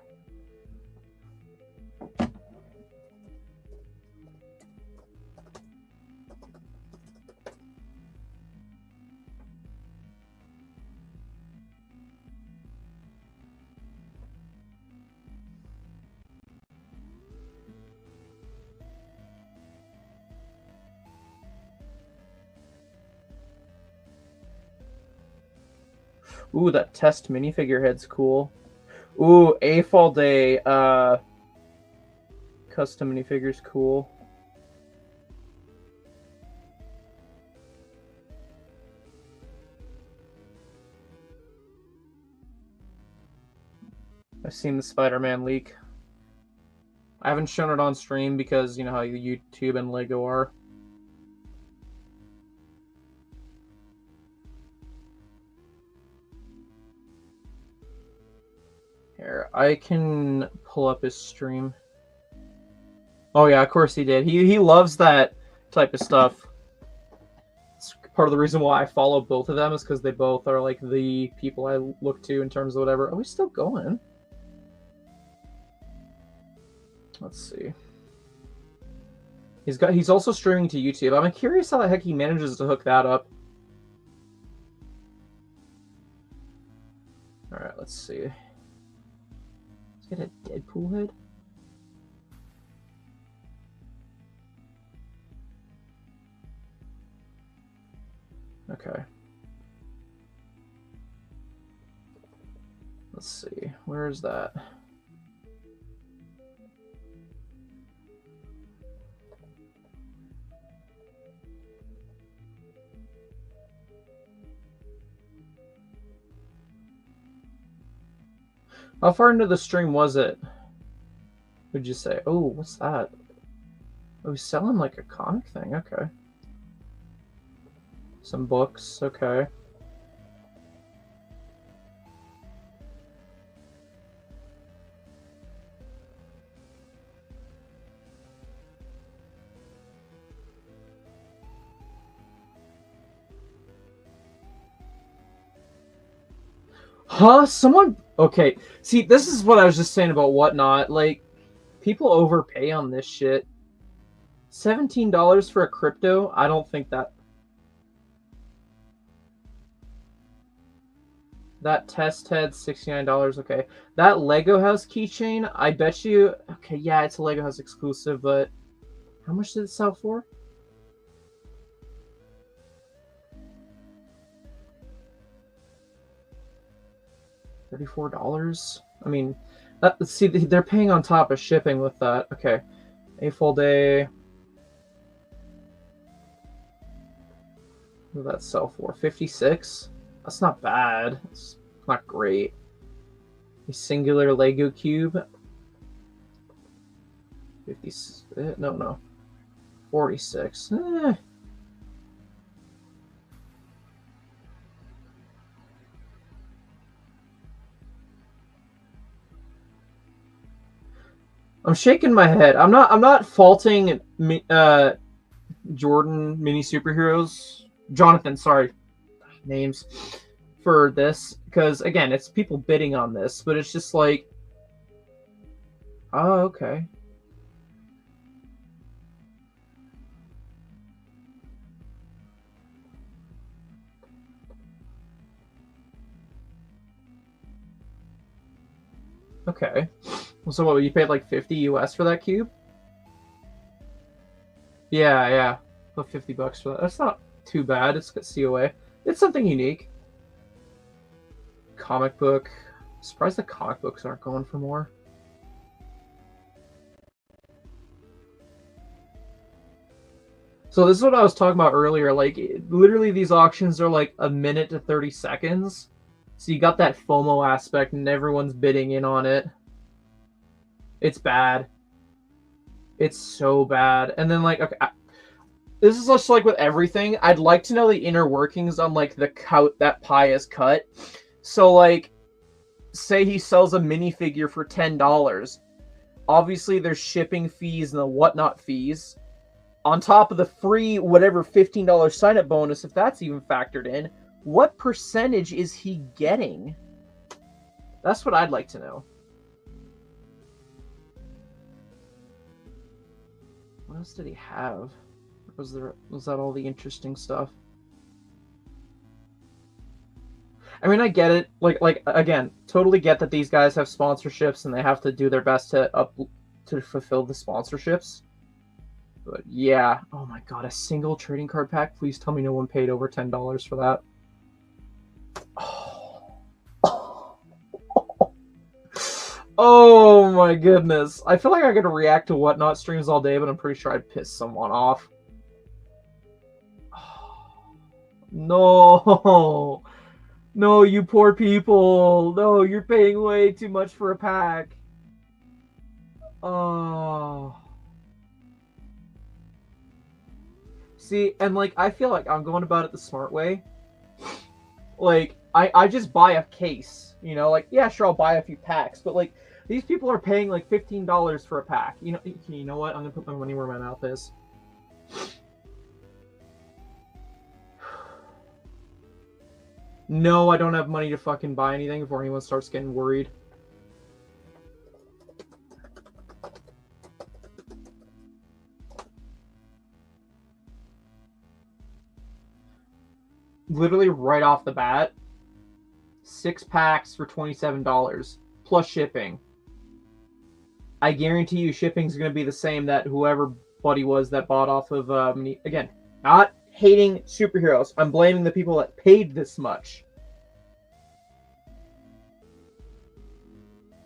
Ooh, that test minifigure head's cool. Ooh, AFAL Day custom minifigure's cool. I've seen the Spider-Man leak. I haven't shown it on stream because you know how YouTube and Lego are. Here, I can pull up his stream. Oh yeah, of course he did. He loves that type of stuff. It's part of the reason why I follow both of them is because they both are like the people I look to in terms of whatever. Oh, he's still going. Let's see. He's also streaming to YouTube. I'm curious how the heck he manages to hook that up. All right, let's see. Let's get a Deadpool head. Okay. Let's see. Where is that? How far into the stream was it? Would you say? Oh, what's that? Oh, he's selling like a comic thing. Okay. Some books. Okay. Huh? Someone... Okay. See, this is what I was just saying about Whatnot. Like, people overpay on this shit. $17 for a crypto? I don't think that... That test head, $69. Okay. That Lego House keychain, I bet you... Okay, yeah, it's a Lego House exclusive, but... How much did it sell for? $34. I mean, see, they're paying on top of shipping with that. Okay, a full day. What did that sell for? 56. That's not bad. It's not great. A singular Lego cube. 50. No. 46. I'm shaking my head. I'm not faulting Jordan mini superheroes. Jonathan, sorry. Names for this, because again, it's people bidding on this, but it's just like, oh, okay. Okay. So what, you paid like 50 US for that cube? Yeah. Put $50 for that. That's not too bad. It's got COA. It's something unique. Comic book. Surprised the comic books aren't going for more. So this is what I was talking about earlier. Like, literally these auctions are like a minute to 30 seconds. So you got that FOMO aspect and everyone's bidding in on it. It's bad. It's so bad. And then, like, okay, this is just like with everything. I'd like to know the inner workings on, like, the cut that pie is cut. So, like, say he sells a minifigure for $10. Obviously, there's shipping fees and the whatnot fees. On top of the free, whatever, $15 sign-up bonus, if that's even factored in, what percentage is he getting? That's what I'd like to know. What else did he have? Was that all the interesting stuff? I mean, I get it. Like again, totally get that these guys have sponsorships and they have to do their best to fulfill the sponsorships. But yeah, oh my god, a single trading card pack? Please tell me no one paid over $10 for that. Oh my goodness. I feel like I could react to whatnot streams all day, but I'm pretty sure I'd piss someone off. No. No, you poor people. No, you're paying way too much for a pack. Oh. See, and like, I feel like I'm going about it the smart way. Like, I just buy a case, you know? Like, yeah, sure, I'll buy a few packs, but like, these people are paying like $15 for a pack. You know what? I'm gonna put my money where my mouth is. No, I don't have money to fucking buy anything before anyone starts getting worried. Literally right off the bat, 6 packs for $27 plus shipping. I guarantee you shipping's going to be the same that whoever buddy was that bought off of again, not hating superheroes. I'm blaming the people that paid this much.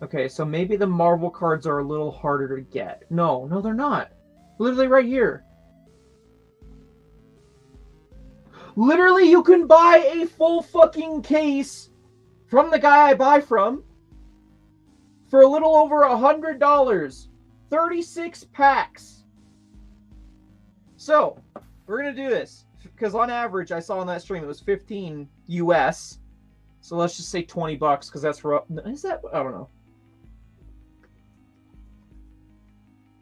Okay, so maybe the Marvel cards are a little harder to get. No, they're not. Literally right here. Literally, you can buy a full fucking case from the guy I buy from for a little over $100. 36 packs. So, we're going to do this. Because on average, I saw on that stream, it was 15 US. So let's just say 20 bucks, because that's rough. Is that? I don't know.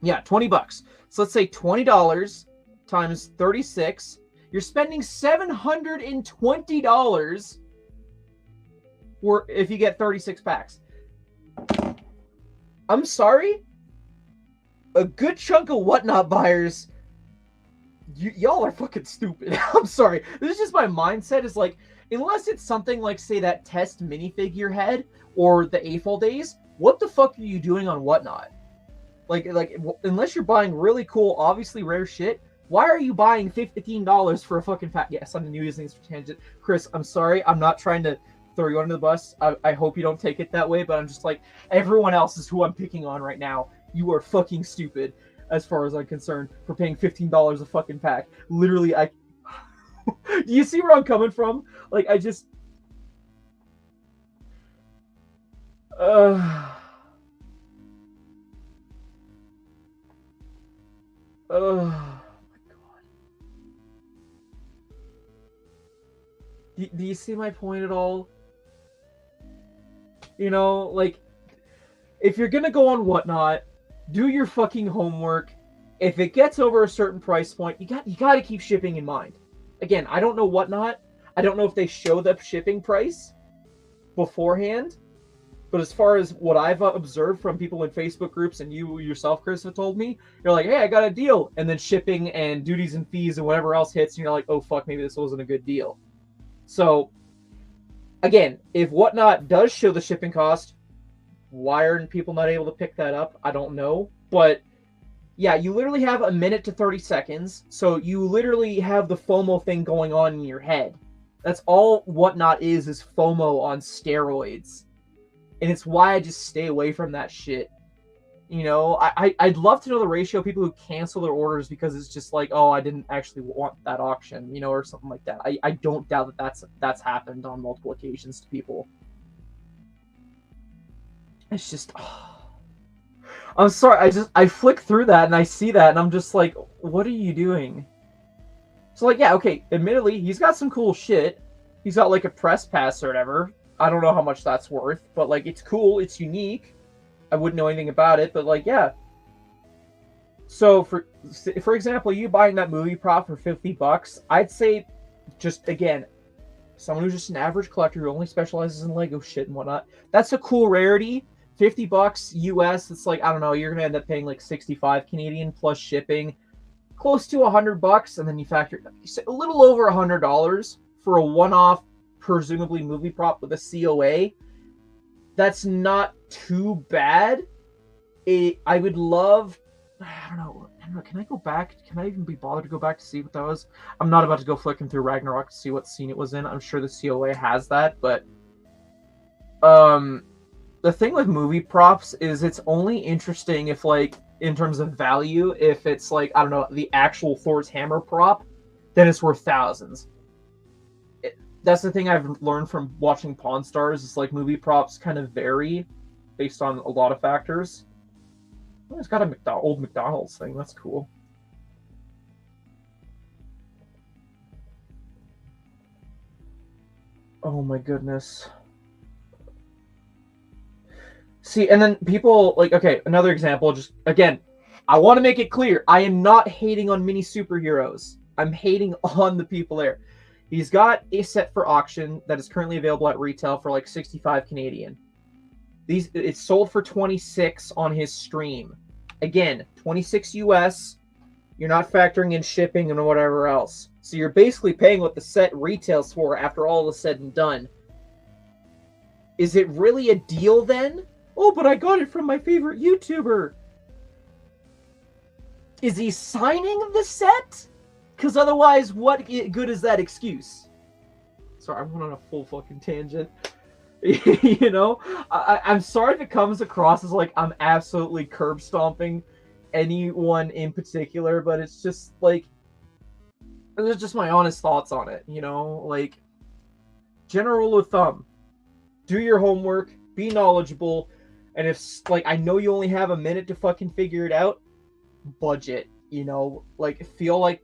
Yeah, 20 bucks. So let's say $20 times 36. You're spending $720 for if you get 36 packs. I'm sorry? A good chunk of whatnot buyers, y'all are fucking stupid. I'm sorry. This is just my mindset is like, unless it's something like, say, that test minifigure head or the AFOL days, what the fuck are you doing on whatnot? Like, unless you're buying really cool, obviously rare shit, why are you buying $15 for a fucking pack? Yes, I'm using this for tangent. Chris, I'm sorry. I'm not trying to throw you under the bus. I hope you don't take it that way, but I'm just like, everyone else is who I'm picking on right now. You are fucking stupid, as far as I'm concerned, for paying $15 a fucking pack. Literally, do you see where I'm coming from? Like, I just... Oh my god. Do you see my point at all? You know, like, if you're gonna go on Whatnot, do your fucking homework. If it gets over a certain price point, you gotta keep shipping in mind. Again, I don't know Whatnot. I don't know if they show the shipping price beforehand. But as far as what I've observed from people in Facebook groups, and you yourself, Chris, have told me, you're like, hey, I got a deal. And then shipping and duties and fees and whatever else hits, and you're like, oh, fuck, maybe this wasn't a good deal. So, again, if Whatnot does show the shipping cost, why aren't people not able to pick that up? I don't know. But, yeah, you literally have a minute to 30 seconds. So you literally have the FOMO thing going on in your head. That's all Whatnot is FOMO on steroids. And it's why I just stay away from that shit. You know, I'd love to know the ratio of people who cancel their orders because it's just like, oh, I didn't actually want that auction, you know, or something like that. I don't doubt that that's happened on multiple occasions to people. It's just... Oh. I'm sorry, I flick through that and I see that and I'm just like, what are you doing? So, like, yeah, okay, admittedly, he's got some cool shit. He's got, like, a press pass or whatever. I don't know how much that's worth, but, like, it's cool, it's unique. I wouldn't know anything about it, but, like, yeah. So, for example, you buying that movie prop for $50, I'd say, just, again, someone who's just an average collector who only specializes in Lego shit and whatnot, that's a cool rarity. $50 US, it's like, I don't know, you're going to end up paying, like, 65 Canadian plus shipping. Close to $100, and then you factor a little over $100 for a one-off, presumably movie prop with a COA. That's not too bad. I would love... I don't know. Can I go back? Can I even be bothered to go back to see what that was? I'm not about to go flicking through Ragnarok to see what scene it was in. I'm sure the COA has that, but... the thing with movie props is it's only interesting if, like, in terms of value, if it's, like, I don't know, the actual Thor's hammer prop, then it's worth thousands. That's the thing I've learned from watching Pawn Stars, is, like, movie props kind of vary based on a lot of factors. Oh, it's got a old McDonald's thing. That's cool. Oh my goodness. See, and then people, like, okay, another example, just, again, I want to make it clear, I am not hating on mini superheroes. I'm hating on the people there. He's got a set for auction that is currently available at retail for like 65 Canadian. It's sold for 26 on his stream. Again, 26 US. You're not factoring in shipping and whatever else. So you're basically paying what the set retails for after all is said and done. Is it really a deal then? Oh, but I got it from my favorite YouTuber. Is he signing the set? Because otherwise, what good is that excuse? Sorry, I went on a full fucking tangent. You know? I'm sorry if it comes across as like I'm absolutely curb stomping anyone in particular, but it's just like, it's just my honest thoughts on it, you know? Like, general rule of thumb, do your homework, be knowledgeable, and if, like, I know you only have a minute to fucking figure it out, budget, you know? Like, feel like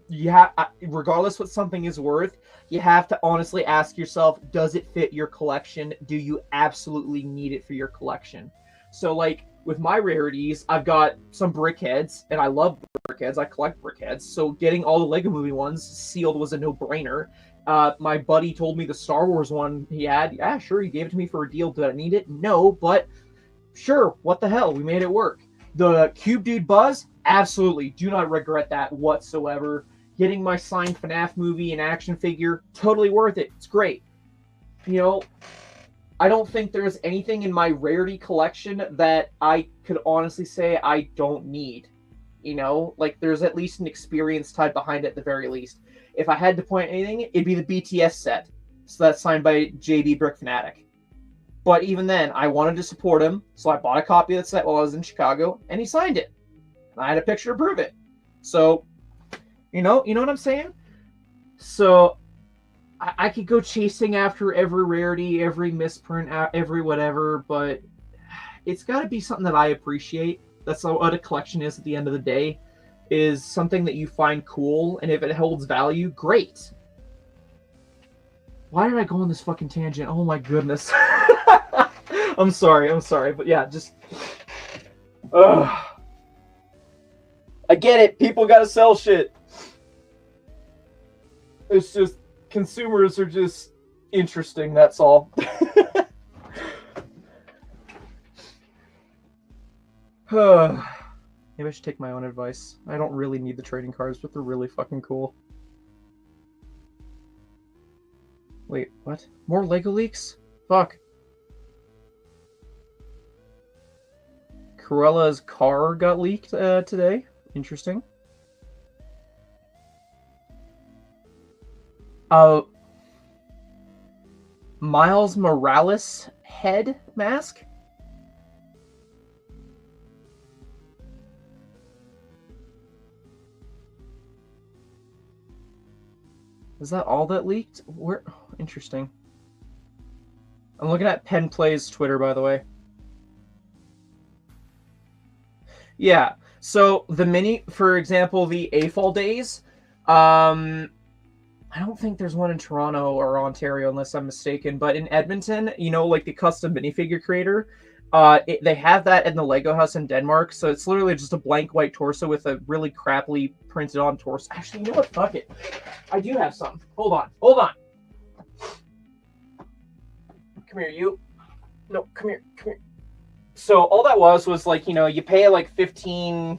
you have, regardless what something is worth, you have to honestly ask yourself, does it fit your collection? Do you absolutely need it for your collection? So, like, with my rarities, I've got some brickheads, and I love brickheads. I collect brickheads, so getting all the Lego Movie ones sealed was a no-brainer. My buddy told me the Star Wars one he had. Yeah, sure, he gave it to me for a deal. Did I need it? No, but sure, what the hell? We made it work. The Cube Dude Buzz? Absolutely. Do not regret that whatsoever. Getting my signed FNAF movie and action figure, totally worth it. It's great. You know, I don't think there's anything in my rarity collection that I could honestly say I don't need. You know, like, there's at least an experience tied behind it at the very least. If I had to point anything, it'd be the BTS set. So that's signed by JB Brick Fanatic. But even then, I wanted to support him, so I bought a copy of the set while I was in Chicago, and he signed it. And I had a picture to prove it. So, you know what I'm saying? So, I could go chasing after every rarity, every misprint, every whatever, but it's got to be something that I appreciate. That's what a collection is at the end of the day, is something that you find cool, and if it holds value, great. Why did I go on this fucking tangent? Oh my goodness. I'm sorry, but yeah, just... Ugh. I get it, people gotta sell shit. It's just, consumers are just interesting, that's all. Maybe I should take my own advice. I don't really need the trading cards, but they're really fucking cool. Wait, what? More Lego leaks? Fuck. Cruella's car got leaked today. Interesting. Miles Morales head mask? Is that all that leaked? Where? Interesting. I'm looking at Pen Play's Twitter, by the way. Yeah. So the mini, for example, the AFOL days. I don't think there's one in Toronto or Ontario, unless I'm mistaken. But in Edmonton, you know, like the custom minifigure creator, they have that in the Lego house in Denmark. So it's literally just a blank white torso with a really crappily printed on torso. Actually, you know what? Fuck it. I do have some. Hold on. Come here, you. No, come here. So all that was like, you know, you pay like $15,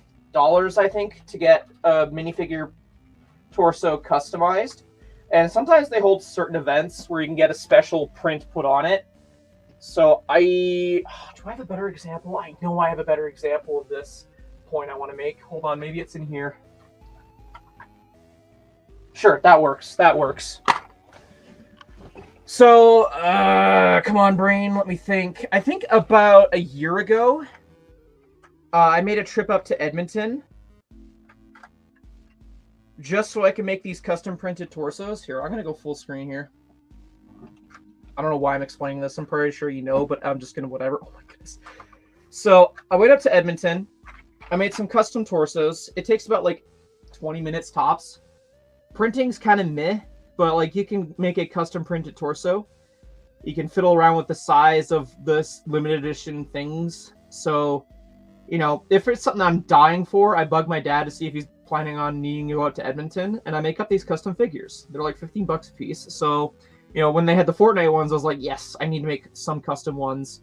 I think, to get a minifigure torso customized. And sometimes they hold certain events where you can get a special print put on it. So do I have a better example? I know I have a better example of this point I want to make. Hold on, maybe it's in here. Sure, that works. So, come on, brain, let me think. I think about a year ago, I made a trip up to Edmonton just so I can make these custom printed torsos. Here, I'm going to go full screen here. I don't know why I'm explaining this. I'm pretty sure you know, but I'm just going to whatever. Oh my goodness. So, I went up to Edmonton. I made some custom torsos. It takes about like 20 minutes tops. Printing's kind of meh. But, like, you can make a custom printed torso. You can fiddle around with the size of this limited edition things. So, you know, if it's something I'm dying for, I bug my dad to see if he's planning on needing to go out to Edmonton. And I make up these custom figures. They're like $15 a piece. So, you know, when they had the Fortnite ones, I was like, yes, I need to make some custom ones.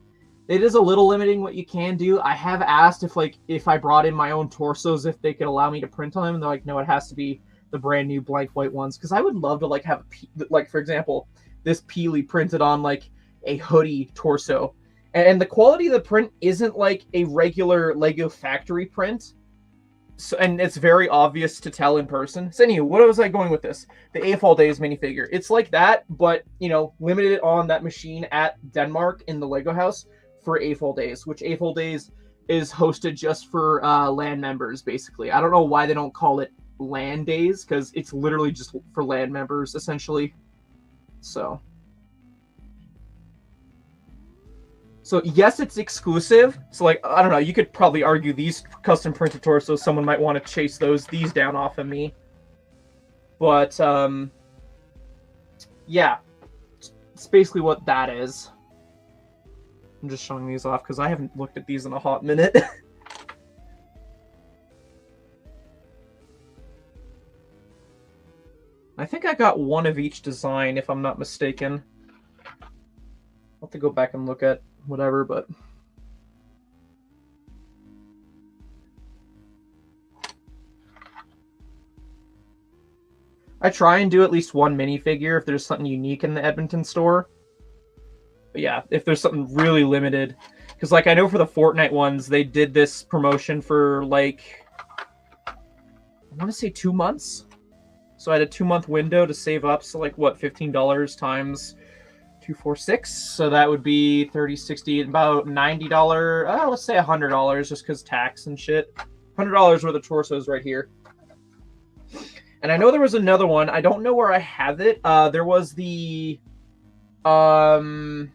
It is a little limiting what you can do. I have asked if I brought in my own torsos, if they could allow me to print on them. And they're like, no, it has to be the brand new blank white ones, because I would love to like have like, for example, this Peely printed on like a hoodie torso, and the quality of the print isn't like a regular Lego factory print, so, and it's very obvious to tell in person. So anyway, what was I going with this? The AFOL Days minifigure. It's like that, but you know, limited on that machine at Denmark in the Lego house for AFOL Days, which AFOL Days is hosted just for LAN members, basically. I don't know why they don't call it LAN days, because it's literally just for LAN members essentially. So yes, it's exclusive. So like, I don't know, you could probably argue these custom printed torsos, someone might want to chase these down off of me, but yeah, it's basically what that is. I'm just showing these off because I haven't looked at these in a hot minute. I think I got one of each design, if I'm not mistaken. I'll have to go back and look at whatever, but... I try and do at least one minifigure if there's something unique in the Edmonton store. But yeah, if there's something really limited. Because, like, I know for the Fortnite ones, they did this promotion for, like, I want to say 2 months? So I had a 2-month window to save up. So like what, $15 times 246. So that would be 30, 60, about $90. Let's say $100 just because tax and shit. $100 worth of torsos right here. And I know there was another one. I don't know where I have it. There was the LegoCon.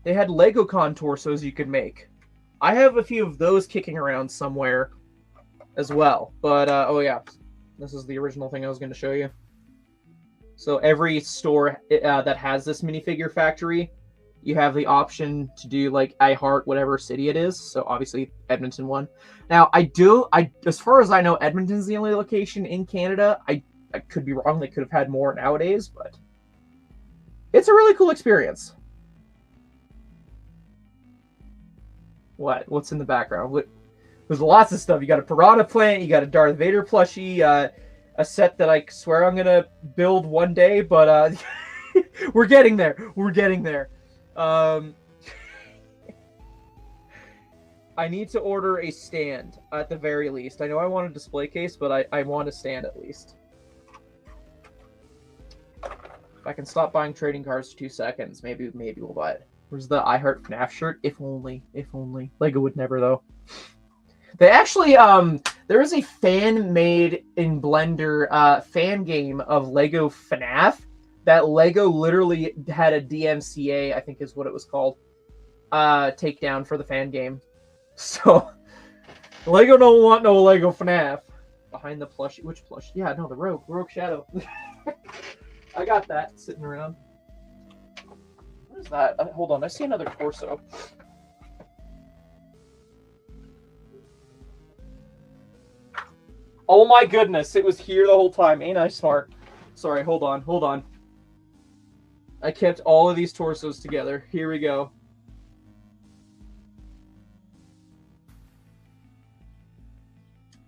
They had LegoCon torsos you could make. I have a few of those kicking around somewhere as well. But, oh yeah, this is the original thing I was going to show you. So every store that has this minifigure factory, you have the option to do, like, I heart whatever city it is. So obviously Edmonton won. Now, as far as I know, Edmonton's the only location in Canada. I could be wrong. They could have had more nowadays, but it's a really cool experience. What's in the background? There's lots of stuff. You got a piranha plant. You got a Darth Vader plushie. A set that I swear I'm gonna build one day, but we're getting there. We're getting there. I need to order a stand at the very least. I know I want a display case, but I want a stand at least. If I can stop buying trading cards for 2 seconds, maybe we'll buy it. Where's the I Heart FNAF shirt? If only. Lego would never, though. They actually, there is a fan-made in Blender fan game of Lego FNAF that Lego literally had a DMCA, I think is what it was called, takedown for the fan game. So, Lego don't want no Lego FNAF. Behind the plushie. Which plushie? Yeah, no, the Rogue Shadow. I got that sitting around. What is that? Hold on, I see another torso. Oh my goodness, it was here the whole time. Ain't I smart? Sorry, hold on. I kept all of these torsos together. Here we go.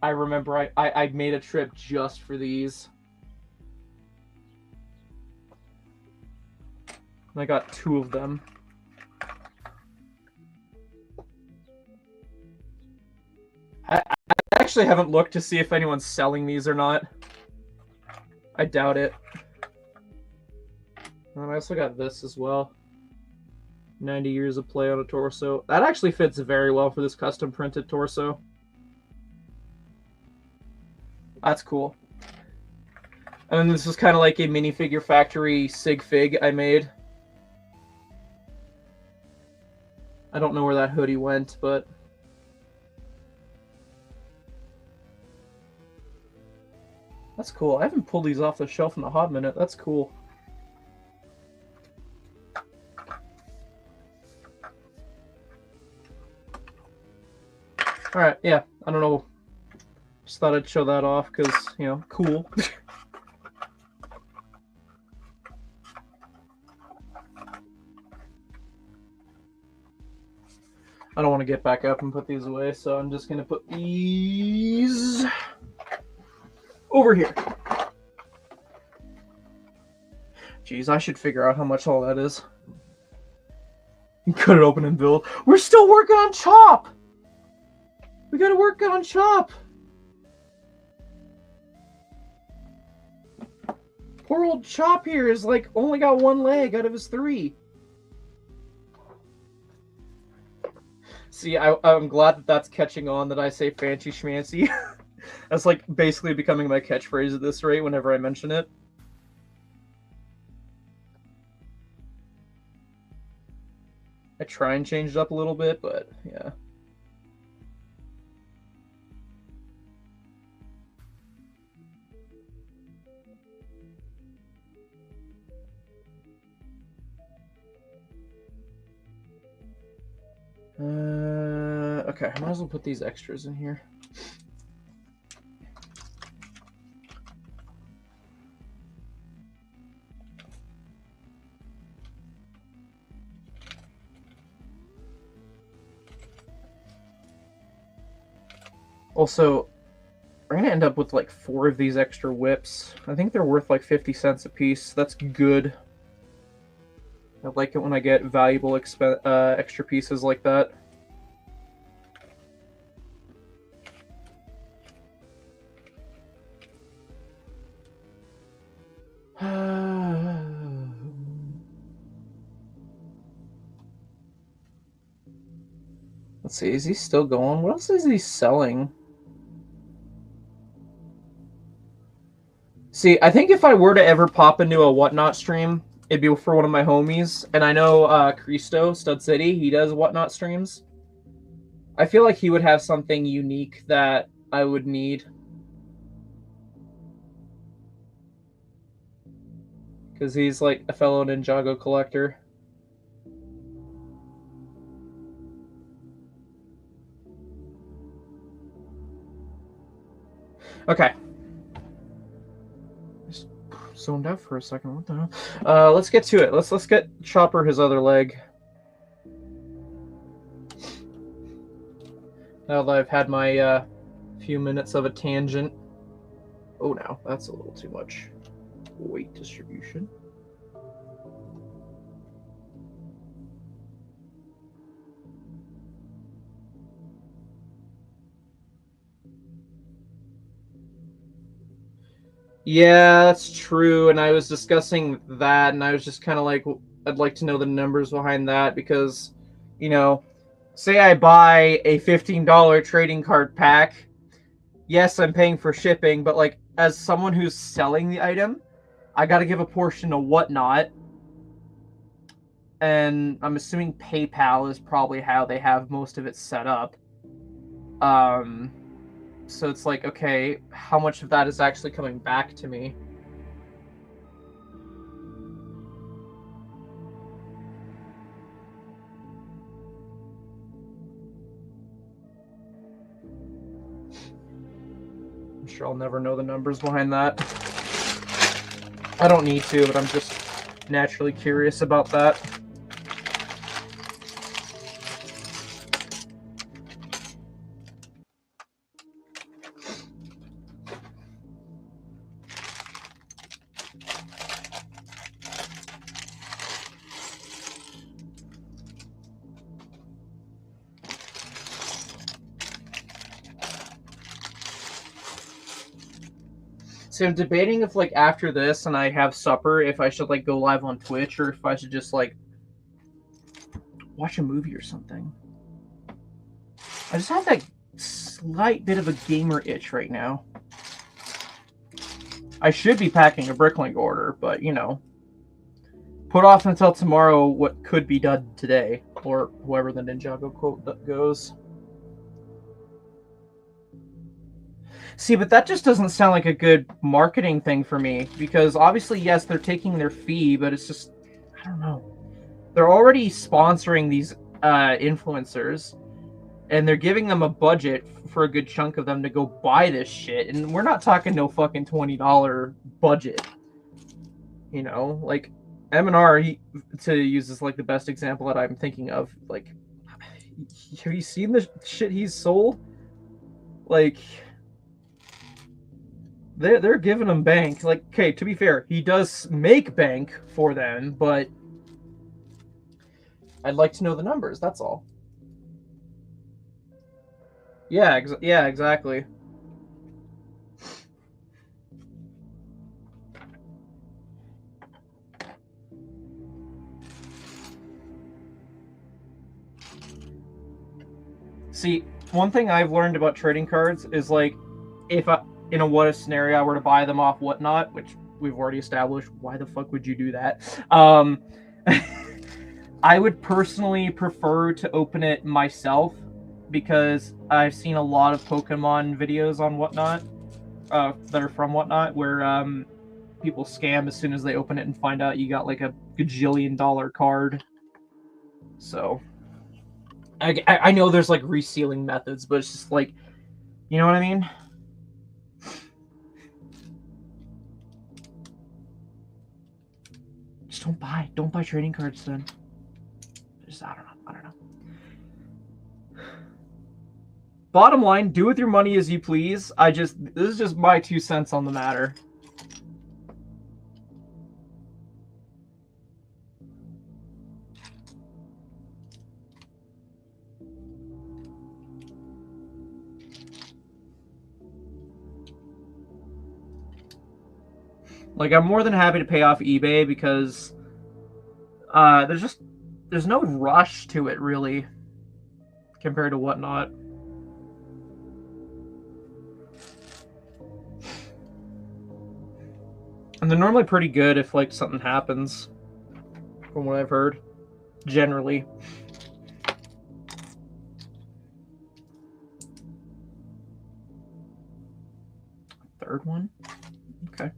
I remember I made a trip just for these. I got 2 of them. I actually haven't looked to see if anyone's selling these or not. I doubt it. And I also got this as well. 90 years of play on a torso. That actually fits very well for this custom printed torso. That's cool. And then this was kind of like a minifigure factory sig fig I made. I don't know where that hoodie went, but that's cool. I haven't pulled these off the shelf in a hot minute. That's cool. Alright, yeah. I don't know. Just thought I'd show that off because, you know, cool. I don't want to get back up and put these away, so I'm just going to put these over here. Jeez, I should figure out how much all that is. Cut it open and build. We're still working on Chop! We gotta work on Chop! Poor old Chop here is like only got 1 leg out of his 3. See, I'm glad that that's catching on that I say fancy schmancy. That's like basically becoming my catchphrase at this rate whenever I mention it. I try and change it up a little bit, but yeah. Okay, I might as well put these extras in here. Also, we're gonna end up with like 4 of these extra whips. I think they're worth like 50 cents a piece. That's good. I like it when I get valuable extra pieces like that. Let's see, is he still going? What else is he selling? See, I think if I were to ever pop into a Whatnot stream, it'd be for one of my homies. And I know Cristo, Stud City, he does Whatnot streams. I feel like he would have something unique that I would need. Because he's like a fellow Ninjago collector. Okay. Just zoned out for a second. What the hell? Let's get to it. Let's get Chopper his other leg. Now that I've had my few minutes of a tangent. Oh, no, that's a little too much weight distribution. Yeah, that's true. And I was discussing that, and I was just kind of like, I'd like to know the numbers behind that because, you know, say I buy a $15 trading card pack. Yes, I'm paying for shipping, but like as someone who's selling the item, I got to give a portion to Whatnot. And I'm assuming PayPal is probably how they have most of it set up. So it's like, okay, how much of that is actually coming back to me? I'm sure I'll never know the numbers behind that. I don't need to, but I'm just naturally curious about that. So I'm debating if, like, after this and I have supper, if I should, like, go live on Twitch or if I should just, like, watch a movie or something. I just have that slight bit of a gamer itch right now. I should be packing a Bricklink order, but, you know, put off until tomorrow what could be done today, or whoever the Ninjago quote goes. See, but that just doesn't sound like a good marketing thing for me, because obviously, yes, they're taking their fee, but it's just, I don't know. They're already sponsoring these influencers, and they're giving them a budget for a good chunk of them to go buy this shit, and we're not talking no fucking $20 budget. You know, like, M&R, to use as, like, the best example that I'm thinking of, like, have you seen the shit he's sold? Like... They're giving him bank. Like, okay, to be fair, he does make bank for them, but I'd like to know the numbers, that's all. Yeah, yeah, exactly. See, one thing I've learned about trading cards is, like, if I... in a what if scenario I were to buy them off Whatnot, which we've already established, why the fuck would you do that? I would personally prefer to open it myself because I've seen a lot of Pokemon videos on Whatnot that are from Whatnot where people scam as soon as they open it and find out you got like a gajillion-dollar card. So I know there's like resealing methods, but it's just like, you know what I mean? Just don't buy trading cards then. Just, I don't know. Bottom line, do with your money as you please. This is just my 2 cents on the matter. Like, I'm more than happy to pay off eBay because there's no rush to it, really. compared to whatnot. And they're normally pretty good if like something happens, from what I've heard, generally. Third one? Okay.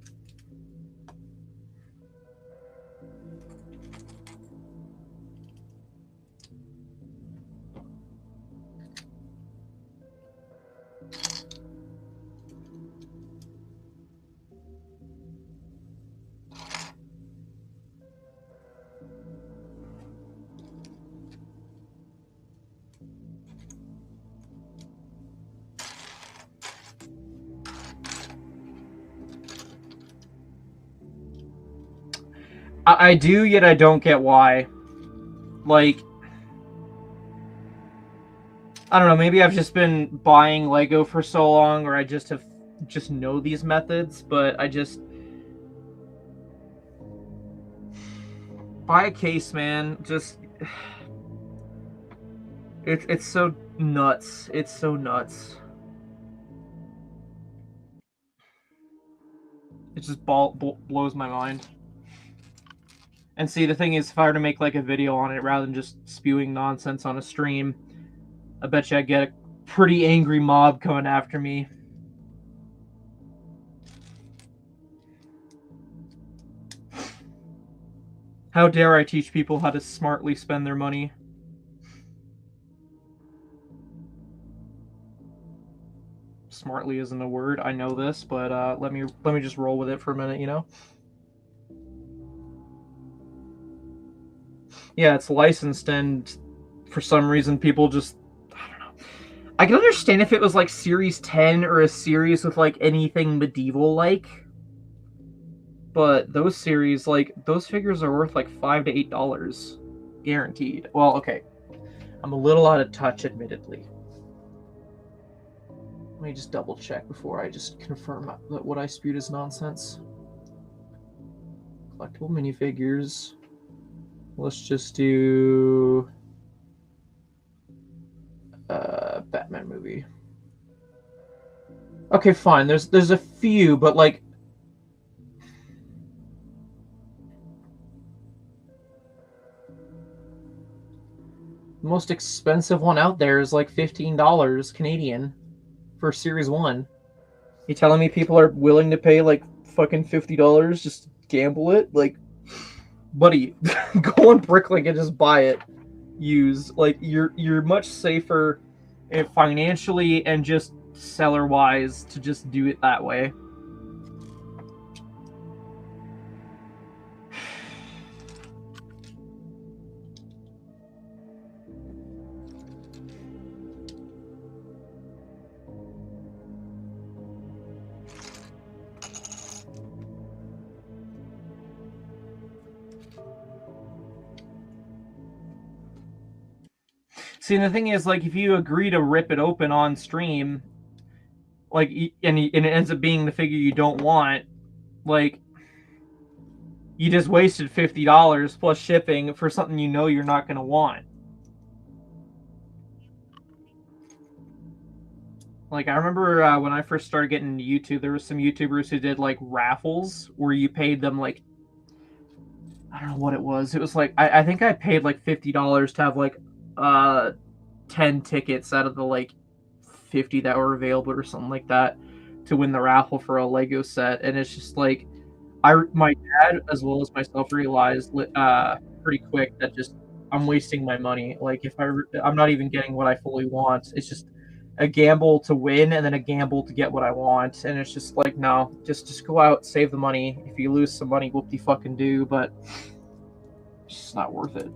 I do, yet I don't get why. Like, I don't know, maybe I've just been buying Lego for so long, or I just know these methods, but I just buy a case, man. Just it's so nuts. It's so nuts. It just blows my mind. And see, the thing is, if I were to make like a video on it rather than just spewing nonsense on a stream, I bet you I'd get a pretty angry mob coming after me. How dare I teach people how to smartly spend their money? Smartly isn't a word, I know this, but let me just roll with it for a minute, you know? Yeah, it's licensed, and for some reason people just, I don't know. I can understand if it was like Series 10 or a series with like anything medieval-like, but those series, like, those figures are worth like $5 to $8, guaranteed. Well, okay, I'm a little out of touch, admittedly. Let me just double check before I just confirm that what I spewed is nonsense. Collectible minifigures. Let's just do Batman movie. Okay, fine. There's a few, but like the most expensive one out there is like $15 Canadian for Series 1. You telling me people are willing to pay like fucking $50 just to gamble it? Like, buddy, go on Bricklink and just buy it. Like, you're much safer financially and just seller wise to just do it that way. See, and the thing is, like, if you agree to rip it open on stream, like, and it ends up being the figure you don't want, like, you just wasted $50 plus shipping for something you know you're not going to want. Like, I remember when I first started getting into YouTube, there were some YouTubers who did, like, raffles where you paid them, like, I don't know what it was. It was, like, I think I paid, like, $50 to have, like, 10 tickets out of the like 50 that were available or something like that to win the raffle for a Lego set. And it's just like my dad as well as myself realized pretty quick that just I'm wasting my money. Like, if I'm not even getting what I fully want. It's just a gamble to win and then a gamble to get what I want. And it's just like, no, just go out, save the money. If you lose some money, whoop-de-fucking-do, but it's just not worth it.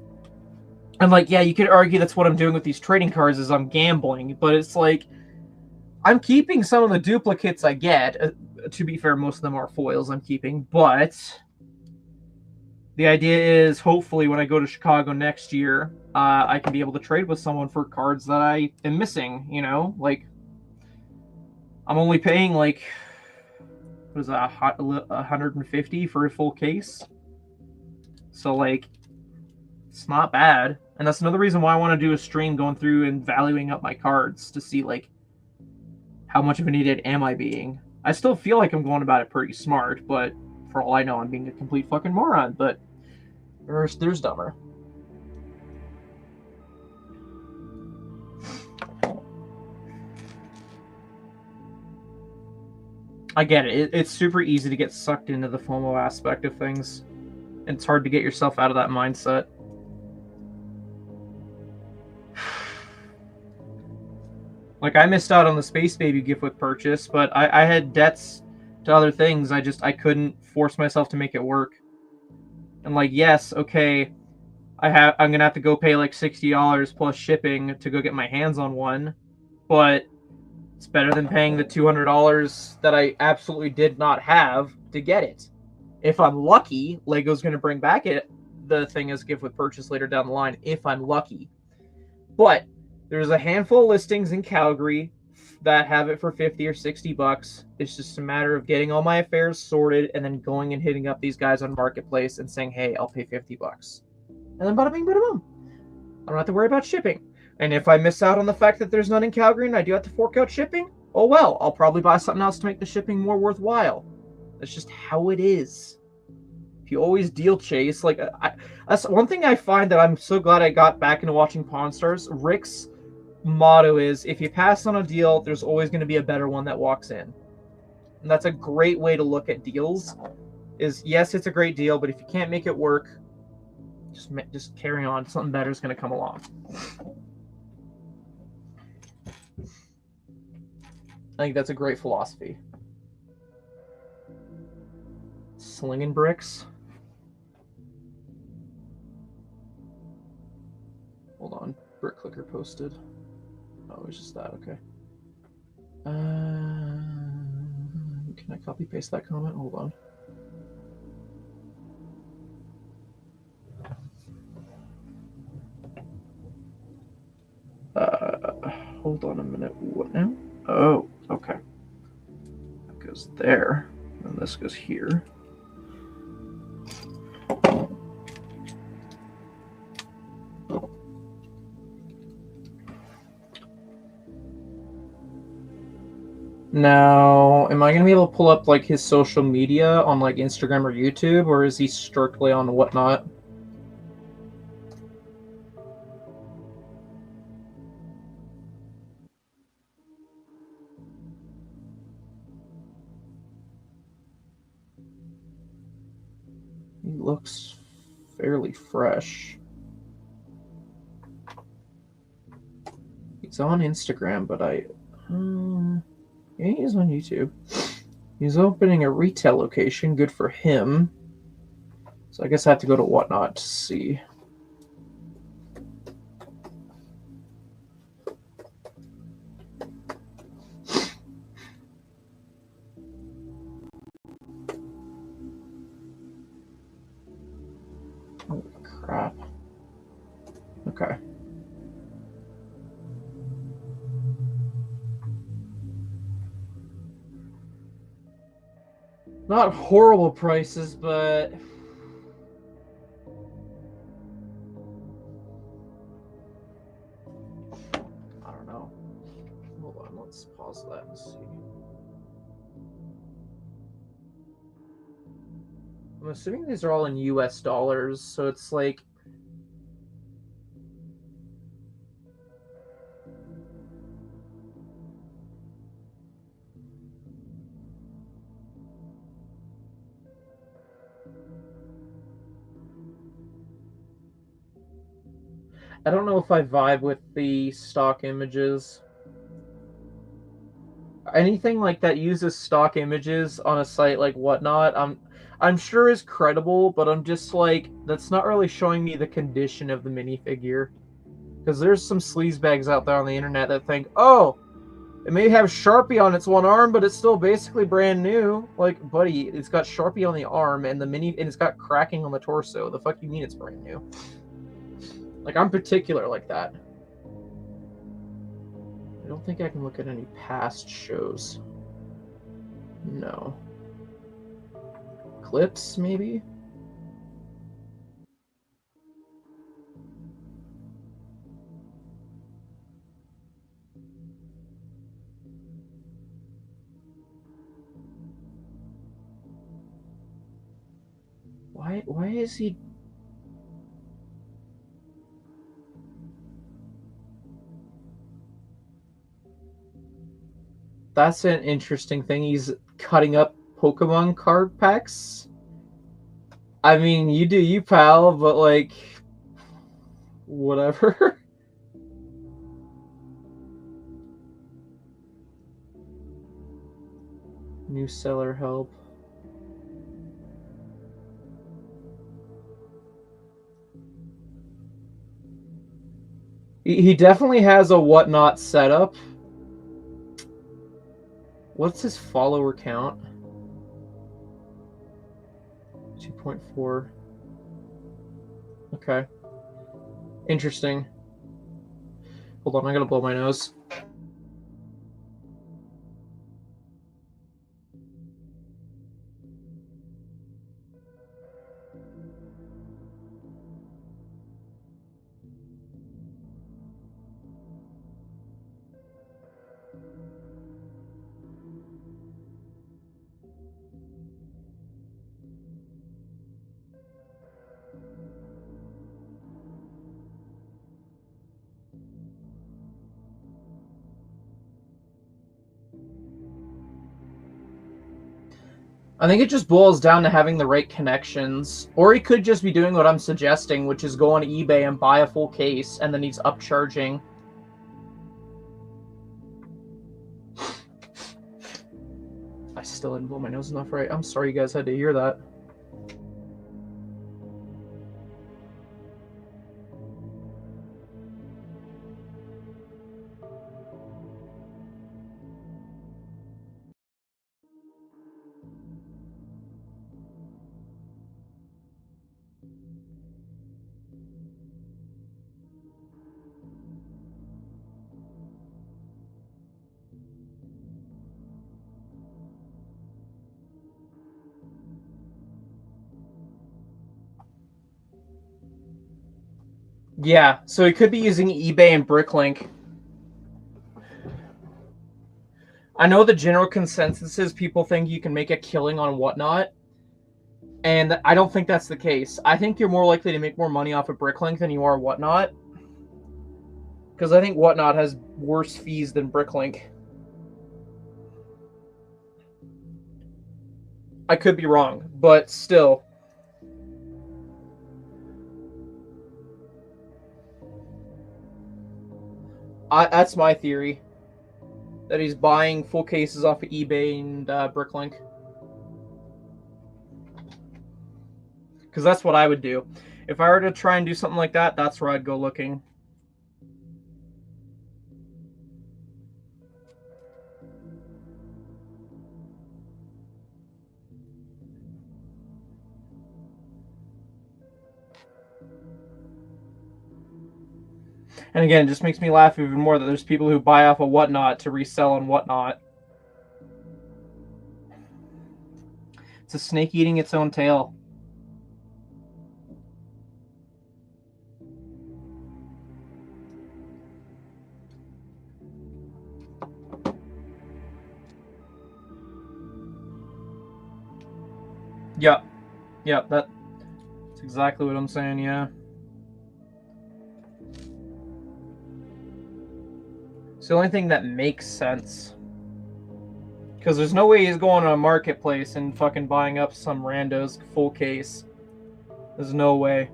And like, yeah, you could argue that's what I'm doing with these trading cards is I'm gambling, but it's like I'm keeping some of the duplicates I get. To be fair, most of them are foils I'm keeping, but the idea is hopefully when I go to Chicago next year, I can be able to trade with someone for cards that I am missing, you know? Like, I'm only paying like, what is that, $150 for a full case? So like, it's not bad. And that's another reason why I want to do a stream going through and valuing up my cards to see, like, how much of an idiot am I being. I still feel like I'm going about it pretty smart, but for all I know, I'm being a complete fucking moron. But there's dumber. I get it. It's super easy to get sucked into the FOMO aspect of things. And it's hard to get yourself out of that mindset. Like, I missed out on the Space Baby gift with purchase, but I had debts to other things. I couldn't force myself to make it work. And like, yes, okay, I'm gonna have to go pay like $60 plus shipping to go get my hands on one, but it's better than paying the $200 that I absolutely did not have to get it. If I'm lucky, Lego's gonna bring back the thing as gift with purchase later down the line, if I'm lucky. But there's a handful of listings in Calgary that have it for 50 or 60 bucks. It's just a matter of getting all my affairs sorted and then going and hitting up these guys on Marketplace and saying, hey, I'll pay 50 bucks. And then bada bing, bada boom. I don't have to worry about shipping. And if I miss out on the fact that there's none in Calgary and I do have to fork out shipping, oh well, I'll probably buy something else to make the shipping more worthwhile. That's just how it is. If you always deal chase, like, that's one thing I find that I'm so glad I got back into watching Pawn Stars. Rick's motto is, if you pass on a deal, there's always going to be a better one that walks in. And that's a great way to look at deals. Is, yes, it's a great deal, but if you can't make it work, just carry on. Something better is going to come along. I think that's a great philosophy. Slinging bricks. Hold on. Brick clicker posted. Oh, it's just that. Okay. Can I copy paste that comment? Hold on. Hold on a minute. What now? Oh, okay. That goes there, and this goes here. Now, am I going to be able to pull up, like, his social media on, like, Instagram or YouTube, or is he strictly on Whatnot? He looks fairly fresh. He's on Instagram, but yeah, he's on YouTube. He's opening a retail location. Good for him. So I guess I have to go to Whatnot to see. Holy crap. Okay. Not horrible prices, but I don't know. Hold on, let's pause that and see. I'm assuming these are all in US dollars, so it's like I don't know if I vibe with the stock images. Anything like that uses stock images on a site like Whatnot, I'm sure is credible, but I'm just like, that's not really showing me the condition of the minifigure. Because there's some sleazebags out there on the internet that think, oh, it may have Sharpie on its one arm, but it's still basically brand new. Like, buddy, it's got Sharpie on the arm and and it's got cracking on the torso. The fuck you mean it's brand new? Like, I'm particular like that. I don't think I can look at any past shows. No. Clips, maybe? Why is he... That's an interesting thing. He's cutting up Pokemon card packs. I mean, you do you, pal, but like, whatever. New seller help. He definitely has a whatnot setup. What's his follower count? 2.4. Okay. Interesting. Hold on, I gotta blow my nose. I think it just boils down to having the right connections. Or he could just be doing what I'm suggesting, which is go on eBay and buy a full case, and then he's upcharging. I still didn't blow my nose enough, right? I'm sorry you guys had to hear that. Yeah, so he could be using eBay and Bricklink. I know the general consensus is people think you can make a killing on Whatnot, and I don't think that's the case. I think you're more likely to make more money off of Bricklink than you are Whatnot, because I think Whatnot has worse fees than Bricklink. I could be wrong, but still. That's my theory. That he's buying full cases off of eBay and Bricklink. Because that's what I would do. If I were to try and do something like that, that's where I'd go looking. And again, it just makes me laugh even more that there's people who buy off of Whatnot to resell on Whatnot. It's a snake eating its own tail. Yep. Yep, that's exactly what I'm saying, yeah. It's the only thing that makes sense. Because there's no way he's going to a marketplace and fucking buying up some rando's full case. There's no way.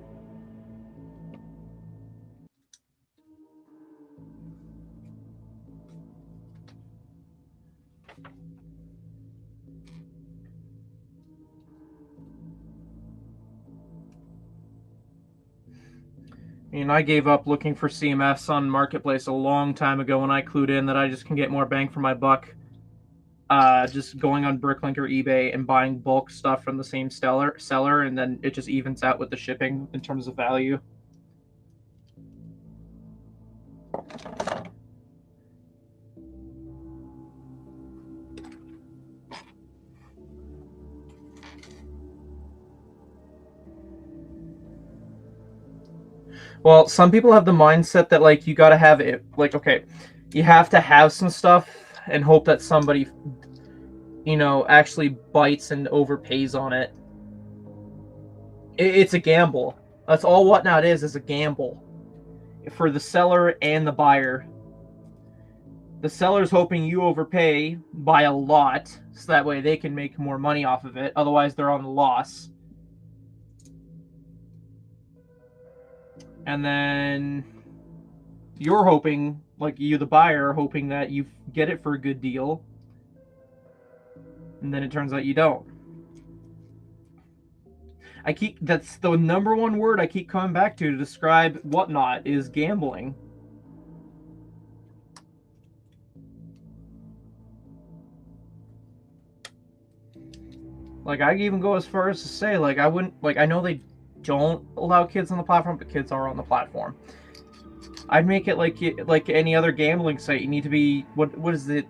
I mean, I gave up looking for CMFs on Marketplace a long time ago when I clued in that I just can get more bang for my buck. Just going on Bricklink or eBay and buying bulk stuff from the same seller, and then it just evens out with the shipping in terms of value. Well, some people have the mindset that, like, you gotta have it, like, okay, you have to have some stuff and hope that somebody, you know, actually bites and overpays on it. It's a gamble. That's all Whatnot is a gamble for the seller and the buyer. The seller's hoping you overpay by a lot, so that way they can make more money off of it. Otherwise, they're on the loss. And then you're hoping, like you, the buyer, hoping that you get it for a good deal. And then it turns out you don't. That's the number one word I keep coming back to describe Whatnot is gambling. Like, I even go as far as to say, like, I wouldn't, like, I know they don't allow kids on the platform, but kids are on the platform. I'd make it like any other gambling site. You need to be, what is the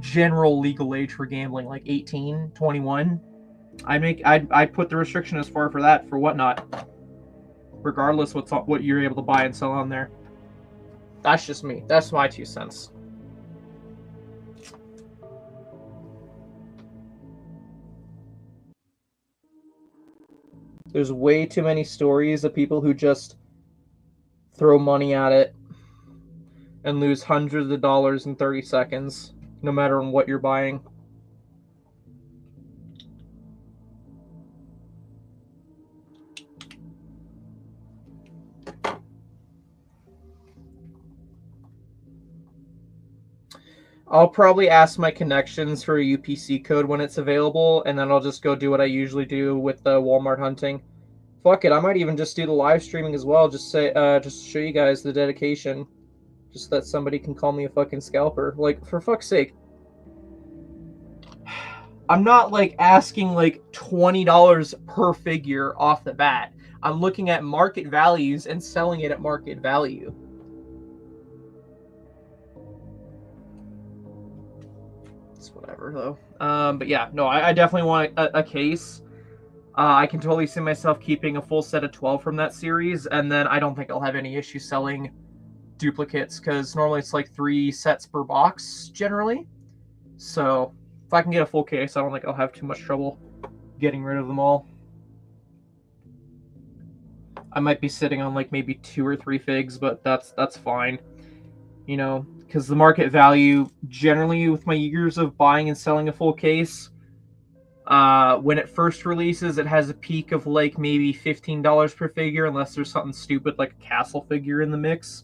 general legal age for gambling? Like 18, 21? I'd put the restriction as far for that for Whatnot, regardless what you're able to buy and sell on there. That's just me. That's my 2 cents. There's way too many stories of people who just throw money at it and lose hundreds of dollars in 30 seconds, no matter what you're buying. I'll probably ask my connections for a UPC code when it's available, and then I'll just go do what I usually do with the Walmart hunting. Fuck it, I might even just do the live streaming as well. Just say, just show you guys the dedication, just that somebody can call me a fucking scalper. Like, for fuck's sake, I'm not like asking like $20 per figure off the bat. I'm looking at market values and selling it at market value. Whatever though. But yeah, no, I definitely want a case. I can totally see myself keeping a full set of 12 from that series, and then I don't think I'll have any issue selling duplicates, because normally it's like 3 sets per box generally. So if I can get a full case, I don't think I'll have too much trouble getting rid of them all. I might be sitting on like maybe 2 or 3 figs, but that's fine. You know, because the market value generally with my years of buying and selling a full case, when it first releases, it has a peak of like maybe $15 per figure, unless there's something stupid like a castle figure in the mix.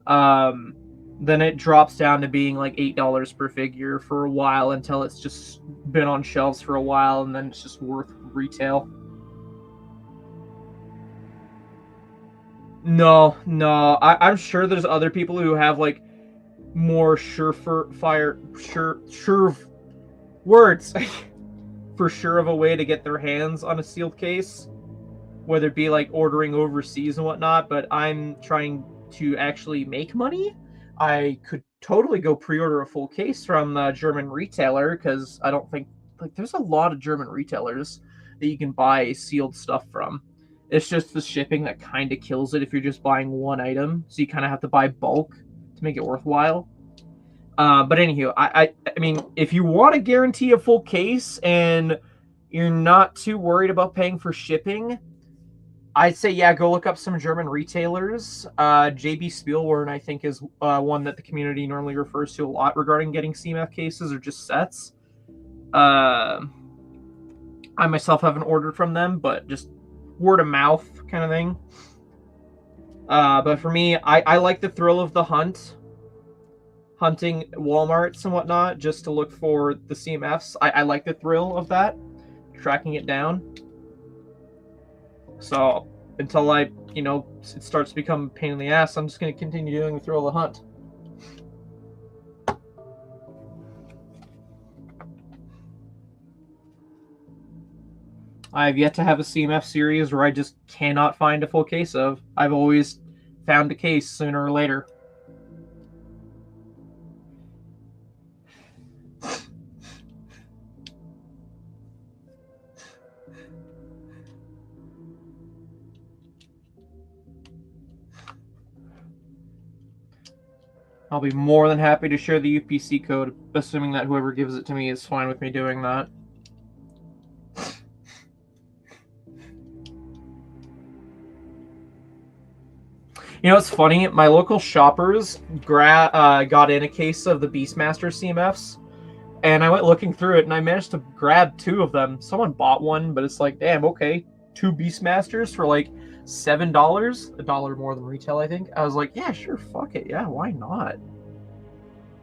Then it drops down to being like $8 per figure for a while, until it's just been on shelves for a while, and then it's just worth retail. No, I'm sure there's other people who have like more sure words for sure of a way to get their hands on a sealed case, whether it be like ordering overseas and whatnot. But I'm trying to actually make money. I could totally go pre-order a full case from a German retailer, because I don't think, like, there's a lot of German retailers that you can buy sealed stuff from. It's just the shipping that kind of kills it if you're just buying one item. So you kind of have to buy bulk to make it worthwhile. But anywho, I mean, if you want to guarantee a full case and you're not too worried about paying for shipping, I'd say, yeah, go look up some German retailers. JB Spielwarn, I think, is one that the community normally refers to a lot regarding getting CMF cases or just sets. I myself haven't ordered from them, but just word of mouth kind of thing. But for me, I like the thrill of the hunting Walmarts and whatnot, just to look for the CMFs. I like the thrill of that, tracking it down. So until it starts to become a pain in the ass, I'm just going to continue doing the thrill of the hunt. I've yet to have a CMF series where I just cannot find a full case of. I've always found a case sooner or later. I'll be more than happy to share the UPC code, assuming that whoever gives it to me is fine with me doing that. You know what's funny? My local shoppers got in a case of the Beastmaster CMFs, and I went looking through it, and I managed to grab 2 of them. Someone bought one, but it's like, damn, okay, 2 Beastmasters for like $7, $1 more than retail, I think. I was like, yeah, sure, fuck it, yeah, why not?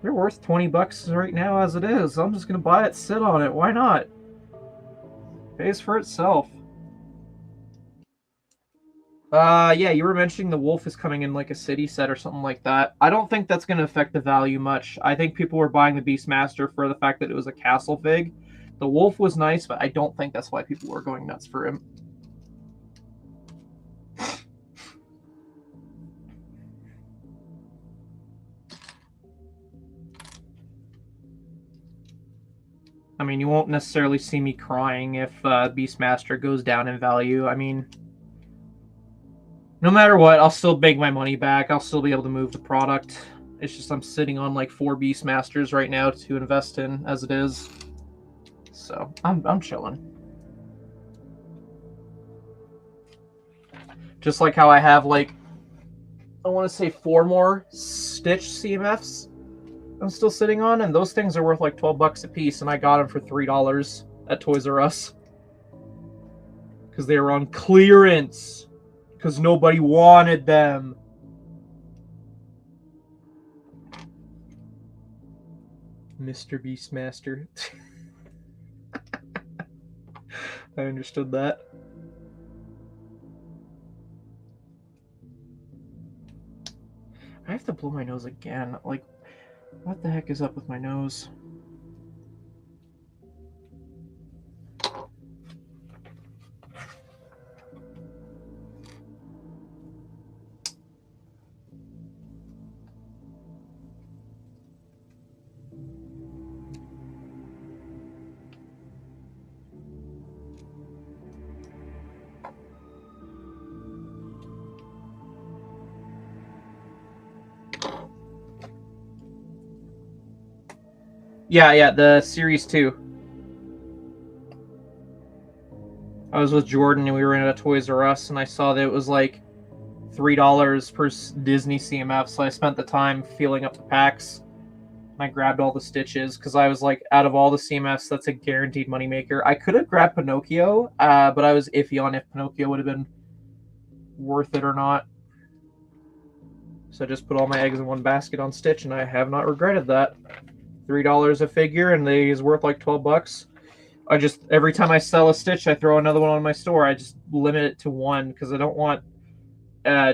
They're worth 20 bucks right now as it is. I'm just gonna buy it, sit on it. Why not? Pays for itself. Yeah, you were mentioning the wolf is coming in like a city set or something like that. I don't think that's going to affect the value much. I think people were buying the Beastmaster for the fact that it was a castle fig. The wolf was nice, but I don't think that's why people were going nuts for him. I mean, you won't necessarily see me crying if Beastmaster goes down in value. I mean, no matter what, I'll still make my money back. I'll still be able to move the product. It's just I'm sitting on like 4 Beastmasters right now to invest in as it is. So I'm chilling. Just like how I have like, I want to say 4 more Stitch CMFs I'm still sitting on, and those things are worth like 12 bucks a piece, and I got them for $3 at Toys R Us. Because they were on clearance. Because nobody wanted them. Mr. Beastmaster. I understood that. I have to blow my nose again. Like, what the heck is up with my nose? Yeah, the Series 2. I was with Jordan and we were in a Toys R Us, and I saw that it was like $3 per Disney CMF, so I spent the time filling up the packs. I grabbed all the Stitches because I was like, out of all the CMFs, that's a guaranteed moneymaker. I could have grabbed Pinocchio, but I was iffy on if Pinocchio would have been worth it or not. So I just put all my eggs in one basket on Stitch, and I have not regretted that. $3 a figure, and he's worth like 12 bucks. I just, every time I sell a Stitch, I throw another one on my store. I just limit it to one because I don't want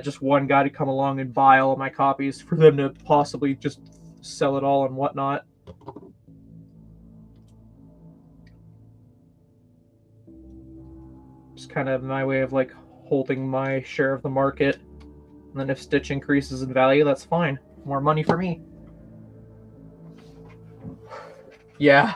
just one guy to come along and buy all of my copies for them to possibly just sell it all and whatnot. It's kind of my way of like holding my share of the market. And then if Stitch increases in value, that's fine. More money for me. Yeah.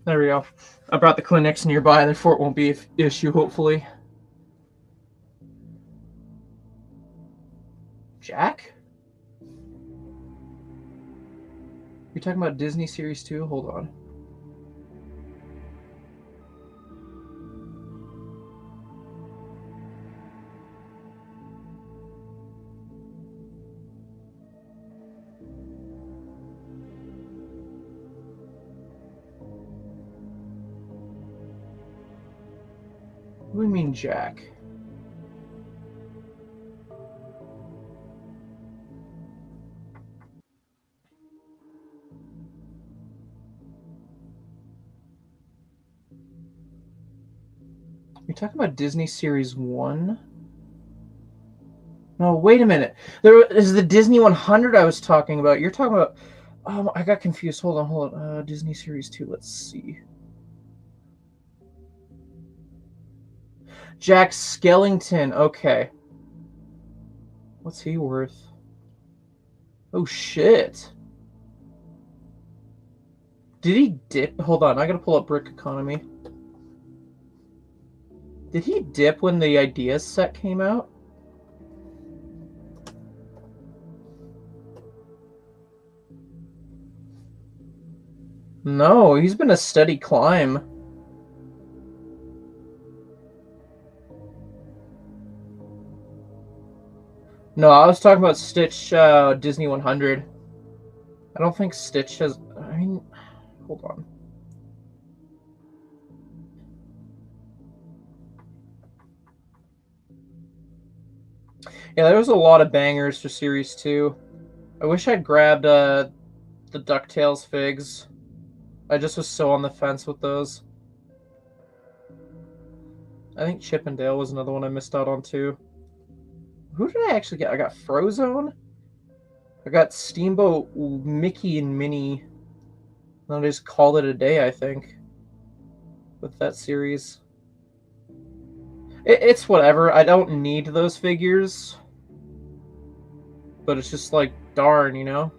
There we go. I brought the clinics nearby, therefore it won't be an issue, hopefully. Jack? You're talking about Disney Series 2? Hold on. What do you mean, Jack? You're talking about Disney Series 1? No, wait a minute. There is the Disney 100 I was talking about. You're talking about... I got confused. Hold on. Disney Series 2. Let's see. Jack Skellington. Okay. What's he worth? Oh, shit. Did he dip? Hold on. I gotta pull up Brick Economy. Did he dip when the Ideas set came out? No, he's been a steady climb. No, I was talking about Stitch Disney 100. I don't think Stitch has... I mean, hold on. Yeah, there was a lot of bangers for Series 2. I wish I'd grabbed the DuckTales figs. I just was so on the fence with those. I think Chip and Dale was another one I missed out on too. Who did I actually get? I got Frozone. I got Steamboat Mickey and Minnie. And I just called it a day, I think, with that series. It's whatever. I don't need those figures. But it's just like, darn, you know?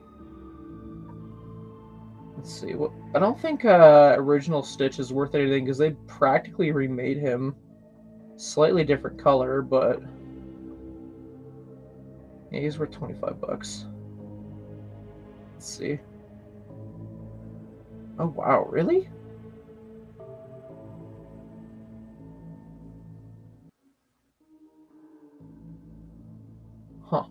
Let's see. What I don't think original Stitch is worth anything because they practically remade him. Slightly different color, but yeah, he's worth $25. Let's see. Oh wow, really? Huh.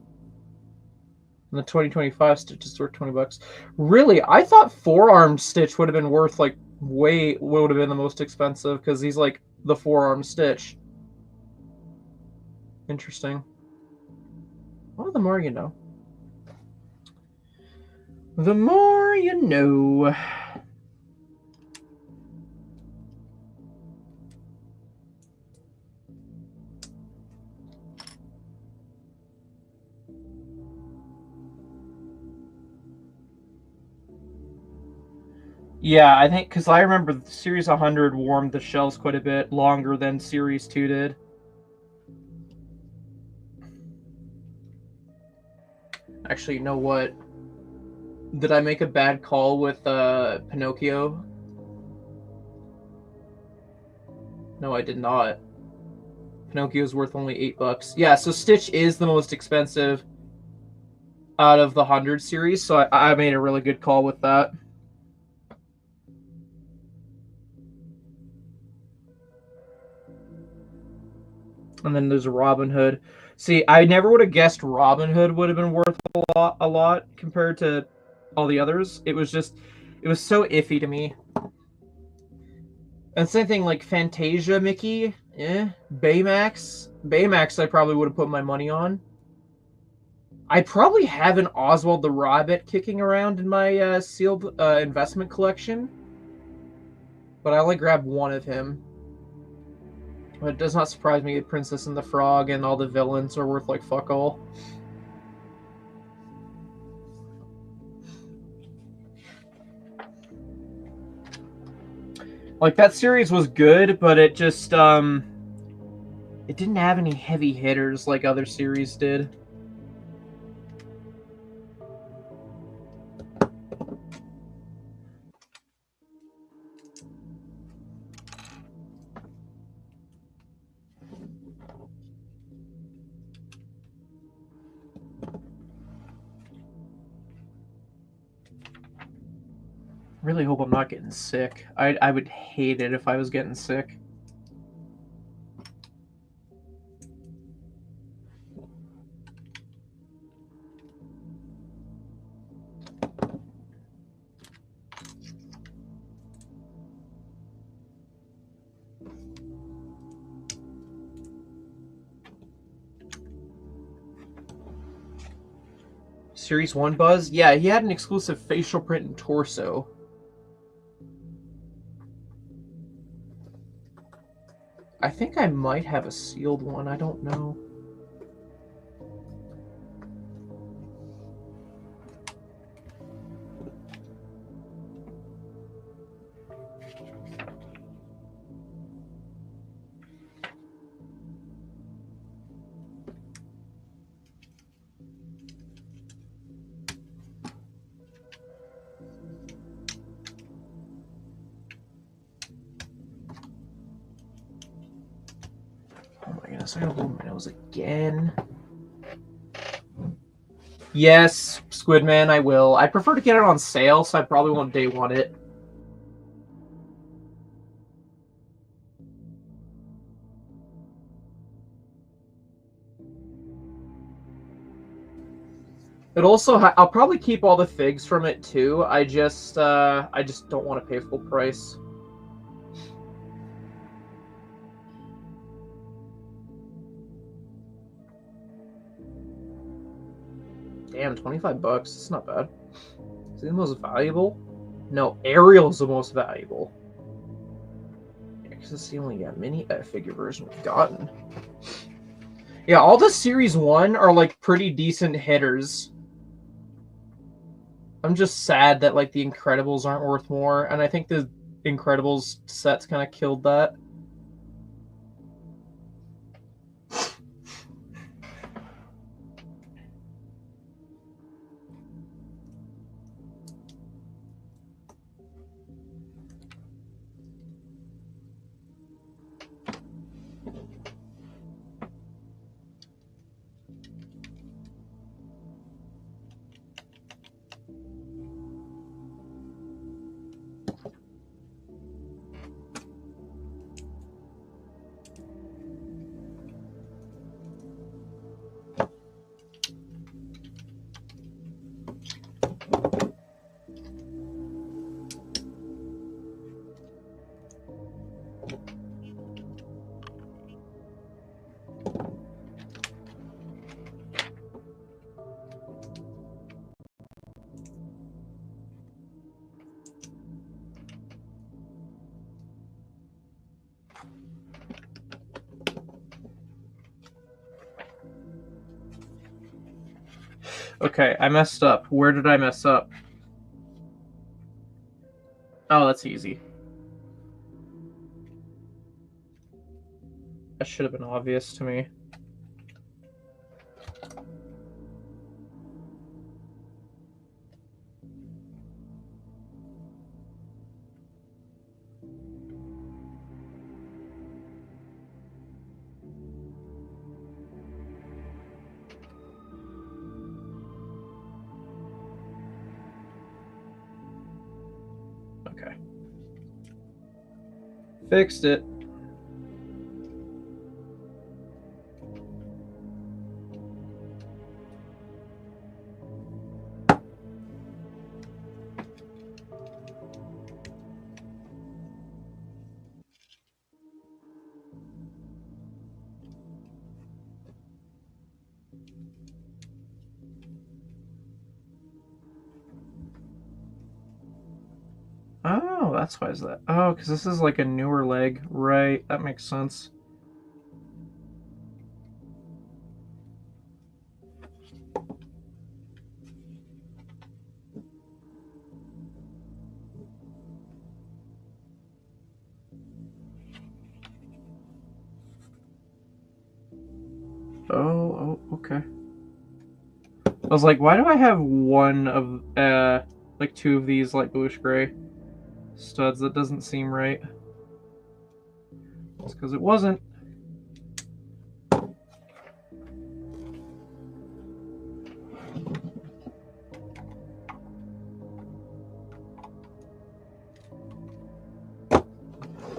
And the 2025 Stitch is worth $20. Really? I thought four-armed Stitch would have been worth like would have been the most expensive because he's like the four-armed Stitch. Interesting. Well, the more you know. The more you know. Yeah, I think because I remember the Series 100 warmed the shelves quite a bit longer than Series 2 did. Actually, you know what? Did I make a bad call with Pinocchio? No, I did not. Pinocchio's worth only $8. Yeah, so Stitch is the most expensive out of the 100 series, so I made a really good call with that. And then there's Robin Hood. See, I never would have guessed Robin Hood would have been worth a lot compared to all the others. It was so iffy to me. And same thing like Fantasia Mickey, Baymax I probably would have put my money on. I probably have an Oswald the Rabbit kicking around in my sealed investment collection, but I only grabbed one of him. But it does not surprise me that Princess and the Frog and all the villains are worth like fuck all. Like, that series was good, but it just, it didn't have any heavy hitters like other series did. Really hope I'm not getting sick. I would hate it if I was getting sick. Series 1 Buzz? Yeah, he had an exclusive facial print and torso. I think I might have a sealed one. I don't know. guess I gotta blow my nose again. Yes, Squidman, I will. I prefer to get it on sale, so I probably won't day one it. It also, I'll probably keep all the figs from it too. I just don't want to pay full price. Damn, 25 bucks. It's not bad. Is it the most valuable? No, Ariel's the most valuable. Yeah, because it's the only mini figure version we've gotten. Yeah, all the Series 1 are like pretty decent hitters. I'm just sad that like the Incredibles aren't worth more, and I think the Incredibles sets kind of killed that. Okay, I messed up. Where did I mess up? Oh, that's easy. That should have been obvious to me. Okay. Fixed it. Oh, that's why is that. Oh, because this is like a newer leg. Right, that makes sense. Oh, okay. I was like, why do I have one of, like two of these light bluish gray studs? That doesn't seem right. It's because it wasn't.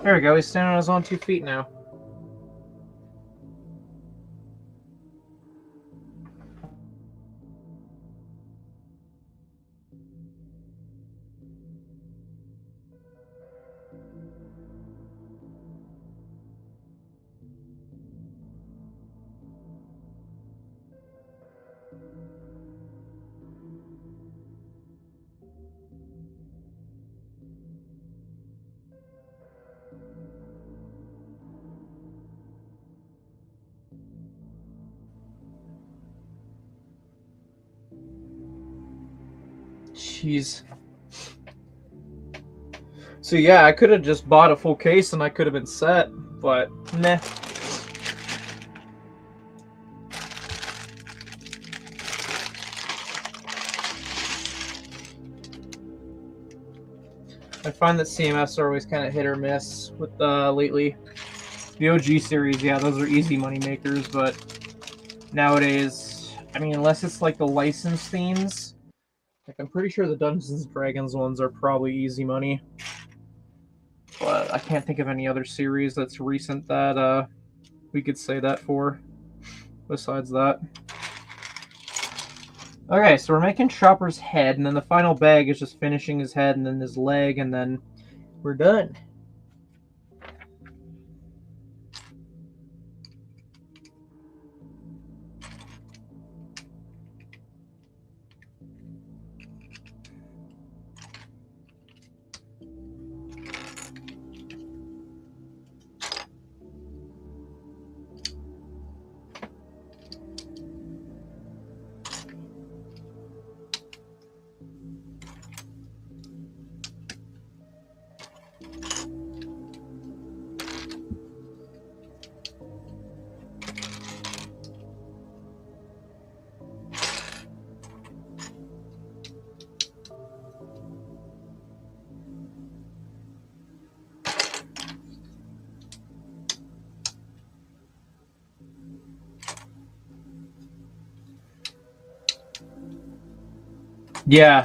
There we go, he's standing on his own 2 feet now. Jeez. So yeah, I could have just bought a full case and I could have been set, but meh. I find that CMS are always kind of hit or miss with lately. The OG series, yeah, those are easy money makers, but nowadays, I mean, unless it's like the licensed themes, like I'm pretty sure the Dungeons & Dragons ones are probably easy money. But I can't think of any other series that's recent that we could say that for, besides that. Okay, so we're making Chopper's head, and then the final bag is just finishing his head, and then his leg, and then we're done.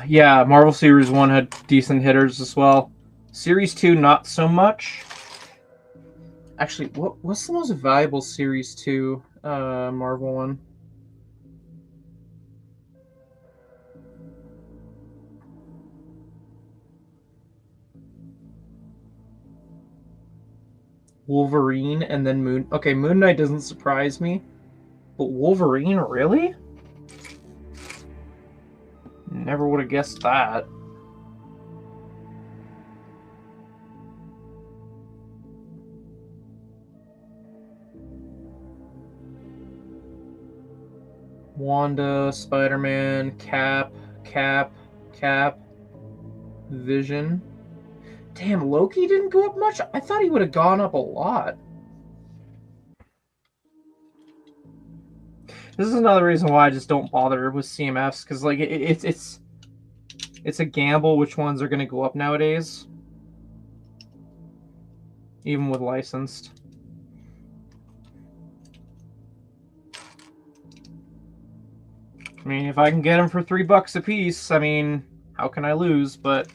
Yeah, Marvel Series 1 had decent hitters as well. Series 2, not so much. Actually, what's the most valuable Series 2 Marvel one? Wolverine and then Moon... Okay, Moon Knight doesn't surprise me. But Wolverine, really? Never would have guessed that. Wanda, Spider-Man, Cap, Vision. Damn, Loki didn't go up much? I thought he would have gone up a lot. This is another reason why I just don't bother with CMFs, because like it's a gamble which ones are going to go up nowadays, even with licensed. I mean, if I can get them for $3 a piece, I mean, how can I lose? But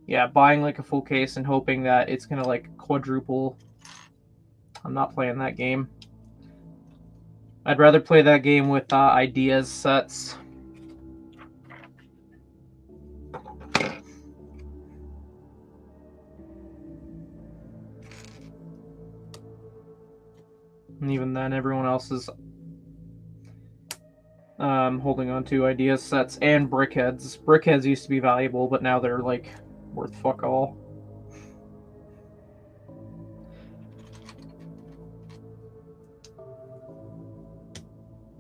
yeah, buying like a full case and hoping that it's gonna like quadruple, I'm not playing that game. I'd rather play that game with ideas sets. And even then, everyone else is holding on to ideas sets and brickheads. Brickheads used to be valuable, but now they're like worth fuck all.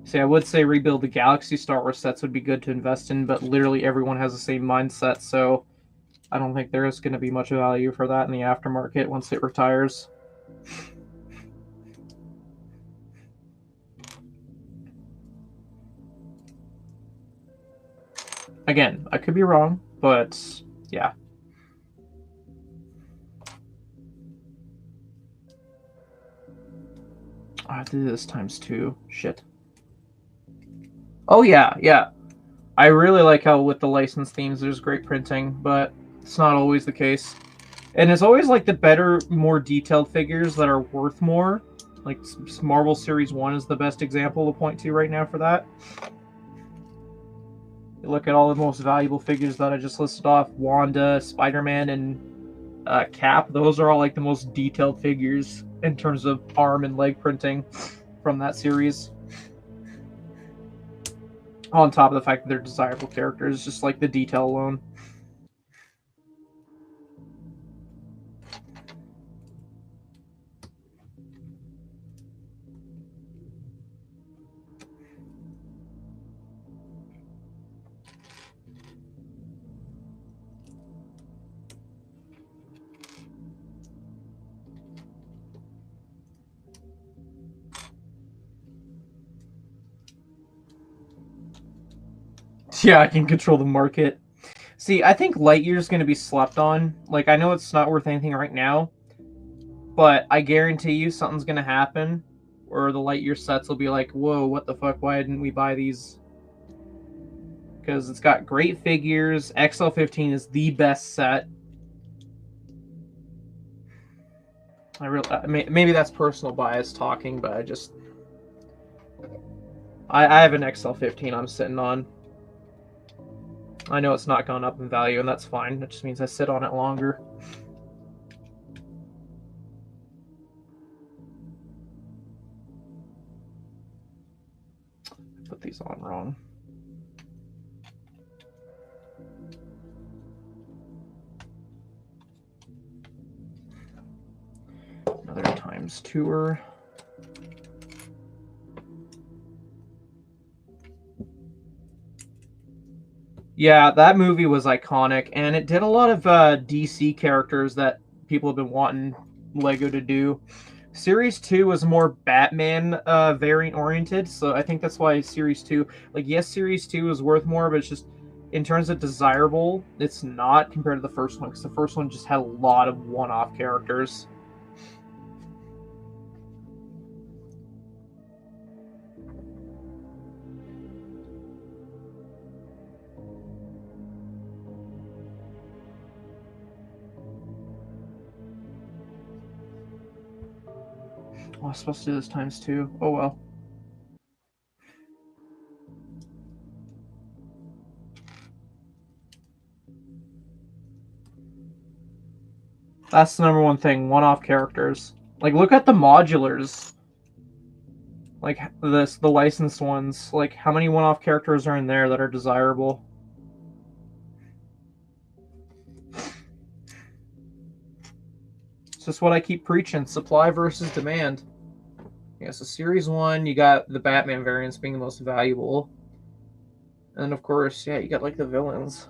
See, I would say Rebuild the Galaxy Star Wars sets would be good to invest in, but literally everyone has the same mindset, so I don't think there is going to be much value for that in the aftermarket once it retires. Again, I could be wrong, but yeah. I have to do this ×2. Shit. Oh yeah. I really like how with the licensed themes there's great printing, but it's not always the case. And it's always like the better, more detailed figures that are worth more. Like Marvel Series 1 is the best example to point to right now for that. You look at all the most valuable figures that I just listed off, Wanda, Spider-Man, and Cap. Those are all like the most detailed figures in terms of arm and leg printing from that series. On top of the fact that they're desirable characters, just like the detail alone. Yeah, I can control the market. See, I think Lightyear is going to be slept on. Like, I know it's not worth anything right now, but I guarantee you something's gonna happen, or the Lightyear sets will be like, whoa, what the fuck? Why didn't we buy these? Because it's got great figures. XL15 is the best set. Maybe that's personal bias talking, but I have an XL15 I'm sitting on. I know it's not gone up in value, and that's fine. It just means I sit on it longer. Put these on wrong. Another Times Tour. Yeah, that movie was iconic, and it did a lot of DC characters that people have been wanting Lego to do. Series 2 was more Batman variant oriented, so I think that's why Series 2, like, yes, Series 2 is worth more, but it's just, in terms of desirable, it's not compared to the first one, because the first one just had a lot of one-off characters. Oh, I was supposed to do this times 2. Oh well. That's the number one thing, one-off characters. Like, look at the modulars. Like, the licensed ones. Like, how many one-off characters are in there that are desirable? It's just what I keep preaching. Supply versus demand. Yeah, so Series 1, you got the Batman variants being the most valuable. And of course, yeah, you got, like, the villains.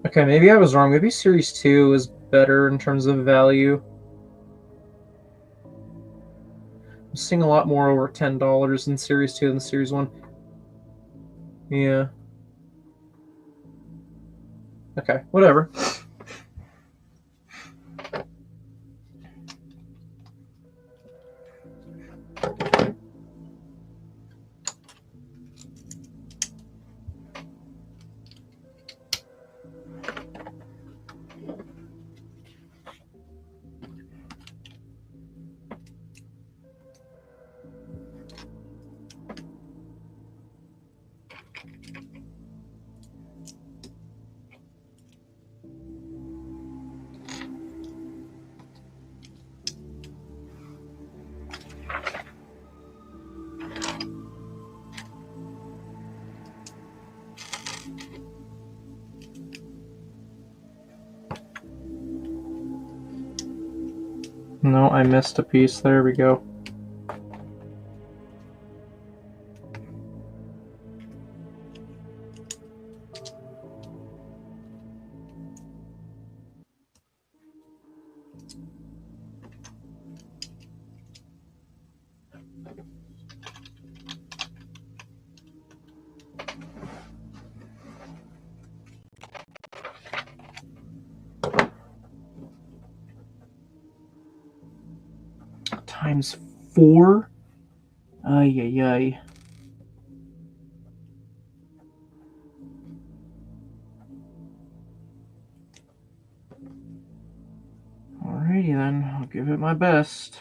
Okay, maybe I was wrong. Maybe Series 2 is better in terms of value. I'm seeing a lot more over $10 in Series 2 than Series 1. Yeah. Okay, whatever. No, I missed a piece. There we go. Times 4? Ay, ay, ay. Alrighty then, I'll give it my best.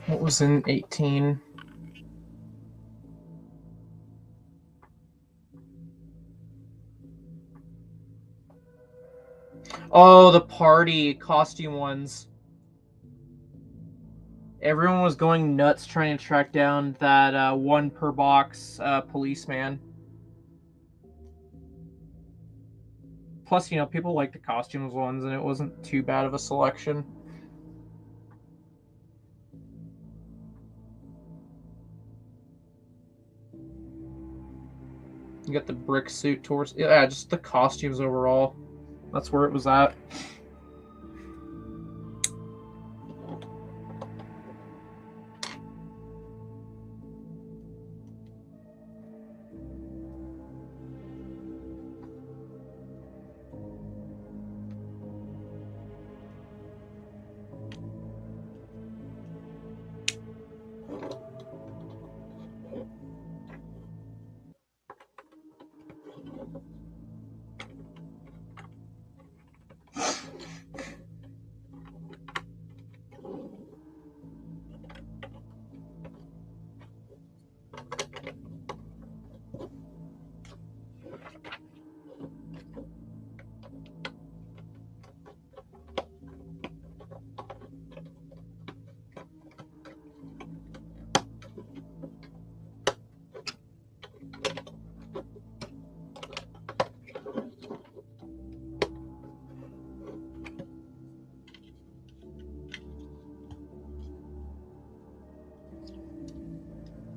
What was in 18? Oh, the party costume ones. Everyone was going nuts trying to track down that one per box policeman. Plus, you know, people like the costumes ones, and it wasn't too bad of a selection. You got the brick suit torso. Yeah, just the costumes overall. That's where it was at.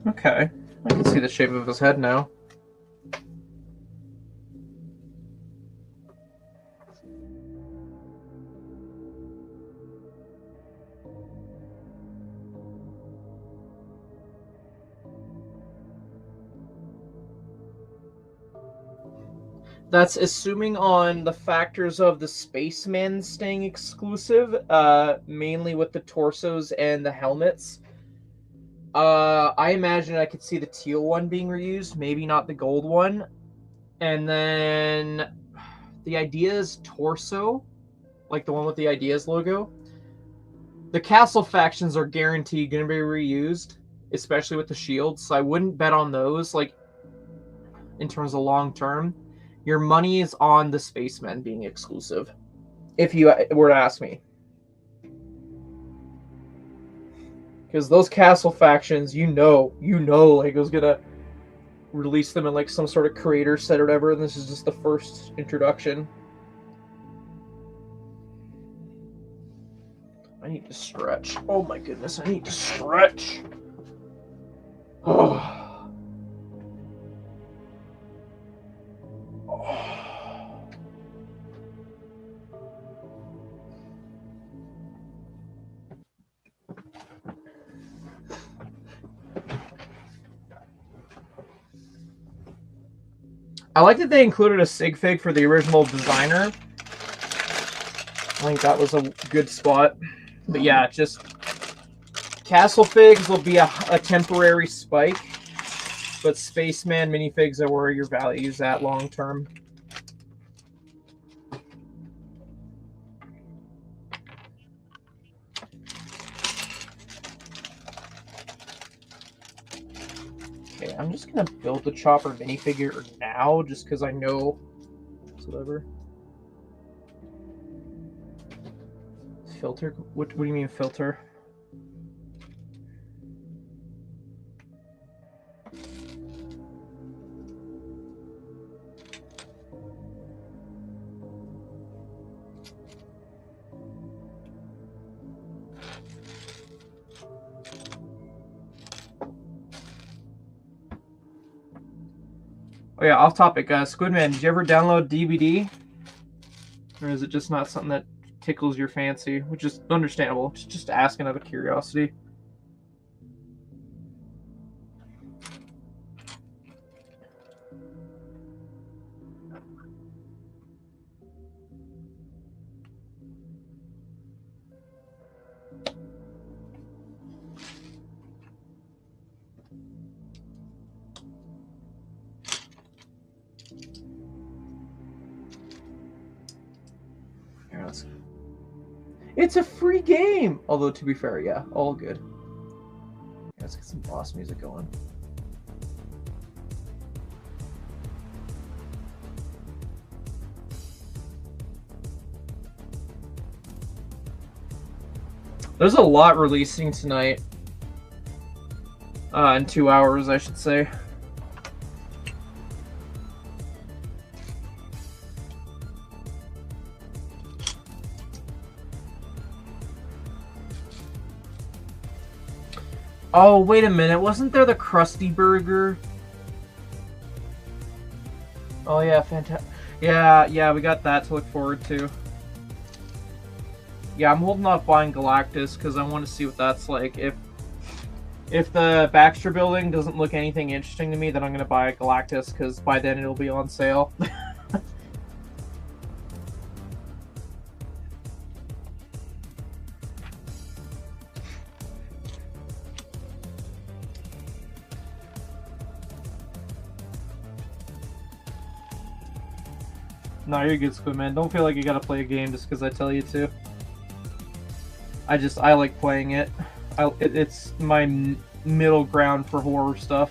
Okay, I can see the shape of his head now. That's assuming on the factors of the spacemen staying exclusive, mainly with the torsos and the helmets. I imagine I could see the teal one being reused, maybe not the gold one. And then the Ideas torso, like the one with the Ideas logo. The castle factions are guaranteed going to be reused, especially with the shields. So I wouldn't bet on those, like, in terms of long term. Your money is on the spacemen being exclusive, if you were to ask me. Because those castle factions, you know, like, it was gonna release them in like some sort of creator set or whatever, and this is just the first introduction. I need to stretch. Oh my goodness, I need to stretch. Oh. I like that they included a sig fig for the original designer. I think that was a good spot. But yeah, just castle figs will be a temporary spike, but spaceman minifigs are where your value is at long term. Okay, I'm just gonna build the chopper minifigure now, just because I know whatever. Filter? What do you mean filter? Oh yeah, off topic. Squidman, did you ever download DVD? Or is it just not something that tickles your fancy? Which is understandable. Just asking out of curiosity. It's a free game! Although, to be fair, yeah, all good. Let's get some boss music going. There's a lot releasing tonight. In 2 hours, I should say. Oh, wait a minute. Wasn't there the Krusty Burger? Oh, yeah, fantastic. Yeah, we got that to look forward to. Yeah, I'm holding off buying Galactus because I want to see what that's like. If the Baxter building doesn't look anything interesting to me, then I'm going to buy Galactus because by then it'll be on sale. No, you're good, Squid Man. Don't feel like you gotta play a game just because I tell you to. I like playing it. It's my middle ground for horror stuff.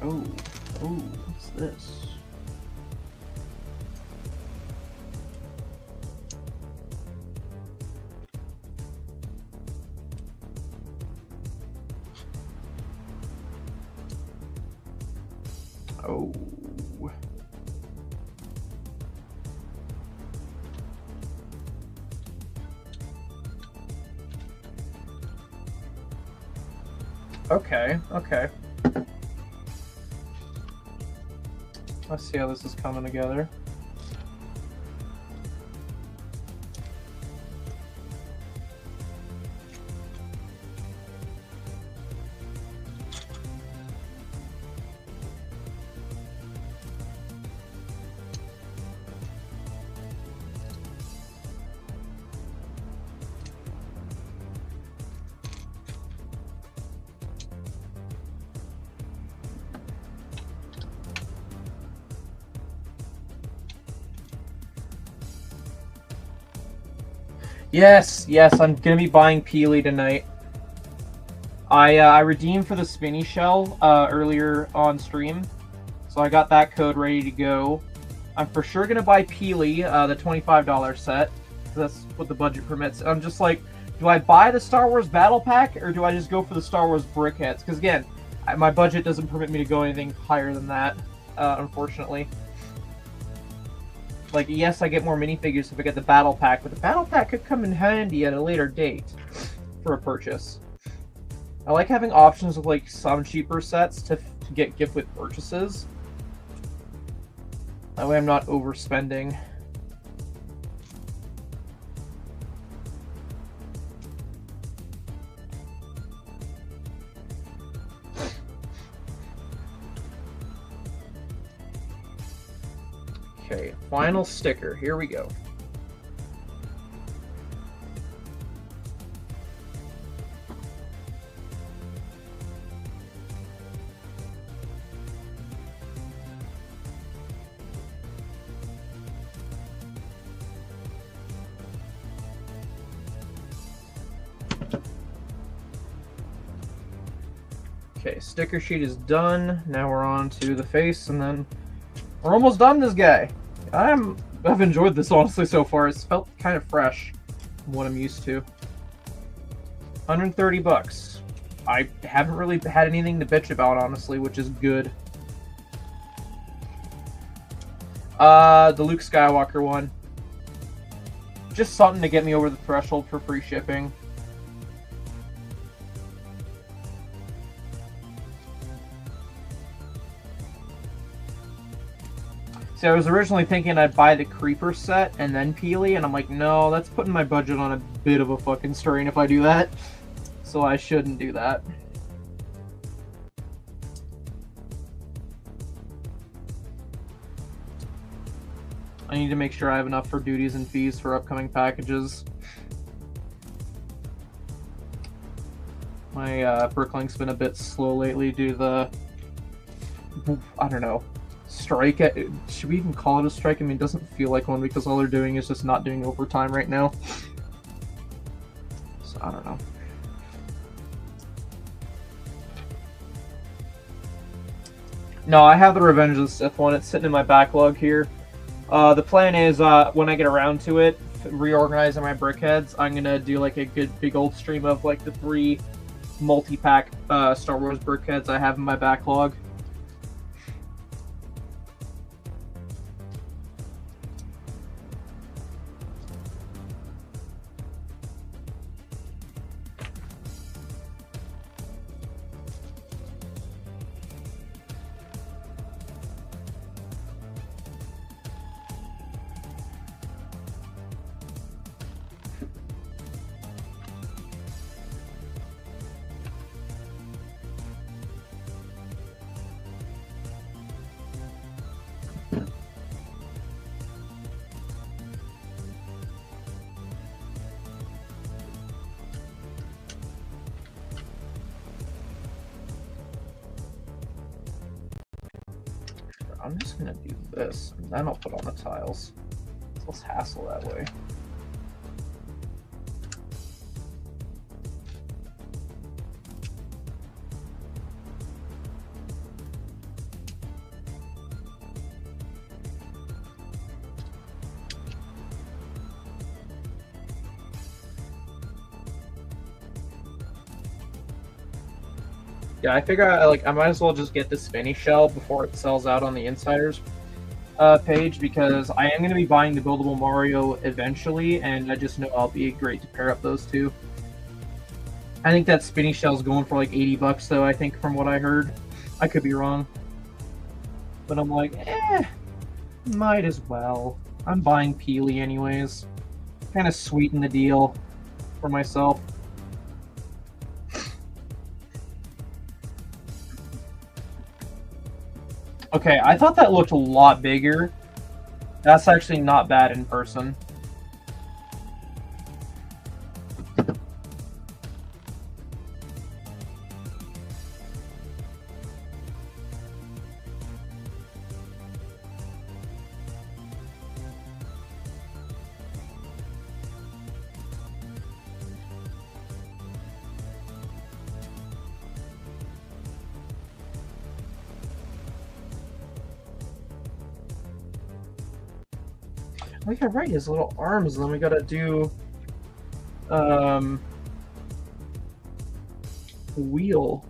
Oh, what's this? Oh. Okay. Let's see how this is coming together. Yes, I'm gonna be buying Peely tonight. I redeemed for the Spinny Shell earlier on stream, so I got that code ready to go. I'm for sure gonna buy Peely, the $25 set. That's what the budget permits. I'm just like, do I buy the Star Wars Battle Pack or do I just go for the Star Wars Brickheads? Because again, my budget doesn't permit me to go anything higher than that, unfortunately. Like, yes, I get more minifigures if I get the Battle Pack, but the Battle Pack could come in handy at a later date for a purchase. I like having options of, like, some cheaper sets to get gift with purchases. That way I'm not overspending. Okay, final sticker. Here we go. Okay, sticker sheet is done. Now we're on to the face, and then we're almost done this guy. I've enjoyed this honestly so far. It's felt kind of fresh from what I'm used to. 130 bucks. I haven't really had anything to bitch about honestly, which is good. The Luke Skywalker one. Just something to get me over the threshold for free shipping. See, I was originally thinking I'd buy the Creeper set and then Peely, and I'm like, no, that's putting my budget on a bit of a fucking strain if I do that. So I shouldn't do that. I need to make sure I have enough for duties and fees for upcoming packages. My Bricklink's been a bit slow lately due to the, I don't know, strike. Should we even call it a strike? I mean, it doesn't feel like one because all they're doing is just not doing overtime right now. So I don't know. No, I have the Revenge of the Sith one. It's sitting in my backlog here. The plan is, when I get around to it, reorganizing my brickheads, I'm gonna do like a good big old stream of like the 3 multi-pack Star Wars brickheads I have in my backlog. I'm just gonna do this, and then I'll put on the tiles. It's less hassle that way. Yeah, I figure I might as well just get this spinny shell before it sells out on the insiders page, because I am going to be buying the buildable Mario eventually, and I just know it'll be great to pair up those two. I think that spinny shell's going for like 80 bucks though, I think, from what I heard. I could be wrong. But I'm like, might as well. I'm buying Peely anyways. Kind of sweeten the deal for myself. Okay, I thought that looked a lot bigger. That's actually not bad in person. Oh yeah, right, his little arms, and then we gotta do wheel.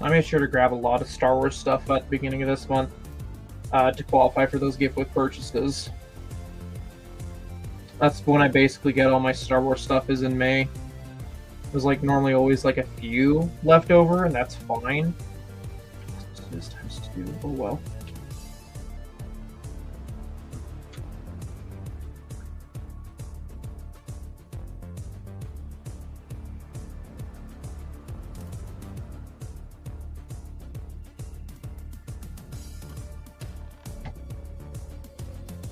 I made sure to grab a lot of Star Wars stuff at the beginning of this month to qualify for those gift with purchases. That's when I basically get all my Star Wars stuff, is in May. There's like normally always like a few left over, and that's fine. This times 2, oh well.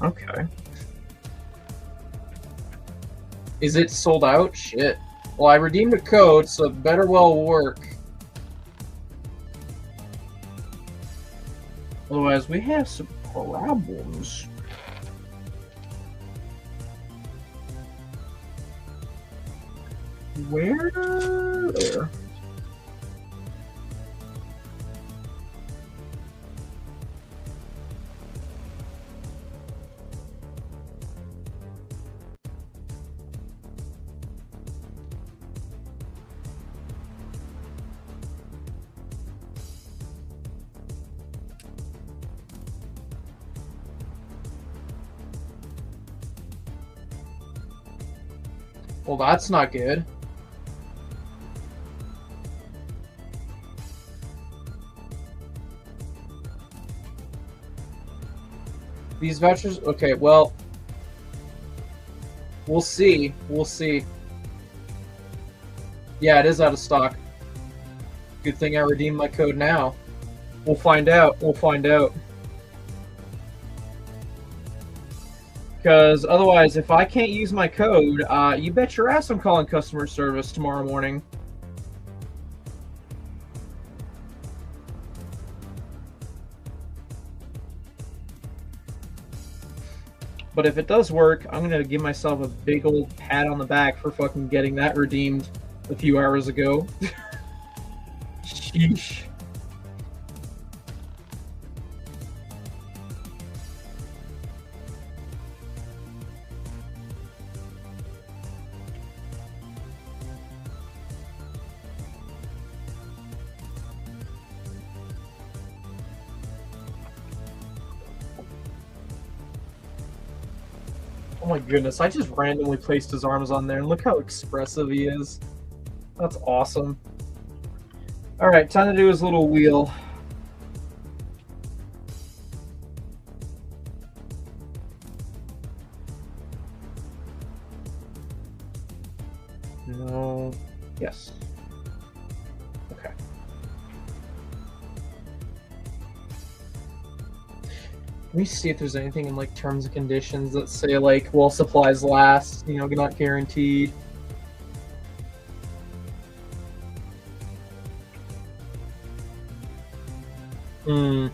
Okay. Is it sold out? Shit. Well, I redeemed a code, so it better well work. Otherwise, we have some problems. Where? There. Well, that's not good. These vouchers? Okay, well, we'll see. We'll see. Yeah, it is out of stock. Good thing I redeemed my code now. We'll find out. We'll find out. Because otherwise, if I can't use my code, you bet your ass I'm calling customer service tomorrow morning. But if it does work, I'm gonna give myself a big old pat on the back for fucking getting that redeemed a few hours ago. Sheesh. Oh my goodness, I just randomly placed his arms on there, and look how expressive he is. That's awesome. Alright, time to do his little wheel. No. Yes. Okay. Let me see if there's anything in like terms and conditions that say like while supplies last, you know, not guaranteed. Hmm.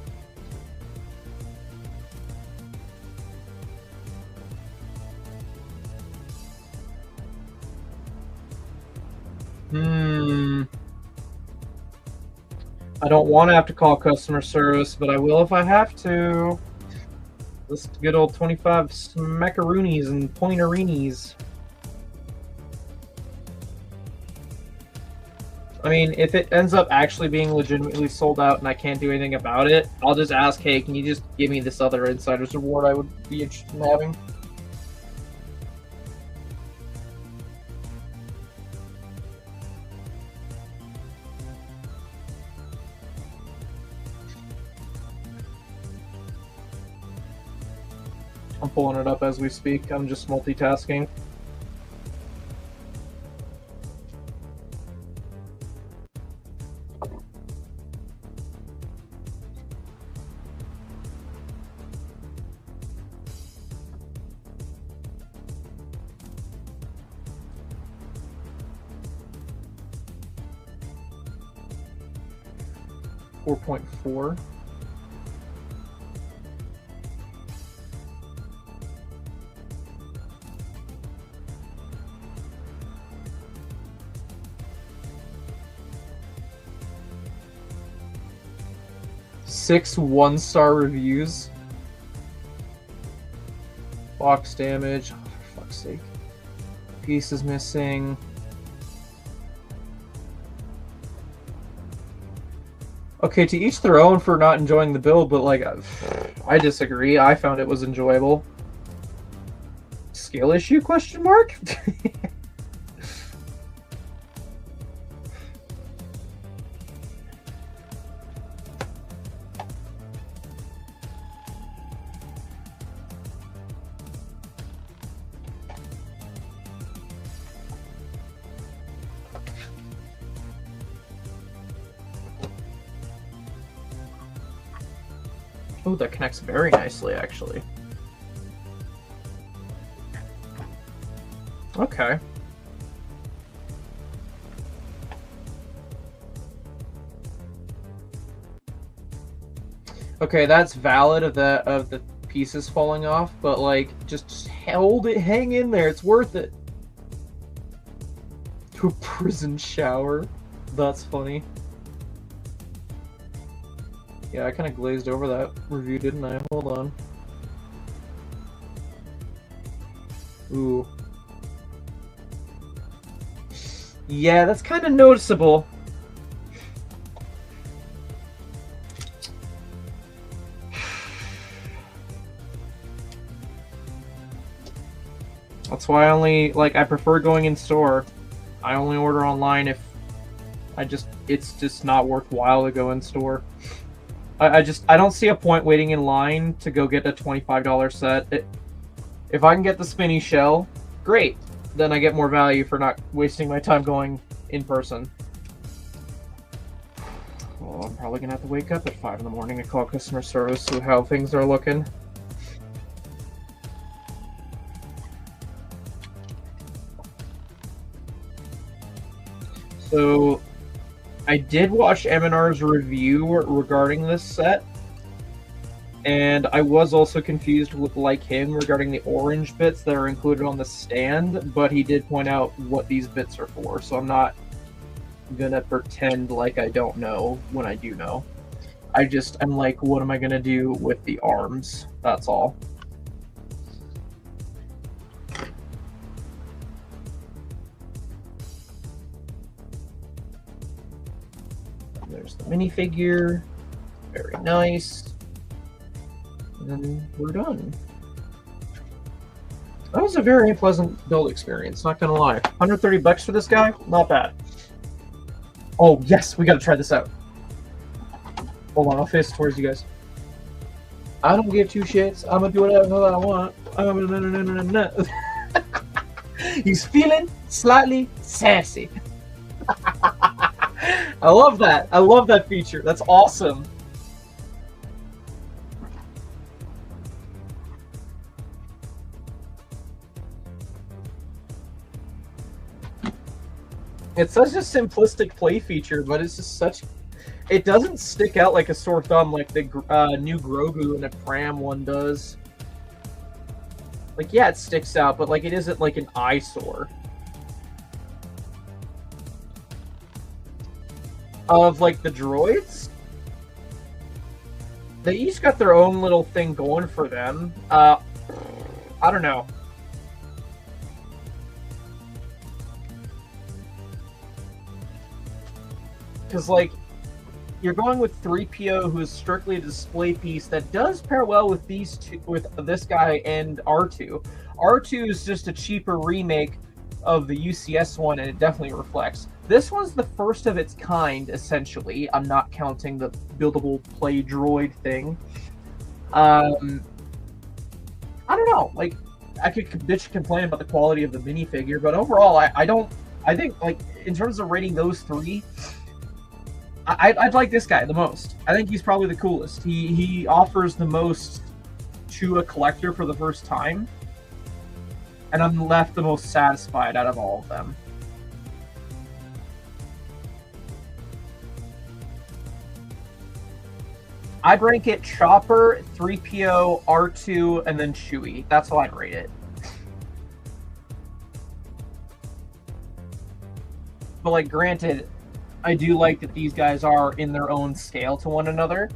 I don't want to have to call customer service, but I will if I have to. This good old 25 smackaroonies and pointerinis. I mean, if it ends up actually being legitimately sold out and I can't do anything about it, I'll just ask, hey, can you just give me this other insider's reward I would be interested in having? I'm pulling it up as we speak. I'm just multitasking. $4.4. Six 1-star reviews. Box damage. Oh, for fuck's sake. Piece is missing. Okay, to each their own for not enjoying the build, but like, I disagree. I found it was enjoyable. Skill issue? Question mark? Oh, that connects very nicely, actually. Okay. Okay, that's valid of the pieces falling off, but like, just hold it, hang in there. It's worth it. To a prison shower. That's funny. Yeah, I kind of glazed over that review, didn't I? Hold on. Ooh. Yeah, that's kind of noticeable. That's why I prefer going in store. I only order online if it's just not worthwhile to go in store. I don't see a point waiting in line to go get a $25 set. If I can get the spinny shell, great. Then I get more value for not wasting my time going in person. Well, I'm probably gonna have to wake up at 5 in the morning and call customer service, see how things are looking. So, I did watch M&R's review regarding this set. And I was also confused with, like him, regarding the orange bits that are included on the stand, but he did point out what these bits are for, so I'm not gonna pretend like I don't know when I do know. I'm like, what am I gonna do with the arms? That's all. There's the minifigure. Very nice. And then we're done. That was a very pleasant build experience, not gonna lie. 130 bucks for this guy? Not bad. Oh, yes, we gotta try this out. Hold on, I'll face it towards you guys. I don't give two shits. I'm gonna do whatever I want. He's feeling slightly sassy. I love that. I love that feature. That's awesome. It's such a simplistic play feature, but it's just such... It doesn't stick out like a sore thumb like the new Grogu and the Pram one does. Like, yeah, it sticks out, but like it isn't like an eyesore. Of like the droids, they each got their own little thing going for them. I don't know. Because, like, you're going with 3PO, who is strictly a display piece that does pair well with these two, with this guy and R2. R2 is just a cheaper remake of the UCS one, and it definitely reflects. This one's the first of its kind, essentially. I'm not counting the buildable play droid thing. I don't know. Like, I could bitch complain about the quality of the minifigure, but overall, I think, like, in terms of rating those three, I'd like this guy the most. I think he's probably the coolest. He offers the most to a collector for the first time, and I'm left the most satisfied out of all of them. I'd rank it Chopper, 3PO, R2, and then Chewie. That's how I'd rate it. But, like, granted, I do like that these guys are in their own scale to one another.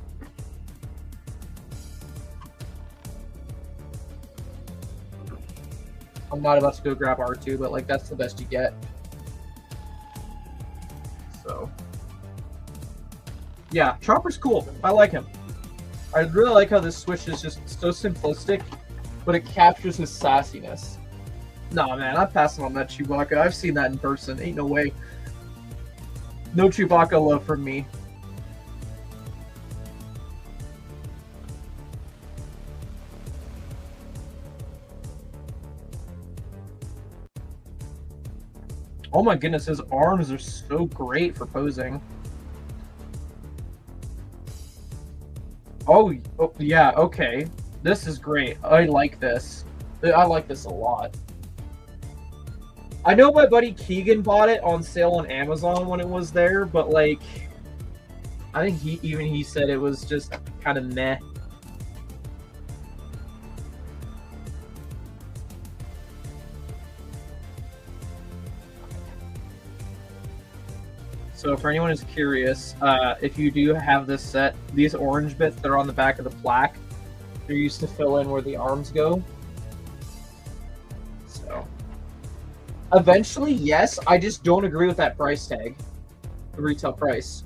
I'm not about to go grab R2, but, like, that's the best you get. So, yeah, Chopper's cool. I like him. I really like how this Switch is just so simplistic, but it captures his sassiness. Nah, man, I'm passing on that Chewbacca. I've seen that in person. Ain't no way. No Chewbacca love from me. Oh my goodness, his arms are so great for posing. Oh yeah, okay. This is great. I like this. I like this a lot. I know my buddy Keegan bought it on sale on Amazon when it was there, but, like, I think he said it was just kind of meh. So for anyone who's curious, if you do have this set, these orange bits that are on the back of the plaque, they're used to fill in where the arms go. So eventually, yes, I just don't agree with that price tag, the retail price.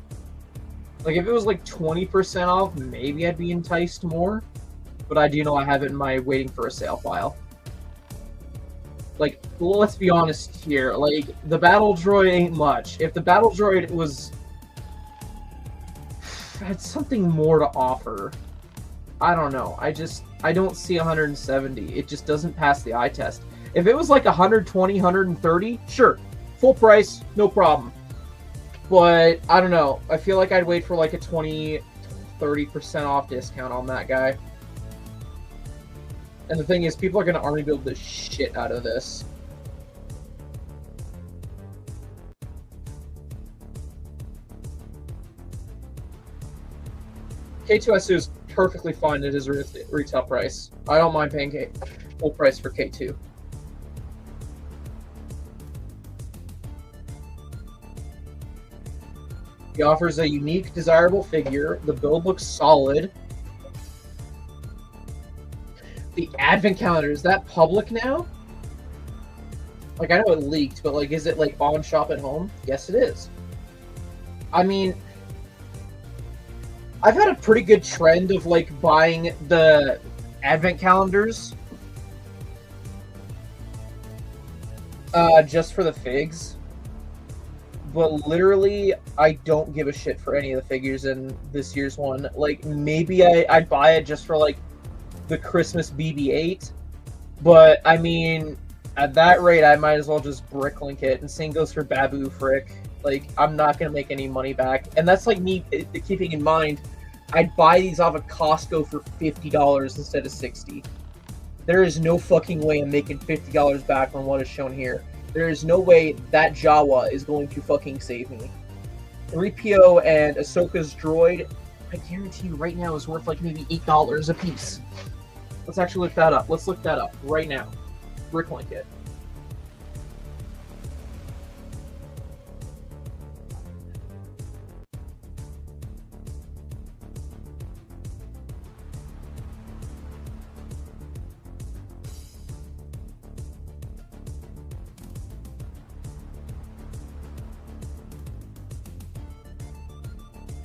Like, if it was like 20% off, maybe I'd be enticed more, but I do know I have it in my waiting for a sale file. Like, well, let's be honest here. Like, the battle droid ain't much. If the battle droid had something more to offer, I don't know. I don't see 170. It just doesn't pass the eye test. If it was like 120, 130, sure, full price, no problem. But I don't know. I feel like I'd wait for like a 20, 30% off discount on that guy. And the thing is, people are going to army build the shit out of this. K2S is perfectly fine at his retail price. I don't mind paying full price for K2. He offers a unique, desirable figure. The build looks solid. The advent calendar, is that public now? Like, I know it leaked, but, like, is it, like, on Shop at Home? Yes, it is. I mean, I've had a pretty good trend of, like, buying the advent calendars just for the figs. But literally, I don't give a shit for any of the figures in this year's one. Like, maybe I'd buy it just for, like, the Christmas BB-8. But, I mean, at that rate, I might as well just bricklink it. And same goes for Babu Frick. Like, I'm not going to make any money back. And that's, like, me keeping in mind, I'd buy these off of Costco for $50 instead of $60. There is no fucking way I'm making $50 back on what is shown here. There is no way that Jawa is going to fucking save me. 3PO and Ahsoka's droid, I guarantee you right now, is worth like maybe $8 a piece. Let's actually look that up. Let's look that up right now. Bricklink it.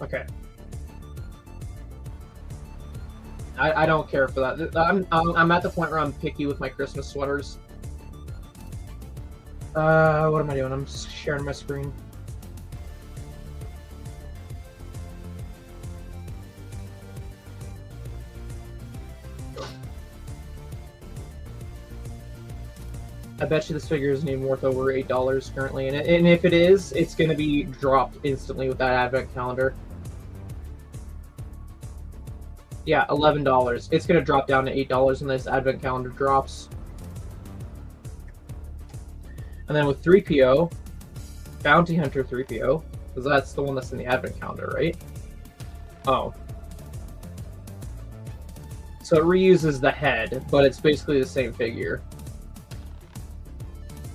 Okay. I don't care for that. I'm at the point where I'm picky with my Christmas sweaters. What am I doing? I'm sharing my screen. I bet you this figure isn't even worth over $8 currently, and if it is, it's going to be dropped instantly with that advent calendar. Yeah, $11. It's going to drop down to $8 when this advent calendar drops. And then with 3PO, Bounty Hunter 3PO, because that's the one that's in the advent calendar, right? Oh. So it reuses the head, but it's basically the same figure.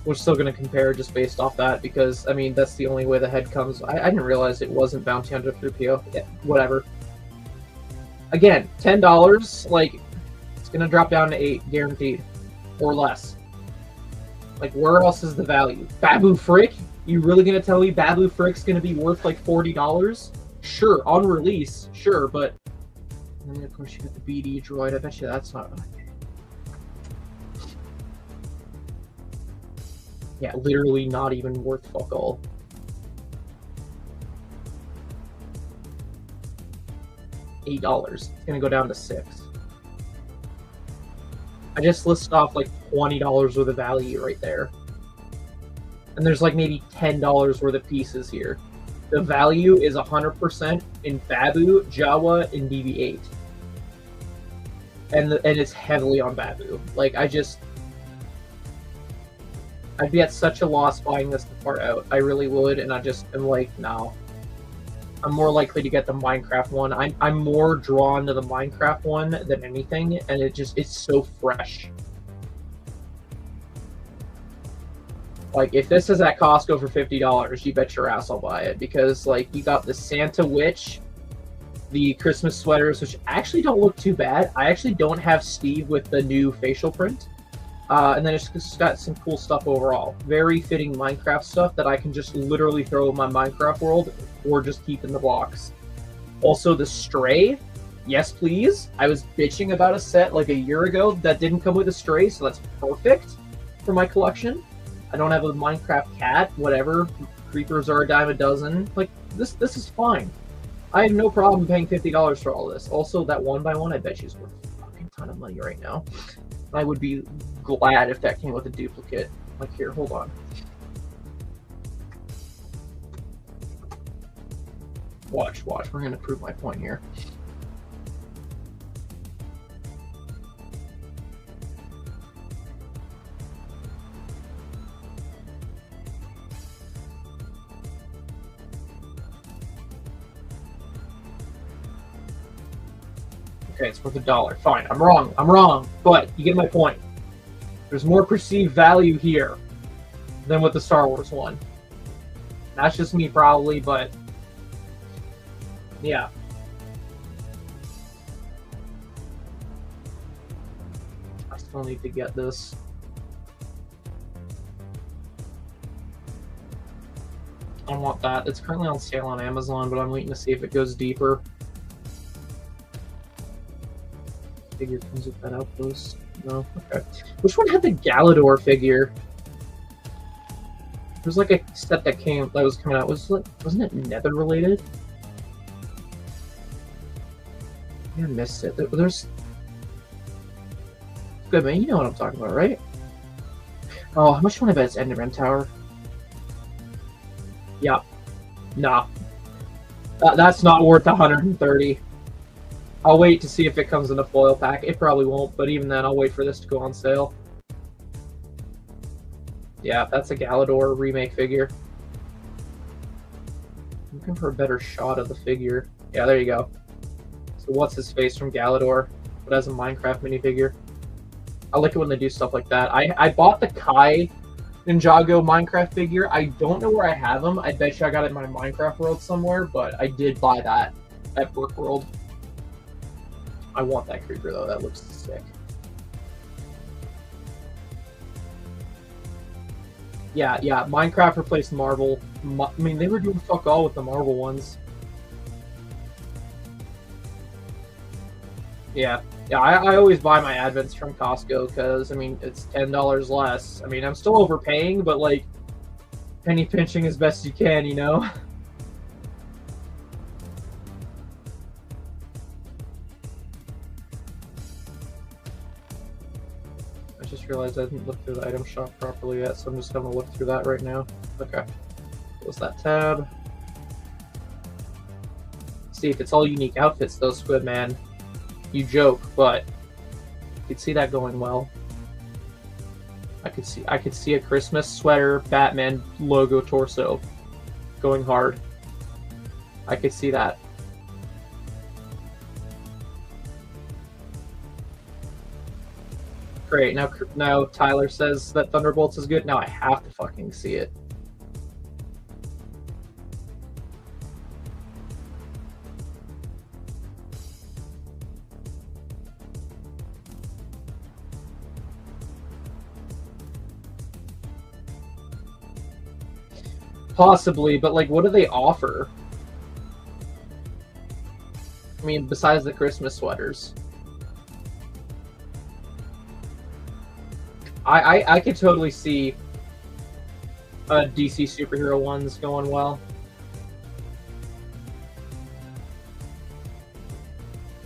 We're still going to compare just based off that, because, I mean, that's the only way the head comes. I didn't realize it wasn't Bounty Hunter 3PO. Yeah, whatever. Again, $10, like, it's going to drop down to $8, guaranteed. Or less. Like, where else is the value? Babu Frick? You really going to tell me Babu Frick's going to be worth, like, $40? Sure, on release, sure, but... And then, of course, you got the BD droid. I bet you that's not... Yeah, literally not even worth fuck all. $8. It's gonna go down to $6. I just listed off like $20 worth of value right there. And there's like maybe $10 worth of pieces here. The value is 100% in Babu, Jawa, and BB-8. And it's heavily on Babu. Like, I'd be at such a loss buying this far out. I really would, and I just am like, no. I'm more likely to get the Minecraft one. I'm more drawn to the Minecraft one than anything, and it's so fresh. Like, if this is at Costco for $50, you bet your ass I'll buy it, because, like, you got the Santa Witch, the Christmas sweaters, which actually don't look too bad. I actually don't have Steve with the new facial print. And then it's just got some cool stuff overall. Very fitting Minecraft stuff that I can just literally throw in my Minecraft world or just keep in the box. Also, the Stray. Yes, please. I was bitching about a set like a year ago that didn't come with a Stray, so that's perfect for my collection. I don't have a Minecraft cat, whatever. Creepers are a dime a dozen. Like, this is fine. I have no problem paying $50 for all this. Also, that 1x1, I bet you's worth a fucking ton of money right now. I would be glad if that came with a duplicate. Like, here, hold on. Watch. We're going to prove my point here. Okay, it's worth $1. Fine, I'm wrong, but you get my point. There's more perceived value here than with the Star Wars one. That's just me probably, but yeah. I still need to get this. I want that. It's currently on sale on Amazon, but I'm waiting to see if it goes deeper. Figure comes with that outpost. No, okay. Which one had the Galador figure? There's like a set that was coming out. Wasn't it Nether related? I missed it. There's good man. You know what I'm talking about, right? Oh, how much do you want to bet it's Enderman Tower? Yeah. Nah. That's not worth 130. I'll wait to see if it comes in a foil pack. It probably won't, but even then, I'll wait for this to go on sale. Yeah, that's a Galador remake figure. I'm looking for a better shot of the figure. Yeah, there you go. So what's his face from Galador, but as a Minecraft minifigure. I like it when they do stuff like that. I bought the Kai Ninjago Minecraft figure. I don't know where I have him. I bet you I got it in my Minecraft world somewhere, but I did buy that at Brook World. I want that creeper though. That looks sick. Yeah. Minecraft replaced Marvel. I mean, they were doing fuck all with the Marvel ones. Yeah. I always buy my Advents from Costco because, I mean, it's $10 less. I mean, I'm still overpaying, but, like, penny pinching as best you can, you know? I just realized I didn't look through the item shop properly yet, so I'm just going to look through that right now. Okay. Close that tab. See, if it's all unique outfits, though, Squid Man. You joke, but you could see that going well. I could see a Christmas sweater, Batman logo torso going hard. I could see that. Great. Now Tyler says that Thunderbolts is good. Now I have to fucking see it. Possibly, but like, what do they offer? I mean, besides the Christmas sweaters. I could totally see DC superhero ones going well.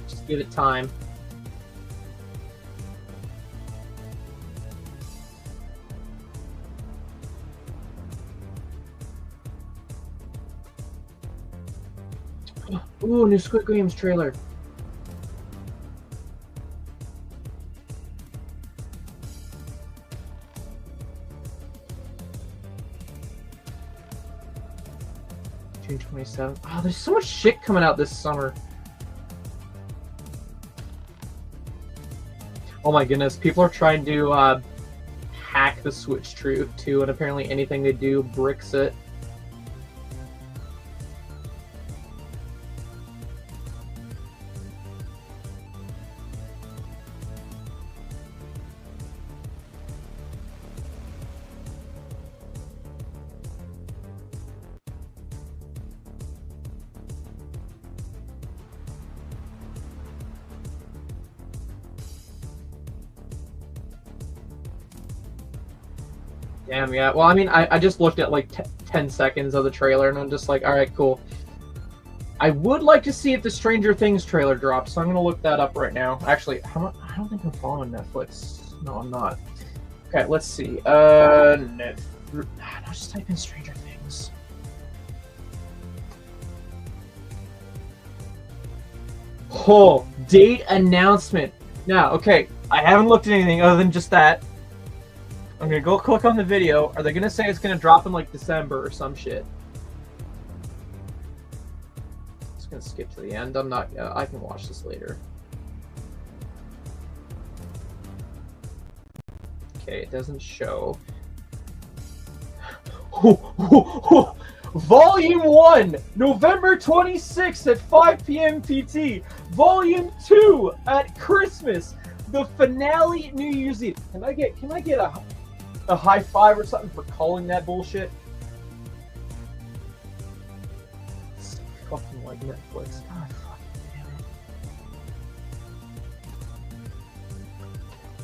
Just give it time. Ooh, new Squid Games trailer. June 27th. Oh, there's so much shit coming out this summer. Oh my goodness, people are trying to hack the Switch too, and apparently anything they do bricks it. Damn, yeah. Well, I mean, I just looked at like 10 seconds of the trailer, and I'm just like, all right, cool. I would like to see if the Stranger Things trailer drops, so I'm going to look that up right now. Actually, I don't think I'm following Netflix. No, I'm not. Okay, let's see. No, just type in Stranger Things. Oh, date announcement. Now, okay, I haven't looked at anything other than just that. I'm gonna go click on the video. Are they gonna say it's gonna drop in like December or some shit? Just gonna skip to the end. I'm not. I can watch this later. Okay, it doesn't show. Volume 1, November 26th at 5 p.m. PT. Volume 2 at Christmas. The finale New Year's Eve. Can I get a high five or something for calling that bullshit? It's fucking like Netflix. God fucking damn it.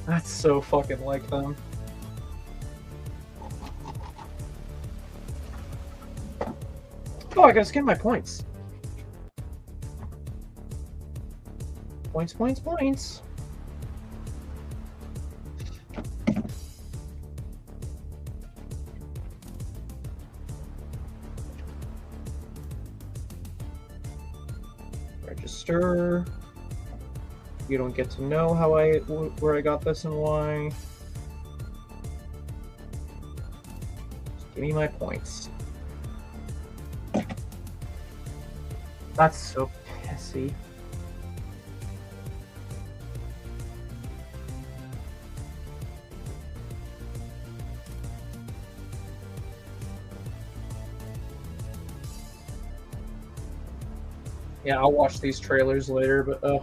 That's so fucking like them. Oh, I gotta skin my points. Points, points, points. Register. You don't get to know how where I got this and why. Just give me my points. That's so pissy. Yeah, I'll watch these trailers later, but I'm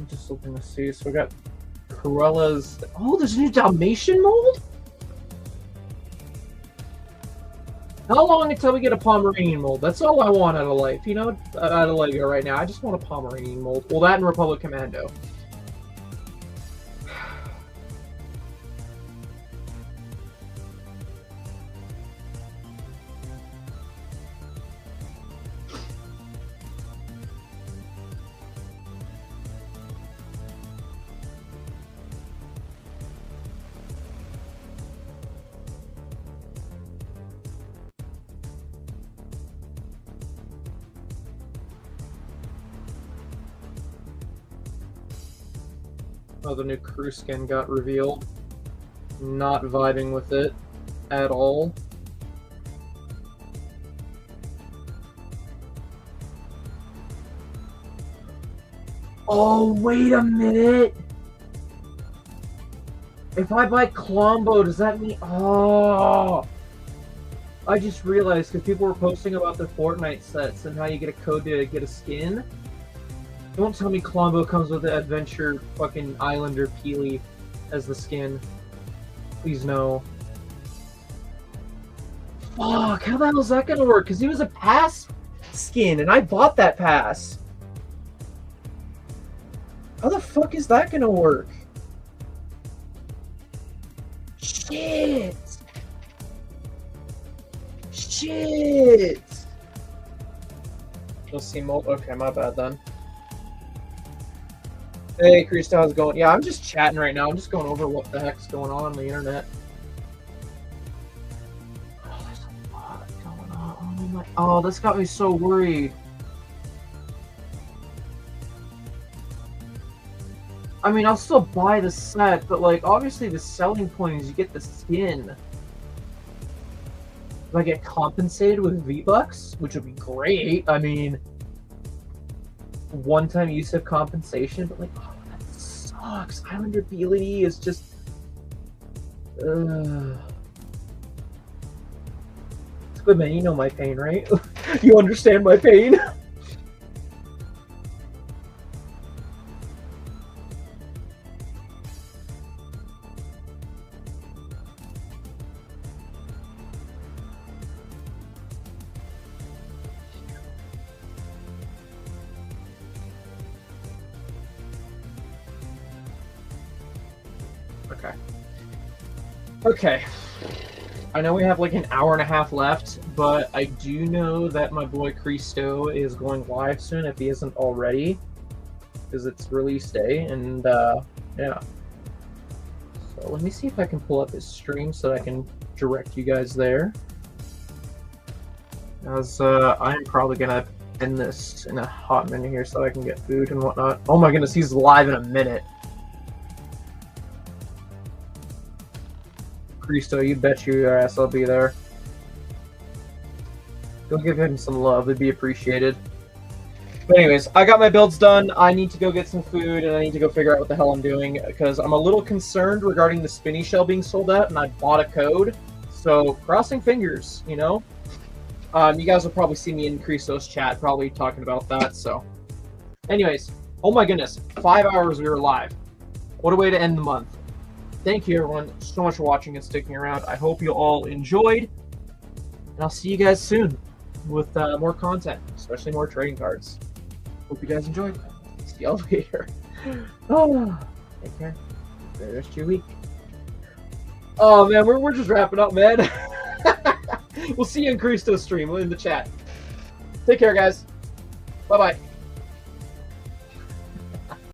just looking to see. So we got Corella's. Oh, there's a new Dalmatian mold? How long until we get a Pomeranian mold? That's all I want out of life, you know, out of Lego right now. I just want a Pomeranian mold. Well, that and Republic Commando. Oh, the new crew skin got revealed. Not vibing with it at all. Oh, wait a minute! If I buy Colombo, does that mean... Oh! I just realized, because people were posting about the Fortnite sets and how you get a code to get a skin. Don't tell me Colombo comes with the Adventure fucking Islander Peely as the skin. Please no. Fuck, how the hell is that gonna work? Because he was a pass skin, and I bought that pass. How the fuck is that gonna work? Shit! Shit! You'll see mold. Okay, my bad then. Hey, Krista, how's it going? Yeah, I'm just chatting right now. I'm just going over what the heck's going on the internet. Oh, there's a lot going on. Oh, my... Oh, this got me so worried. I mean, I'll still buy the set, but, like, obviously the selling point is you get the skin. Do I get compensated with V-Bucks? Which would be great. I mean... one-time use of compensation, but like, oh, that sucks. Islander ability is just, it's good, man. You know my pain, right? You understand my pain. Okay, I know we have like an hour and a half left, but I do know that my boy Cristo is going live soon if he isn't already, because it's release day, and yeah. So let me see if I can pull up his stream so that I can direct you guys there. As I'm probably gonna end this in a hot minute here so I can get food and whatnot. Oh my goodness, he's live in a minute. Cristo, you bet your ass I'll be there. Go give him some love, it'd be appreciated. But anyways, I got my builds done. I need to go get some food, and I need to go figure out what the hell I'm doing, because I'm a little concerned regarding the spinny shell being sold out, and I bought a code. So, crossing fingers, you know? You guys will probably see me increase those chat, probably talking about that, so. Anyways, oh my goodness, 5 hours we were live. What a way to end the month. Thank you, everyone, so much for watching and sticking around. I hope you all enjoyed, and I'll see you guys soon with more content, especially more trading cards. Hope you guys enjoyed. See y'all later. Oh, take care. Enjoy the rest of your week. Oh man, we're just wrapping up, man. We'll see you in Christo's stream in the chat. Take care, guys. Bye bye.